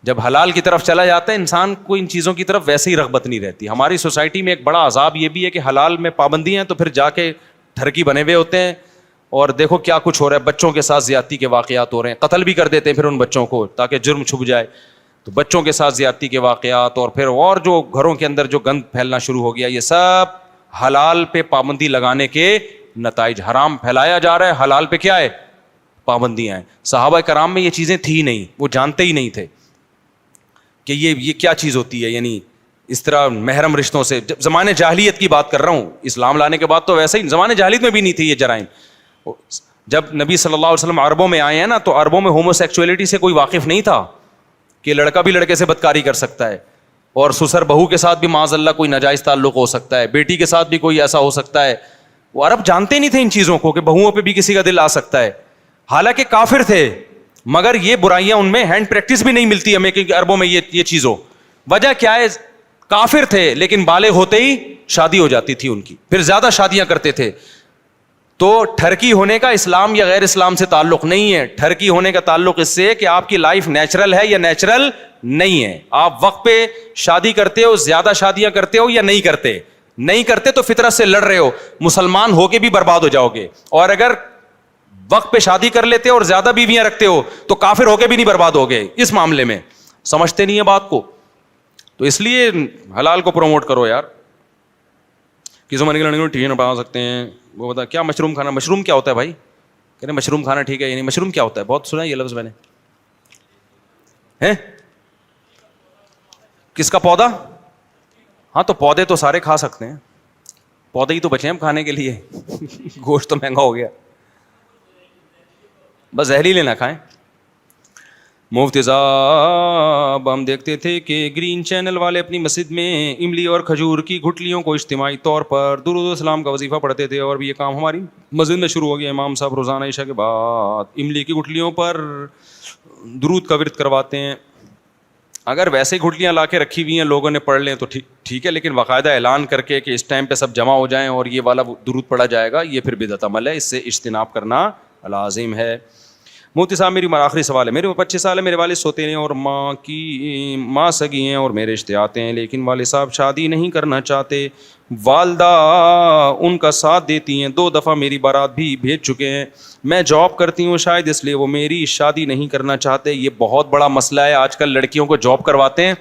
جب حلال کی طرف چلا جاتا ہے انسان کو ان چیزوں کی طرف ویسے ہی رغبت نہیں رہتی. ہماری سوسائٹی میں ایک بڑا عذاب یہ بھی ہے کہ حلال میں پابندی ہیں تو پھر جا کے ٹھرکی بنے ہوئے ہوتے ہیں، اور دیکھو کیا کچھ ہو رہا ہے. بچوں کے ساتھ زیادتی کے واقعات ہو رہے ہیں، قتل بھی کر دیتے ہیں پھر ان بچوں کو تاکہ جرم چھپ جائے. تو بچوں کے ساتھ زیادتی کے واقعات، اور پھر اور جو گھروں کے اندر جو گند پھیلنا شروع ہو گیا، یہ سب حلال پہ پابندی لگانے کے نتائج. حرام پھیلایا جا رہا ہے، حلال پہ کیا ہے؟ پابندیاں ہیں. صحابہ کرام میں یہ چیزیں تھی نہیں، وہ جانتے ہی نہیں تھے کہ یہ کیا چیز ہوتی ہے. یعنی اس طرح محرم رشتوں سے، زمانے جاہلیت کی بات کر رہا ہوں، اسلام لانے کے بعد تو ویسے ہی زمانے جاہلیت میں بھی نہیں تھی یہ جرائم. جب نبی صلی اللہ علیہ وسلم عربوں میں آئے ہیں نا، تو عربوں میں ہومو سیکچولیٹی سے کوئی واقف نہیں تھا کہ لڑکا بھی لڑکے سے بدکاری کر سکتا ہے، اور سسر بہو کے ساتھ بھی معاذ اللہ کوئی ناجائز تعلق ہو سکتا ہے، بیٹی کے ساتھ بھی کوئی ایسا ہو سکتا ہے. وہ عرب جانتے نہیں تھے ان چیزوں کو کہ بہوؤں پہ بھی کسی کا دل آ سکتا ہے. حالانکہ کافر تھے، مگر یہ برائیاں ان میں ہینڈ پریکٹس بھی نہیں ملتی ہمیں کہ عربوں میں یہ چیز ہو. وجہ کیا ہے؟ کافر تھے لیکن بالغ ہوتے ہی شادی ہو جاتی تھی ان کی، پھر زیادہ شادیاں کرتے تھے. تو ٹھرکی ہونے کا اسلام یا غیر اسلام سے تعلق نہیں ہے. ٹھرکی ہونے کا تعلق اس سے کہ آپ کی لائف نیچرل ہے یا نیچرل نہیں ہے. آپ وقت پہ شادی کرتے ہو، زیادہ شادیاں کرتے ہو یا نہیں کرتے تو فطرت سے لڑ رہے ہو، مسلمان ہو کے بھی برباد ہو جاؤ گے. اور اگر وقت پہ شادی کر لیتے ہو اور زیادہ بیویاں رکھتے ہو تو کافر ہو کے بھی نہیں برباد ہو گئے. اس معاملے میں سمجھتے نہیں ہے بات کو. تو اس لیے حلال کو پروموٹ کرو یار. کسی مرنے کے لڑکے کو ٹی وی میں بنا سکتے ہیں، وہ بتا کیا مشروم کھانا، مشروم کیا ہوتا ہے بھائی؟ کہہ رہے مشروم کھانا ٹھیک ہے، یعنی مشروم کیا ہوتا ہے؟ بہت سنا یہ لفظ میں نے. ہیں کس کا پودا؟ ہاں تو پودے تو سارے کھا سکتے ہیں، پودے ہی تو بچے ہیں ہم کھانے کے لیے. گوشت تو مہنگا ہو گیا، بس زہریلے نہ کھائیں. مفتی صاحب ہم دیکھتے تھے کہ گرین چینل والے اپنی مسجد میں املی اور کھجور کی گٹھلیوں کو اجتماعی طور پر درود و سلام کا وظیفہ پڑھتے تھے, اور بھی یہ کام ہماری مسجد میں شروع ہو گیا. امام صاحب روزانہ عشاء کے بعد املی کی گٹھلیوں پر درود کا ورد کرواتے ہیں. اگر ویسے گٹھلیاں لا کے رکھی ہوئی ہیں لوگوں نے پڑھ لیں تو ٹھیک ہے, لیکن باقاعدہ اعلان کر کے کہ اس ٹائم پہ سب جمع ہو جائیں اور یہ والا درود پڑھا جائے گا, یہ پھر بدعت عمل ہے, اس سے اجتناب کرنا لازم ہے. مفتی صاحب میری آخری سوال ہے. میرے 25 سال ہے, میرے والد سوتے ہیں اور ماں سگی ہیں اور میرے رشتے آتے ہیں, لیکن والد صاحب شادی نہیں کرنا چاہتے. والدہ ان کا ساتھ دیتی ہیں, 2 دفعہ میری بارات بھی بھیج چکے ہیں. میں جاب کرتی ہوں, شاید اس لیے وہ میری شادی نہیں کرنا چاہتے. یہ بہت بڑا مسئلہ ہے. آج کل لڑکیوں کو جاب کرواتے ہیں,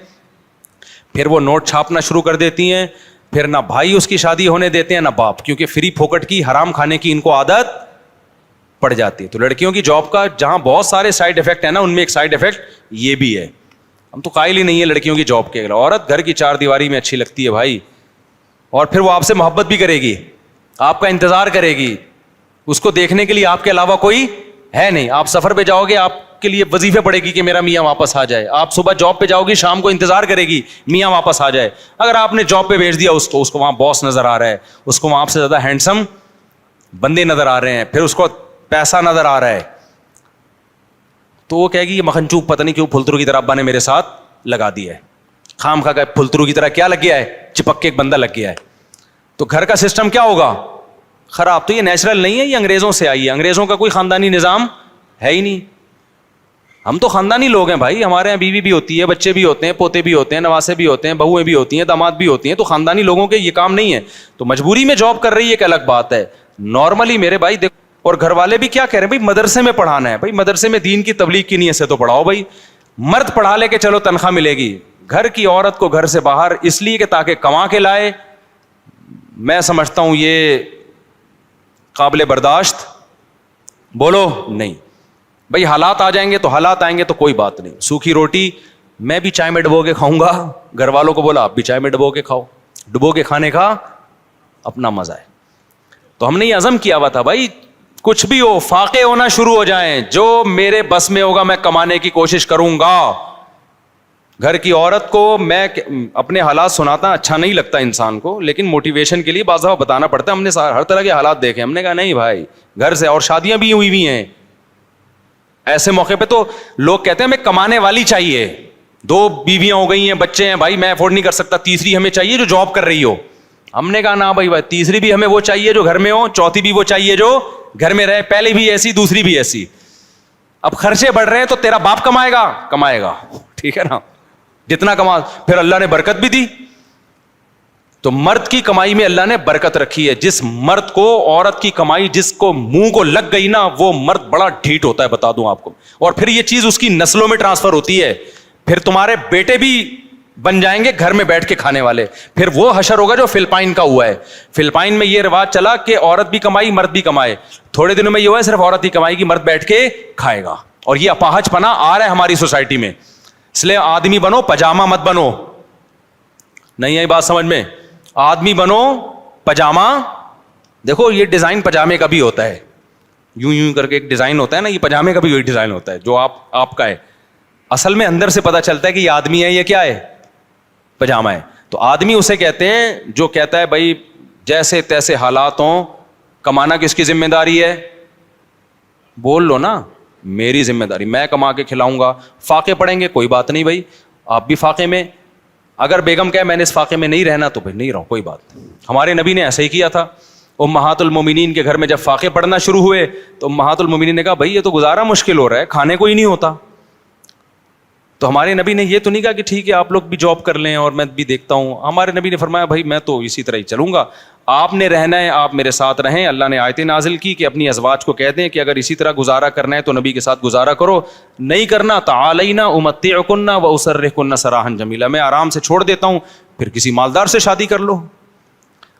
پھر وہ نوٹ چھاپنا شروع کر دیتی ہیں, پھر نہ بھائی اس کی شادی ہونے دیتے ہیں نہ باپ, کیونکہ فری پھوکٹ کی حرام کھانے کی ان کو عادت پڑ جاتی ہے. تو لڑکیوں کی جاب کا جہاں بہت سارے سائڈ افیکٹ ہیں نا, ان میں ایک سائڈ افیکٹ یہ بھی ہے. ہم تو قائل ہی نہیں ہے لڑکیوں کی جاب کے. عورت گھر کی 4 دیواری میں اچھی لگتی ہے بھائی, اور پھر وہ آپ سے محبت بھی کرے گی, آپ کا انتظار کرے گی. اس کو دیکھنے کے لیے آپ کے علاوہ کوئی ہے نہیں. آپ سفر پہ جاؤ گے, آپ کے لیے وظیفے پڑے گی کہ میرا میاں واپس آ جائے. آپ صبح جاب پہ جاؤ گی, شام کو انتظار کرے گی میاں واپس آ جائے. اگر آپ نے جاب پہ بھیج دیا اس کو وہاں باس نظر آ رہا ہے, اس کو وہاں آپ سے زیادہ ہینڈسم بندے نظر آ رہے ہیں, پھر اس کو پیسہ نظر آ رہا ہے, تو وہ کہے گی یہ مکھنچوب پتہ نہیں کیوں پھلترو کی طرح ابا نے میرے ساتھ لگا دیا ہے. خام خا کا پھلترو کی طرح کیا لگ گیا ہے, چپک کے ایک بندہ لگ گیا ہے. تو گھر کا سسٹم کیا ہوگا, خراب. تو یہ نیچرل نہیں ہے, یہ انگریزوں سے آئی ہے. انگریزوں کا کوئی خاندانی نظام ہے ہی نہیں. ہم تو خاندانی لوگ ہیں بھائی, ہمارے یہاں بیوی بھی ہوتی ہے, بچے بھی ہوتے ہیں, پوتے بھی ہوتے ہیں, نواسے بھی ہوتے ہیں, بہویں بھی ہوتی ہیں, داماد بھی ہوتی ہیں. تو خاندانی لوگوں کے یہ کام نہیں ہے. تو مجبوری میں جاب کر رہی ہے ایک الگ بات ہے. نارملی میرے بھائی دیکھو, اور گھر والے بھی کیا کہہ رہے ہیں بھائی مدرسے میں پڑھانا ہے. بھائی مدرسے میں دین کی تبلیغ کی نیت سے تو پڑھاؤ بھائی. مرد پڑھا لے کے چلو تنخواہ ملے گی, گھر کی عورت کو گھر سے باہر اس لیے کہ تاکہ کما کے لائے, میں سمجھتا ہوں یہ قابل برداشت بولو نہیں. بھائی حالات آ جائیں گے تو حالات آئیں گے تو کوئی بات نہیں. سوکھی روٹی میں بھی چائے میں ڈبو کے کھاؤں گا, گھر والوں کو بولا آپ بھی چائے میں ڈبو کے کھاؤ. ڈبو کے کھانے کا اپنا مزہ ہے. تو ہم نے یہ عزم کیا ہوا تھا بھائی کچھ بھی ہو, فاقے ہونا شروع ہو جائیں, جو میرے بس میں ہوگا میں کمانے کی کوشش کروں گا. گھر کی عورت کو میں اپنے حالات سناتا, اچھا نہیں لگتا انسان کو, لیکن موٹیویشن کے لیے بعض دفعہ بتانا پڑتا ہے. ہم نے ہر طرح کے حالات دیکھے, ہم نے کہا نہیں بھائی گھر سے, اور شادیاں بھی ہوئی ہوئی ہیں. ایسے موقع پہ تو لوگ کہتے ہیں ہمیں کمانے والی چاہیے, 2 بیویاں ہو گئی ہیں, بچے ہیں, بھائی میں افورڈ نہیں کر سکتا, تیسری ہمیں چاہیے جو جاب کر رہی ہو. ہم نے کہا نا بھائی تیسری بھی ہمیں وہ چاہیے جو گھر میں ہو, چوتھی بھی وہ چاہیے جو گھر میں رہے, پہلی بھی ایسی دوسری بھی ایسی. اب خرچے بڑھ رہے ہیں تو تیرا باپ کمائے گا ٹھیک ہے نا, جتنا کما, پھر اللہ نے برکت بھی دی. تو مرد کی کمائی میں اللہ نے برکت رکھی ہے. جس مرد کو عورت کی کمائی جس کو منہ کو لگ گئی نا, وہ مرد بڑا ڈھیٹ ہوتا ہے, بتا دوں آپ کو. اور پھر یہ چیز اس کی نسلوں میں ٹرانسفر ہوتی ہے. پھر تمہارے بیٹے بھی بن جائیں گے گھر میں بیٹھ کے کھانے والے. پھر وہ حشر ہوگا جو فلپائن کا ہوا ہے. فلپائن میں یہ رواج چلا کہ عورت بھی کمائی مرد بھی کمائے. تھوڑے دنوں میں یہ ہوا ہے صرف عورت ہی کمائے گی, مرد بیٹھ کے کھائے گا. اور یہ اپاہج پنا آ رہا ہے ہماری سوسائٹی میں. اس لیے آدمی بنو, پجامہ مت بنو. نہیں آئی بات سمجھ میں؟ آدمی بنو, پجامہ. دیکھو یہ ڈیزائن پجامے کا بھی ہوتا ہے, یوں یوں کر کے ایک ڈیزائن ہوتا ہے نا, یہ پجامے کا بھی وہی ڈیزائن ہوتا ہے جو آپ کا ہے. اصل میں اندر سے پتا چلتا ہے کہ یہ آدمی ہے, یہ کیا ہے, پجامہ ہے. تو آدمی اسے کہتے ہیں جو کہتا ہے بھائی جیسے تیسے حالات ہوں, کمانا کس کی ذمہ داری ہے, بول لو نا میری ذمہ داری, میں کما کے کھلاؤں گا. فاقے پڑیں گے کوئی بات نہیں بھائی, آپ بھی فاقے میں. اگر بیگم کہے میں نے اس فاقے میں نہیں رہنا تو بھائی نہیں رہو, کوئی بات نہیں. ہمارے نبی نے ایسا ہی کیا تھا. امہات المومنین کے گھر میں جب فاقے پڑنا شروع ہوئے تو امہات المومنین نے کہا بھائی یہ تو گزارا مشکل ہو رہا ہے, کھانے کو ہی نہیں ہوتا. تو ہمارے نبی نے یہ تو نہیں کہا کہ ٹھیک ہے آپ لوگ بھی جاب کر لیں اور میں بھی دیکھتا ہوں. ہمارے نبی نے فرمایا بھائی میں تو اسی طرح ہی چلوں گا, آپ نے رہنا ہے آپ میرے ساتھ رہیں. اللہ نے آیتیں نازل کی کہ اپنی ازواج کو کہہ دیں کہ اگر اسی طرح گزارا کرنا ہے تو نبی کے ساتھ گزارا کرو, نہیں کرنا تعالینا امتعکن واسرحکن سراحا جمیلا, میں آرام سے چھوڑ دیتا ہوں, پھر کسی مالدار سے شادی کر لو.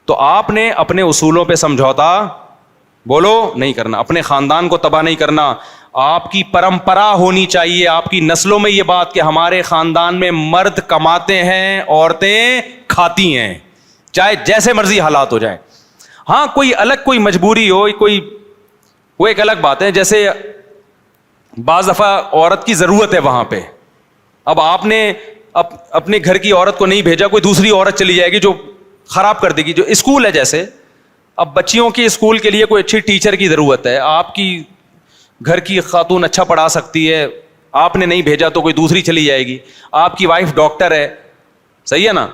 تو آپ نے اپنے اصولوں پہ سمجھوتا بولو نہیں کرنا, اپنے خاندان کو تباہ نہیں کرنا. آپ کی پرمپرا ہونی چاہیے, آپ کی نسلوں میں یہ بات کہ ہمارے خاندان میں مرد کماتے ہیں عورتیں کھاتی ہیں, چاہے جیسے مرضی حالات ہو جائیں. ہاں کوئی الگ کوئی مجبوری ہو, کوئی وہ ایک الگ بات ہے. جیسے بعض دفعہ عورت کی ضرورت ہے وہاں پہ. اب آپ نے اپنے گھر کی عورت کو نہیں بھیجا, کوئی دوسری عورت چلی جائے گی جو خراب کر دے گی. جو اسکول ہے جیسے, اب بچیوں کے اسکول کے لیے کوئی اچھی ٹیچر کی ضرورت ہے, آپ کی گھر کی خاتون اچھا پڑھا سکتی ہے, آپ نے نہیں بھیجا تو کوئی دوسری چلی جائے گی. آپ کی وائف ڈاکٹر ہے, صحیح ہے نا,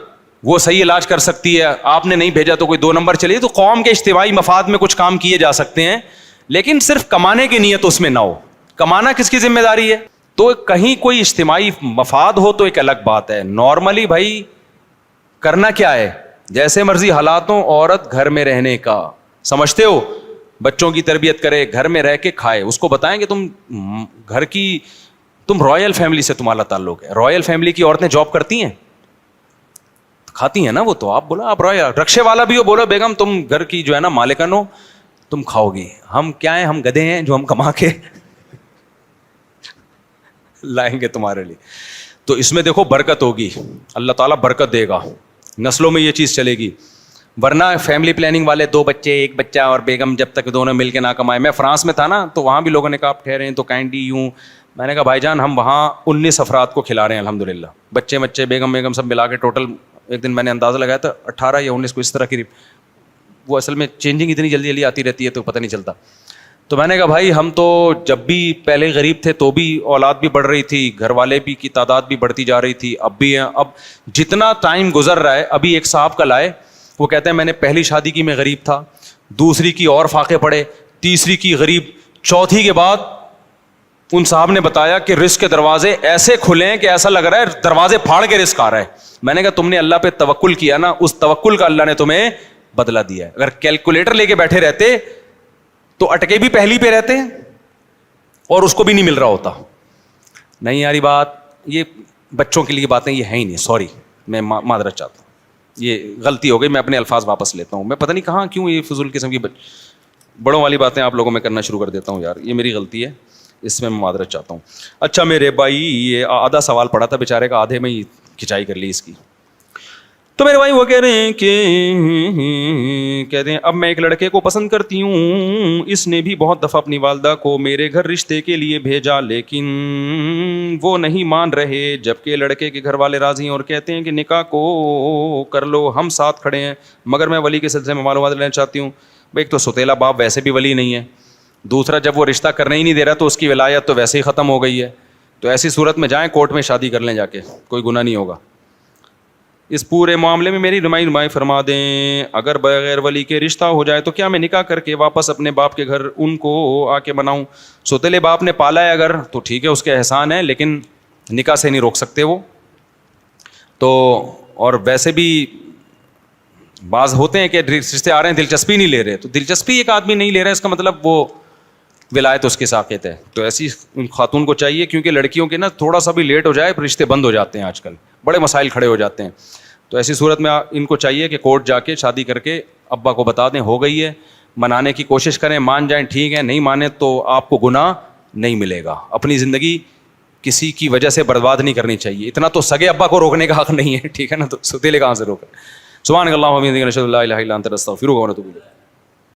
وہ صحیح علاج کر سکتی ہے, آپ نے نہیں بھیجا تو کوئی 2 نمبر چلی. تو قوم کے اجتماعی مفاد میں کچھ کام کیے جا سکتے ہیں, لیکن صرف کمانے کی نیت اس میں نہ ہو. کمانا کس کی ذمہ داری ہے؟ تو کہیں کوئی اجتماعی مفاد ہو تو ایک الگ بات ہے. نارملی بھائی کرنا کیا ہے, جیسے مرضی حالاتوں عورت گھر میں رہنے کا, سمجھتے ہو, بچوں کی تربیت کرے, گھر میں رہ کے کھائے. اس کو بتائیں کہ تم رائل فیملی سے تمہارا تعلق ہے. رائل فیملی کی عورتیں جاب کرتی ہیں, کھاتی ہیں نا وہ. تو آپ بولو آپ رائل, رکشے والا بھی ہو, بولو بیگم تم گھر کی جو ہے نا مالکن ہو, تم کھاؤ گی. ہم کیا ہیں, ہم گدھے ہیں جو ہم کما کے لائیں گے تمہارے لیے. تو اس میں دیکھو برکت ہوگی, اللہ تعالیٰ برکت دے گا, نسلوں میں یہ چیز چلے گی. ورنہ فیملی پلاننگ والے 2 بچے 1 بچہ اور بیگم جب تک دونوں مل کے نہ کمائے. میں فرانس میں تھا نا, تو وہاں بھی لوگوں نے کہا آپ ٹھہرے ہیں تو کائنڈلی یوں. میں نے کہا بھائی جان ہم وہاں 19 افراد کو کھلا رہے ہیں الحمدللہ, بچے بیگم سب ملا کے ٹوٹل. ایک دن میں نے اندازہ لگایا تھا 18 یا 19 کو اس طرح کی. وہ اصل میں چینجنگ اتنی جلدی آتی رہتی ہے تو پتہ نہیں چلتا. تو میں نے کہا بھائی ہم تو جب بھی پہلے غریب تھے تو بھی اولاد بھی بڑھ رہی تھی, گھر والے بھی کی تعداد بھی بڑھتی جا رہی تھی, اب بھی ہیں. اب جتنا ٹائم گزر رہا ہے, ابھی ایک صاحب کل آئے, وہ کہتے ہیں میں نے پہلی شادی کی میں غریب تھا, دوسری کی اور فاقے پڑے, تیسری کی غریب, چوتھی کے بعد ان صاحب نے بتایا کہ رزق کے دروازے ایسے کھلے ہیں کہ ایسا لگ رہا ہے دروازے پھاڑ کے رزق آ رہا ہے. میں نے کہا تم نے اللہ پہ توکل کیا نا, اس توکل کا اللہ نے تمہیں بدلہ دیا ہے. اگر کیلکولیٹر لے کے بیٹھے رہتے تو اٹکے بھی پہلی پہ رہتے ہیں اور اس کو بھی نہیں مل رہا ہوتا. نہیں یاری بات, یہ بچوں کے لیے باتیں یہ ہیں ہی نہیں. سوری, میں معذرت چاہتا ہوں, یہ غلطی ہو گئی, میں اپنے الفاظ واپس لیتا ہوں. میں پتہ نہیں کہاں کیوں یہ فضول قسم کی بڑوں والی باتیں آپ لوگوں میں کرنا شروع کر دیتا ہوں. یار یہ میری غلطی ہے, اس میں معذرت چاہتا ہوں. اچھا میرے بھائی, یہ آدھا سوال پڑا تھا بیچارے کا, آدھے میں ہی کھچائی کر لی اس کی. تو میرے بھائی وہ کہہ رہے ہیں کہ کہتے ہیں اب میں ایک لڑکے کو پسند کرتی ہوں, اس نے بھی بہت دفعہ اپنی والدہ کو میرے گھر رشتے کے لیے بھیجا, لیکن وہ نہیں مان رہے, جبکہ لڑکے کے گھر والے راضی ہیں اور کہتے ہیں کہ نکاح کو کر لو, ہم ساتھ کھڑے ہیں. مگر میں ولی کے سلسلے میں معلومات لینا چاہتی ہوں. ایک تو ستیلا باپ ویسے بھی ولی نہیں ہے, دوسرا جب وہ رشتہ کرنے ہی نہیں دے رہا تو اس کی ولایت تو ویسے ہی ختم ہو گئی ہے. تو ایسی صورت میں جائیں کورٹ میں شادی کر لیں جا کے, کوئی گناہ نہیں ہوگا. اس پورے معاملے میں میری رہنمائی فرما دیں. اگر بغیر ولی کے رشتہ ہو جائے تو کیا میں نکاح کر کے واپس اپنے باپ کے گھر ان کو آ کے بناؤں؟ سوتیلے باپ نے پالا ہے اگر تو ٹھیک ہے, اس کے احسان ہے, لیکن نکاح سے نہیں روک سکتے وہ تو. اور ویسے بھی بعض ہوتے ہیں کہ رشتے آ رہے ہیں دلچسپی نہیں لے رہے, تو دلچسپی ایک آدمی نہیں لے رہا اس کا مطلب وہ ولایت اس کے ساقط ہے. تو ایسی خاتون کو چاہیے, کیونکہ لڑکیوں کے نا تھوڑا سا بھی لیٹ ہو جائے رشتے بند ہو جاتے ہیں, آج کل بڑے مسائل کھڑے ہو جاتے ہیں. تو ایسی صورت میں ان کو چاہیے کہ کورٹ جا کے شادی کر کے ابا کو بتا دیں ہو گئی ہے, منانے کی کوشش کریں, مان جائیں ٹھیک ہے, نہیں مانے تو آپ کو گناہ نہیں ملے گا. اپنی زندگی کسی کی وجہ سے برباد نہیں کرنی چاہیے. اتنا تو سگے ابا کو روکنے کا حق نہیں ہے, ٹھیک ہے نا, تو ستیلے کہاں سے روکیں. سبحان اللہ و بحمدہ اشہد ان لا الہ الا انت استغفرک و اتوب الیک.